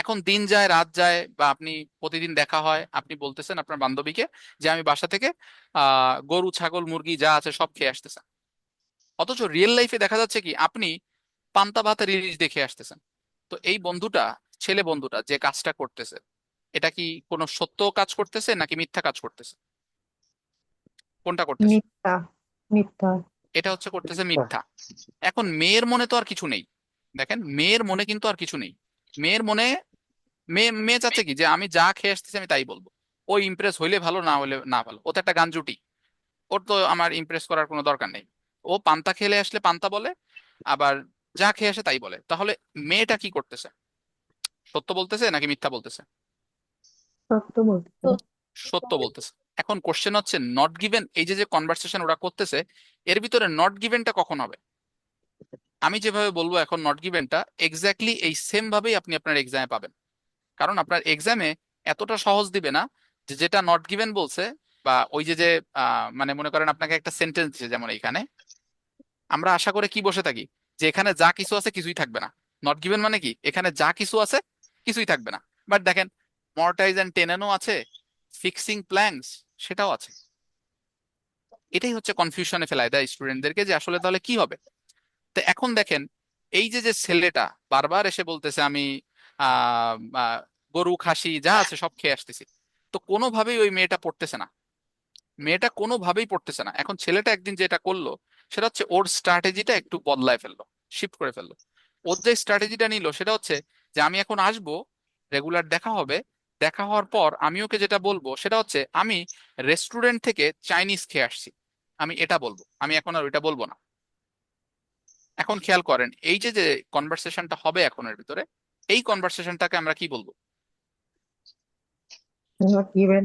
এখন দিন যায় রাত যায় বা আপনি প্রতিদিন দেখা হয়, আপনি বলতেছেন আপনার বান্ধবীকে যে আমি বাসা থেকে গরু ছাগল মুরগি যা আছে সব খেয়ে আসতেছেন। অথচ রিয়েল লাইফে দেখা যাচ্ছে কি আপনি পান্তা ভাতের ইলিশ দেখে আসতেছেন। তো এই বন্ধুটা, ছেলে বন্ধুটা যে কাজটা করতেছে, এটা কি কোনো সত্য কাজ করতেছে নাকি মিথ্যা কাজ করতেছে? কোনটা করতেছে? মিথ্যা। মিথ্যা। এটা হচ্ছে করতেছে মিথ্যা। এখন মেয়ের মনে তো আর কিছু নেই। দেখেন মেয়ের মনে কিন্তু আর কিছু নেই। মেয়ের মনে, মেয়ে মেয়ে চাচ্ছে কি যে আমি যা খেয়ে আসতেছি আমি তাই বলবো। ও ইমপ্রেস হইলে ভালো, না হলে না ভালো, ও তো একটা গাঞ্জুটি। ওর তো আমার ইমপ্রেস করার কোনো দরকার নেই। ও পান্তা খেলে আসলে পান্তা বলে, আবার যা খেয়ে আসে তাই বলে। তাহলে মেয়েটা কি করতেছে? সত্য বলতেছে নাকি মিথ্যা বলতেছে? সত্য বলতে। সত্য বলতেছে। এখন কোশ্চেন হচ্ছে নট গিভেন, এই যে যে কনভারসেশন ওরা করতেছে, এর ভিতরে নট গিভেনটা কখন হবে? আমি যেভাবে বলবো এখন নট গিভেনটা এক্স্যাক্টলি এই সেম ভাবেই আপনি আপনার এক্সামে পাবেন। কারণ আপনার এক্সামে এতটা সহজ দিবে না যে যেটা নট গিভেন বলছে, বা ওই যে যে মানে মনে করেন আপনাকে একটা সেন্টেন্স দিচ্ছে, যেমন এইখানে আমরা আশা করে কি বসে থাকি যে এখানে যা কিছু আছে কিছুই থাকবে না। নট গিভেন মানে কি এখানে যা কিছু আছে কিছুই থাকবে না। বাট দেখেন মর্টাইজ অ্যান্ড টেনেনও আছে, ফিক্সিং প্ল্যাংস সেটাও আছে। এটাই হচ্ছে কনফিউশনে ফেলায় দেয় স্টুডেন্টদেরকে যে আসলে তাহলে কি হবে। তো এখন দেখেন এই যে যে ছেলেটা বারবার এসে বলতেছে আমি আহ আহ, গরু খাসি যা আছে সব খেয়ে আসতেছি, তো কোনোভাবেই ওই মেয়েটা পড়তেছে না। মেয়েটা কোনোভাবেই পড়তেছে না। এখন ছেলেটা একদিন যেটা করলো সেটা হচ্ছে ওর স্ট্র্যাটেজিটা একটু বদলায় ফেললো, শিফট করে ফেললো। ওর যে স্ট্র্যাটেজিটা নিল সেটা হচ্ছে যে আমি এখন আসবো, রেগুলার দেখা হবে, দেখা হওয়ার পর আমি ওকে যেটা বলবো সেটা হচ্ছে আমি রেস্টুরেন্ট থেকে চাইনিজ খেয়ে আসছি, আমি এটা বলবো, আমি এখন আর ওইটা বলবো না। এখন খেয়াল করেন এই যে যে কনভারসেশনটা হবে এখন এর ভিতরে, এই কনভারসেশনটাকে আমরা কি বলবো? Not given.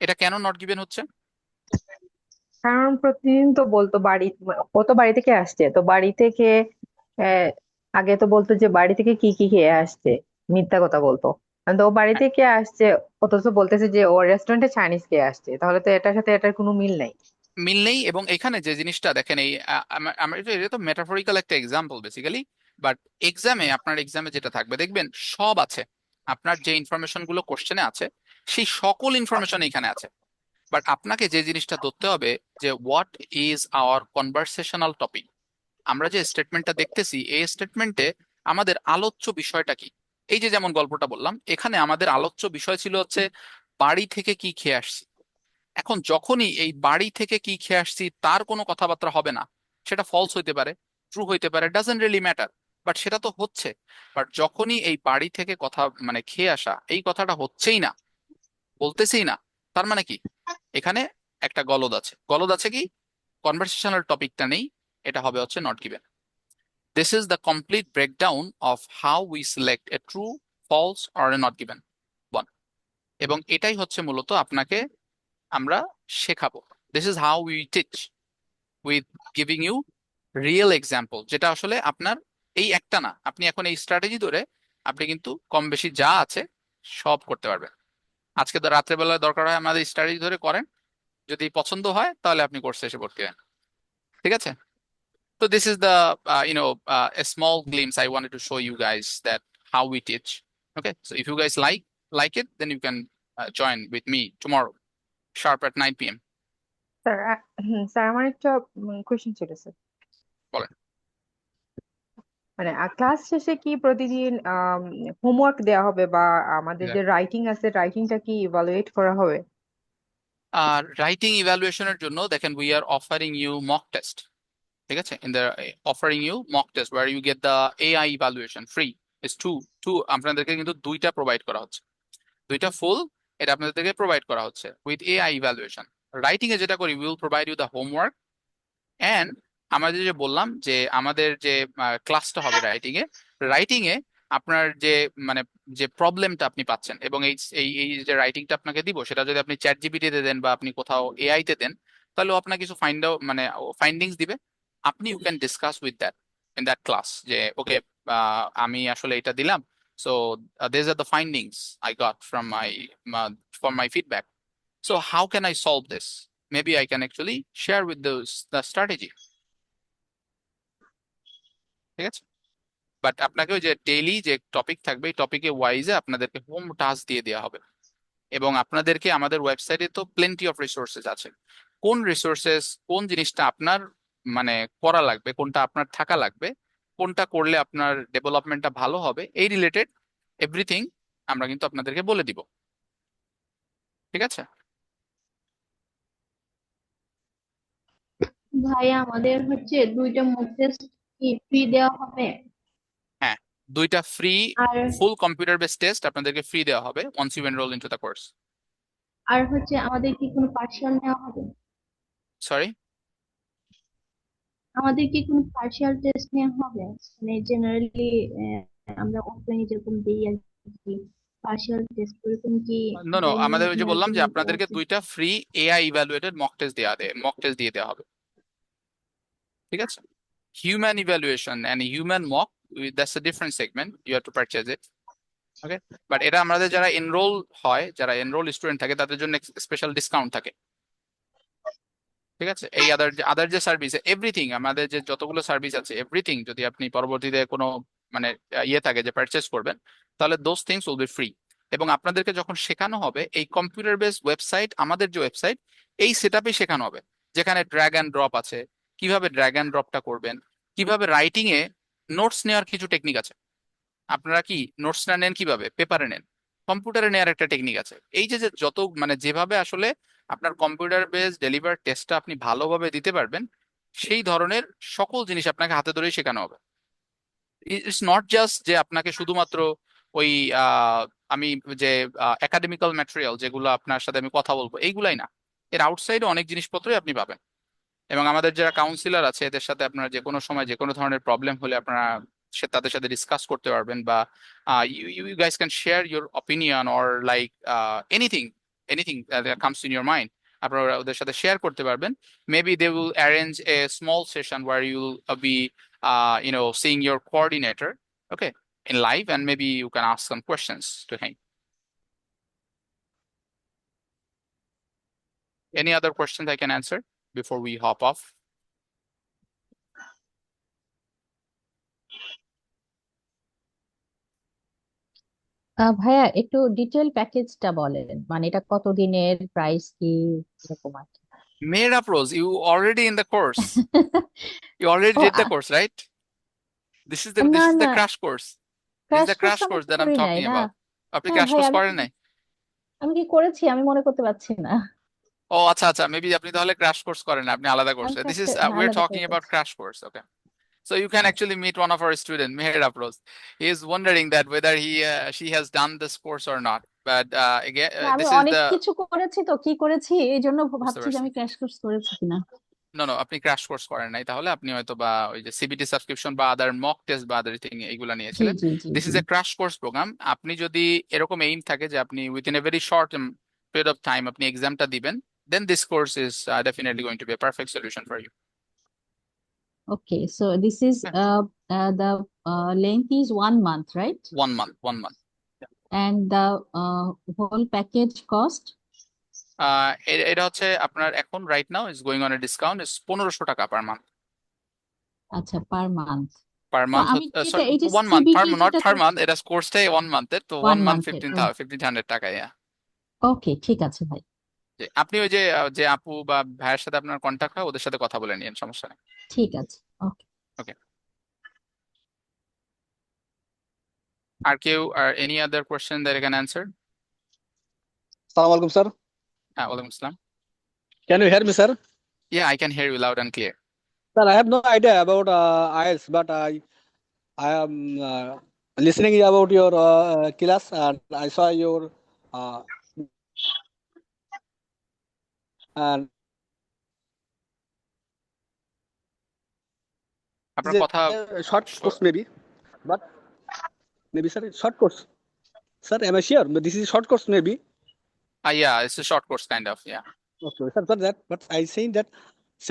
এটা কেন নট গিভেন হচ্ছে? কারণ প্রতিদিন তো বলতো বাড়ি, ও তো বাড়ি থেকে আসছে, তো বাড়ি থেকে আহ, আগে তো বলতো যে বাড়ি থেকে কি কি খেয়ে আসছে, মিথ্যা কথা বলতো। তো ও বাড়ি থেকে আসছে, অথচ বলতেছে যে ও রেস্টুরেন্টে চাইনিজ খেয়ে আসছে, তাহলে তো এটার সাথে এটার কোনো মিল নাই। মিল নেই। এবং এখানে যে জিনিসটা দেখেন এই এটা তো মেটাফরিক্যাল একটা এক্সাম্পল বেসিক্যালি। বাট এক্সামে, আপনার এক্সামে যেটা থাকবে দেখবেন সব আছে। আপনার যে ইনফরমেশন গুলো কোশ্চেনে আছে সেই সকল ইনফরমেশন এখানে আছে। বাট আপনাকে যে জিনিসটা ধরতে হবে যে what is our conversational topic. আমরা যে স্টেটমেন্টটা দেখতেছি এই স্টেটমেন্টে আমাদের আলোচ্য বিষয়টা কি। এই যে যেমন গল্পটা বললাম, এখানে আমাদের আলোচ্য বিষয় ছিল হচ্ছে বাড়ি থেকে কি খেয়ে আসছি। এখন যখনই এই বাড়ি থেকে কি খেয়ে আসছি তার কোনো কথাবার্তা হবে না, সেটা ফলস হইতে পারে, ট্রু হইতে পারে, ডাজন্ট রিয়েলি ম্যাটার, বাট সেটা তো হচ্ছে। বাট যখনই এই বাড়ি থেকে কথা মানে খেয়ে আসা এই কথাটা হচ্ছেই না, বলতেছেই না, তার মানে কি এখানে একটা গলদ আছে। গলদ আছে কি, কনভারসেশনাল টপিকটা নেই, এটা হবে হচ্ছে not given. This is the complete breakdown of how we select a true, false or a not given one. এবং এটাই হচ্ছে মূলত আপনাকে আমরা শেখাবো। This is how we teach. With giving you real example, যেটা আসলে আপনার এই একটা না, আপনি এখন এই স্ট্র্যাটেজি ধরে আপনি কিন্তু কম বেশি যা আছে সব করতে পারবেন। আজকে তো রাত্রেবেলা দরকার হয় আমাদের স্ট্র্যাটেজি ধরে করেন, যদি পছন্দ হয় তাহলে আপনি কোর্সে এসে ভর্তি হন। ঠিক আছে? So this is the a small glimpse I wanted to show you guys that how we teach. Okay, so if you guys like it, then you can join with me tomorrow sharp at 9 p.m. Sir sir আমার একটা question ছিল sir. বলেন। মানে class শেষে কি প্রতিদিন homework দেওয়া হবে, বা আমাদের যে রাইটিং আছে রাইটিংটা কি ইভালুয়েট করা হবে? আর রাইটিং ইভ্যালুয়েশনের জন্য দেখেন we are offering you mock test. ঠিক আছে, in the offering you mock test where you get the AI evaluation free. It's two আপনাদেরকে কিন্তু দুইটা প্রোভাইড করা হচ্ছে, দুইটা ফুল এটা আপনাদেরকে প্রোভাইড করা হচ্ছে উইথ AI ইভ্যালুয়েশন। রাইটিং এ যেটা করি will provide you the homework and আমাদের যে বললাম যে আমাদের যে ক্লাসটা হবে রাইটিং এ আপনার যে মানে যে প্রবলেমটা আপনি পাচ্ছেন এবং এই এই এই যে রাইটিংটা আপনাকে দিব সেটা যদি আপনি চ্যাট জিপিটিতে দেন বা আপনি কোথাও এআই তে দেন, তাহলে ও আপনাকে কিছু ফাইন্ডিংস দিবে, আপনি you can discuss with that in that class যে ওকে আমি আসলে এটা দিলাম, so this are the findings I got from my feedback, so how can I solve this, maybe I can actually share with the strategy. ঠিক আছে, but আপনাকে ওই যে ডেইলি যে টপিক থাকবে এই টপিকে ওয়াইজে আপনাদেরকে হোম টাস্ক দিয়ে দেওয়া হবে এবং আপনাদেরকে আমাদের ওয়েবসাইটে তো প্লেন্টি অফ রিসোর্সেস আছে, কোন রিসোর্সেস কোন জিনিসটা আপনার মানে করা লাগবে, কোনটা আপনার থাকা লাগবে, কোনটা করলে আপনার ডেভেলপমেন্টটা ভালো হবে, এই রিলেটেড এভরিথিং আমরা কিন্তু আপনাদেরকে বলে দিব। ঠিক আছে, ভাইয়া আমাদের হচ্ছে দুইটা মক টেস্ট কি ফ্রি দেওয়া হবে? হ্যাঁ, দুইটা ফ্রি আর ফুল কম্পিউটার বেসড টেস্ট আপনাদেরকে ফ্রি দেওয়া হবে once you enroll into the course. আর হচ্ছে আমাদের কি কোনো পার্সিয়াল নেওয়া হবে? সরি, আমাদের কি কোনো পার্সিয়াল টেস্ট নেওয়া হবে? মানে জেনারেলি আমরা অফলাইনে যেরকম দিই আর কি, পার্সিয়াল টেস্ট এরকম কি নো আমাদের ওই যে নেওয়ার বললাম যে জন্য আপনাদেরকে আছে? দুইটা free AI evaluated mock test দিয়ে দেওয়া হবে। ঠিক আছে, human evaluation and human mock, that's a different segment, you have to purchase it. Okay, but এটা আমাদের যারা এনরোল হয়, যারা এনরোল স্টুডেন্ট থাকে তাদের জন্য স্পেশাল ডিসকাউন্ট থাকে। ঠিক আছে, এই আদার যে সার্ভিস এভরিথিং, আমাদের যে যতগুলো সার্ভিস আছে এভরিথিং যদি আপনি পরবর্তীতে কোনো মানে ইয়ে থাকে যে পারচেস করবেন, তাহলে those things will be free. এবং আপনাদেরকে যখন শেখানো হবে এই কম্পিউটার বেসড ওয়েবসাইট, আমাদের যে ওয়েবসাইট এই সেটআপে শেখানো হবে, যেখানে ড্র্যাগ অ্যান্ড ড্রপ আছে, কিভাবে ড্র্যাগ অ্যান্ড ড্রপটা করবেন, কিভাবে রাইটিং এ নোটস নেওয়ার কিছু টেকনিক আছে। আপনারা কি নোটসটা নেন কিভাবে? পেপারে নেন, কম্পিউটারে নেওয়ার একটা টেকনিক আছে। এই যে যে যত মানে যেভাবে আসলে আপনার কম্পিউটার বেস ডেলিভার টেস্টটা আপনি ভালোভাবে দিতে পারবেন, সেই ধরনের সকল জিনিস আপনাকে হাতে ধরেই শেখানো হবে। ইটস নট জাস্ট যে আপনাকে শুধুমাত্র ওই আমি যে একাডেমিক্যাল ম্যাটেরিয়াল যেগুলো আপনার সাথে আমি কথা বলবো এইগুলাই না, এর আউটসাইডে অনেক জিনিসপত্রই আপনি পাবেন। এবং আমাদের যারা কাউন্সিলর আছে এদের সাথে আপনারা যে কোনো সময় যে কোনো ধরনের প্রবলেম হলে আপনারা তাদের সাথে ডিসকাস করতে পারবেন, বা you guys can share your opinion or like anything that comes in your mind, আপনারা ওদের সাথে শেয়ার করতে পারবেন। Maybe they will arrange a small session where you will be seeing your coordinator, okay, in live, and maybe you can ask some questions to him. Any other questions I can answer before we hop off? ভাইয়া একটু detail প্যাকেজটা বলেন, মানে এটা কত দিনের, price কি, এরকম আর কি। Made up, Rose, you already in the course. You already ও did the course, right? This is না the না, crash course. This is crash the course crash আমি course that I'm করি নাই talking না। about. আপনি হ্যাঁ crash ভাই, course আমি করেন নাই? আমি কি করেছি আমি মনে করতে পারছি না। ও আচ্ছা, maybe আপনি তাহলে crash course করেন না, আপনি আলাদা আমি course. This is হ্যাঁ, we're আলাদা করে talking about করছি। crash course, okay? So you can actually meet one of our students, Meher Afroz. He is wondering that whether she has done this course or not. But again, না, আমি this is অনেক the কিছু করেছি, তো কি করেছি এই জন্য বুঝতে ভাবছি যে পারছি। আমি ক্র্যাশ কোর্স করেছি কিনা। নো আপনি ক্র্যাশ কোর্স করেন নাই, তাহলে আপনি হয়তো বা ওই যে সিবিটি সাবস্ক্রিপশন বা আদার মক টেস্ট বা আদার থিং এইগুলো জি নিয়েছিলেন। জি জি দিস জি। Is a crash course program. আপনি যদি এরকম এইম থাকে যে আপনি within a very short period of time আপনি এক্সামটা দিবেন, then this course is definitely going to be a perfect solution for you. Okay, so this is the length is 1 month, right? 1 month, 1 month. And the whole package cost? এটা হচ্ছে আপনার এখন right now is going on a discount is 1500 টাকা per month. আচ্ছা, per month. পার তো month আমি যেটা sorry এটা 1 month, সিবিটি নট যেটা পার মান্থ, এটা কোর্সটাই 1 মান্থের, তো 1 month মান্থের। 1500 টাকা। ওকে, ঠিক আছে ভাই। আপনি ওই যে যে আপু বা ভাইয়ের সাথে আপনার কন্ট্যাক্ট হয় ওদের সাথে কথা বলে নিন, সমস্যা নেই। ঠিক আছে, ওকে। ওকে, আর কেউ, আর any other question that I can answer? Assalamu alaikum, sir. হ্যাঁ, ওয়ালাইকুম আসসালাম। Can you hear me, sir? Yeah, I can hear you loud and clear. Sir, I have no idea about IELTS, but I am listening about your class, and I saw your uh, and আপনার it's কথা a short course but maybe sir, short course. Sir, am I sure? But this is a short course maybe. yeah, it's a short course kind of, yeah. Okay, sir, but I say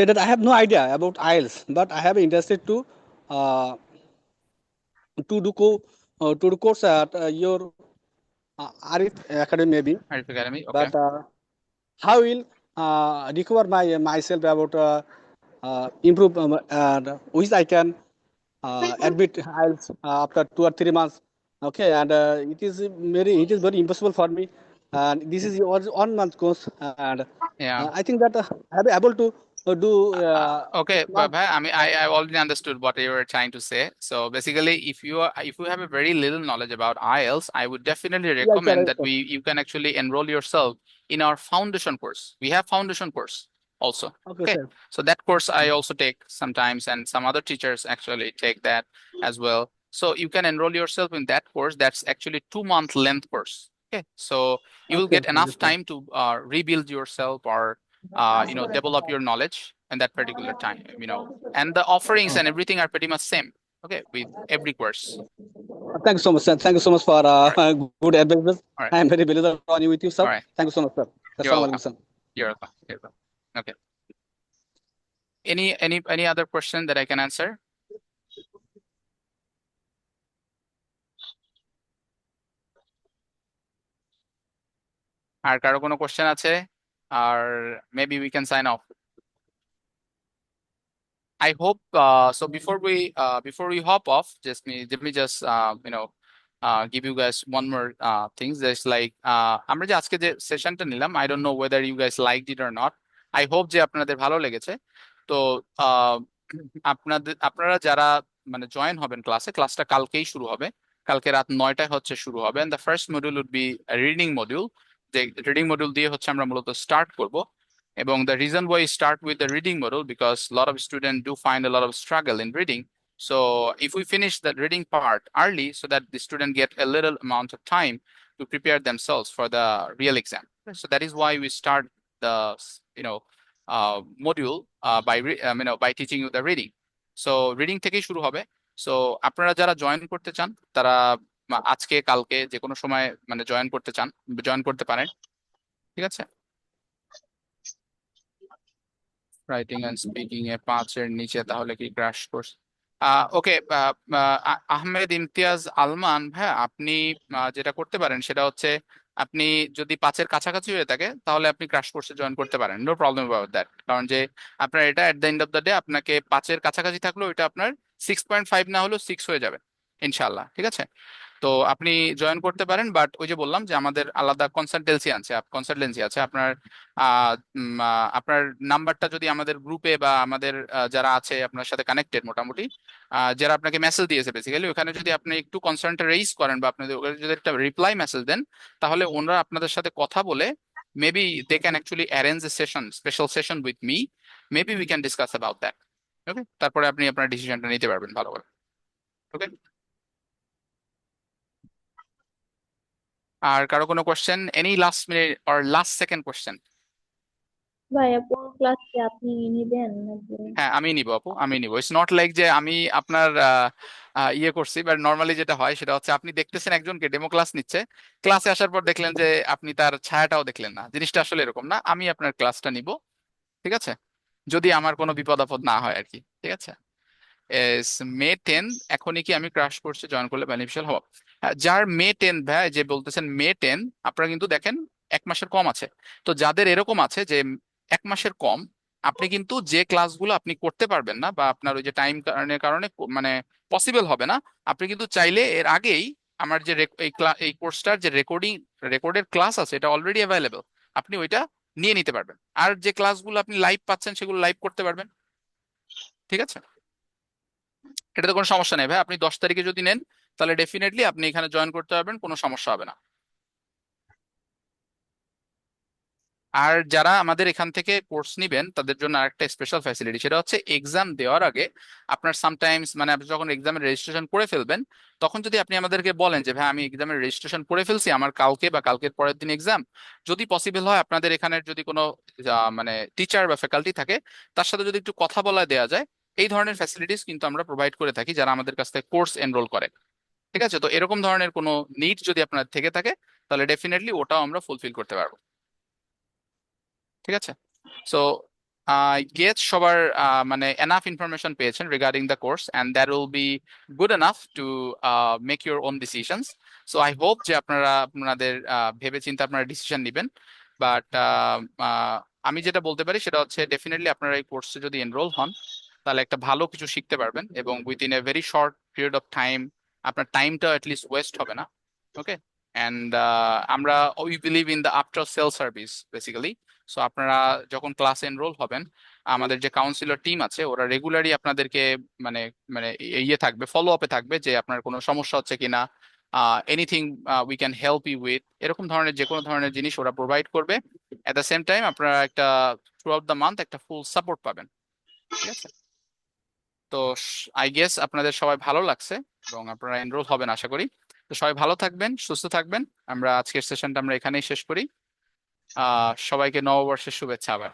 that I have no idea about IELTS, but I have interested uh, to do course at your Arif Academy maybe. Arif Academy, okay. But how will recover myself about improve and which I can admit IELTS after 2 or 3 months. Okay, and it is very impossible for me, and this is 1 month course, and Yeah. I think that I will be able to do Okay, 6 but months. I already understood what you were trying to say. So basically, if you have a very little knowledge about IELTS, I would definitely Yes, sir, recommend yes, that sir. you can actually enroll yourself in our foundation course. We have foundation course also. Okay, Okay, sir. so that course I also take sometimes, and some other teachers actually take that as well. So you can enroll yourself in that course. That's actually 2 month length course. Okay, so you will Okay, get enough yes, sir. time to rebuild yourself or develop your knowledge in that particular time, and the offerings and everything are pretty much same, okay, with every course. Thank you so much, sir. Thank you so much for All right, good advice. all right, I am very believer on you with you, sir. all right. Thank you so much, sir. You're Assalamu alaikum, welcome. sir. You're welcome. You're welcome. Okay. Any other question that I can answer? আর কারো কোনো question আছে? আর maybe we can sign off. I hope so. Before we hop off, let me just give you guys one more things. There's like আমরা যে আজকে যে সেশনটা নিলাম, I don't know whether you guys liked it or not. I hope যে আপনাদের ভালো লেগেছে। তো আপনারা যারা মানে জয়েন হবেন ক্লাসটা কালকেই শুরু হবে। কালকে রাত 9টায় হচ্ছে শুরু হবে, and the first module would be a reading module. যে রিডিং মডিউল দিয়ে হচ্ছে আমরা মূলত স্টার্ট করব। এবং the reason why I start with the reading module, because a lot of students do find a lot of struggle in reading. So if we finish the reading part early, so that the student get a little amount of time to prepare themselves for the real exam. So that is why we start the module by teaching you the reading. So reading থেকেই শুরু হবে। So আপনারা যারা join করতে চান তারা আজকে কালকে যে কোনো সময় মানে জয়েন করতে পারেন, ঠিক আছে? রাইটিং এন্ড স্পিকিং এ 5-এর নিচে তাহলে কি ক্র্যাশ কোর্স? ওকে, আহমেদ ইমতিয়াজ আলমান ভাই, আপনি যেটা করতে পারেন সেটা হচ্ছে আপনি যদি 5-এর কাছাকাছি হয়ে থাকে তাহলে আপনি ক্র্যাশ কোর্সে জয়েন করতে পারেন, নো প্রবলেম অ্যাবাউট দ্যাট। কারণ যে আপনার এটা at the end of the day আপনাকে 5-এর কাছাকাছি থাকলেও এটা আপনার 6.5 না হলেও 6 হয়ে যাবে ইনশাল্লাহ, ঠিক আছে? তো আপনি জয়েন করতে পারেন, বাট ওই যে বললাম যে আমাদের আলাদা কনসালটেন্সি আছে। আপনার নাম্বারটা যদি আমাদের গ্রুপে বা আমাদের যারা আছে আপনার সাথে কানেক্টেড মোটামুটি, যারা আপনাকে মেসেজ দিয়েছে বেসিক্যালি, ওখানে যদি আপনি একটু কনসার্নটা রেইজ করেন বা আপনাদের যদি একটা রিপ্লাই মেসেজ দেন, তাহলে ওনারা আপনাদের সাথে কথা বলে maybe they can actually arrange a special session with me, maybe we can discuss about that. Okay, তারপরে আপনি আপনার ডিসিশনটা নিতে পারবেন ভালো করে। ওকে, আর কারো কোনো question? Any last minute or last second question? ভাইয়া পুরো ক্লাস কি আপনি নিবেন নাকি? হ্যাঁ, আমি নিব আপু, আমি নিব। ইটস নট লাইক যে আমি আপনার ইয়ে করছি, বাট নর্মালি যেটা হয় সেটা হচ্ছে আপনি দেখতেছেন একজনকে ডেমো ক্লাস নিচ্ছে, ক্লাসে আসার পর দেখলেন যে আপনি তার ছায়াটাও দেখলেন না। জিনিসটা আসলে এরকম না, আমি আপনার ক্লাসটা নিব, ঠিক আছে? যদি আমার কোনো বিপদ আপদ না হয় আর কি, ঠিক আছে? is May 10th। এখনই কি আমি ক্রাশ কোর্সে জয়েন করলে বেনিফিশিয়াল হব? যার May 10th ভাই, যে বলতেছেন May 10, আপনারা কিন্তু দেখেন 1 মাসের কম আছে। তো যাদের এরকম আছে যে 1 মাসের কম, আপনি কিন্তু যে ক্লাসগুলো আপনি করতে পারবেন না বা আপনার ওই যে টাইম কারণে কারণে মানে পসিবল হবে না, আপনি কিন্তু চাইলে এর আগেই আমার যে এই কোর্সটার যে রেকর্ডের ক্লাস আছে এটা অলরেডি অ্যাভেলেবল, আপনি ওইটা নিয়ে নিতে পারবেন। আর যে ক্লাসগুলো আপনি লাইভ পাচ্ছেন সেগুলো লাইভ করতে পারবেন। ঠিক আছে, এটাতে কোনো সমস্যা নেই ভাই। আপনি 10 তারিখে যদি নেন তাহলে ডেফিনেটলি আপনি এখানে জয়েন করতে পারবেন, কোনো সমস্যা হবে না। আর যারা আমাদের এখান থেকে কোর্স নিবেন তাদের জন্য আরেকটা স্পেশাল ফ্যাসিলিটি, সেটা হচ্ছে এক্সাম দেওয়ার আগে আপনার সামটাইমস মানে আপনি যখন এক্সামের রেজিস্ট্রেশন করে ফেলবেন, তখন যদি আপনি আমাদেরকে বলেন যে ভাই আমি এক্সামের রেজিস্ট্রেশন করে ফেলছি, আমার কালকে বা কালকের পরের দিন এক্সাম, যদি পসিবল হয় আপনাদের এখানের যদি কোনো মানে টিচার বা ফ্যাকাল্টি থাকে তার সাথে যদি একটু কথা বলা দেওয়া যায়, এই ধরনের ফ্যাসিলিটিস কিন্তু আমরা প্রোভাইড করে থাকি যারা আমাদের কাছ থেকে কোর্স এনরোল করে। ঠিক আছে, তো এরকম ধরনের কোনো নিড যদি আপনার থেকে থাকে তাহলে ডেফিনেটলি ওটাও আমরা ফুলফিল করতে পারবো। ঠিক আছে, সো গেট সবার মানে এনাফ ইনফরমেশন পেয়েছেন regarding the course, and that will be good enough to make your own decisions. So I hope যে আপনারা আপনাদের ভেবে চিন্তে আপনারা ডিসিশন নেবেন। বাট আমি যেটা বলতে পারি সেটা হচ্ছে ডেফিনেটলি আপনারা এই কোর্সে যদি এনরোল হন তাহলে একটা ভালো কিছু শিখতে পারবেন, এবং within a very short period of time আপনার টাইমটা অ্যাটলিস্ট ওয়েস্ট হবে না। ওকে, অ্যান্ড আমরা we believe in the after sale service basically. So আপনারা যখন ক্লাস এনরোল হবেন, আমাদের যে কাউন্সিলর টিম আছে ওরা রেগুলারই আপনাদেরকে মানে মানে ইয়ে থাকবে, ফলো আপে থাকবে যে আপনার কোনো সমস্যা হচ্ছে কিনা, anything we can help you with, এরকম ধরনের যে কোনো ধরনের জিনিস ওরা প্রোভাইড করবে। অ্যাট দ্য সেম টাইম আপনারা একটা থ্রু আউট দ্য মান্থ একটা ফুল সাপোর্ট পাবেন। ঠিক আছে, তো আই গেস আপনাদের সবাই ভালো লাগছে এবং আপনারা এনরোল হবেন আশা করি। তো সবাই ভালো থাকবেন, সুস্থ থাকবেন। আমরা আজকের সেশনটা আমরা এখানেই শেষ করি। সবাইকে নববর্ষের শুভেচ্ছা আবার।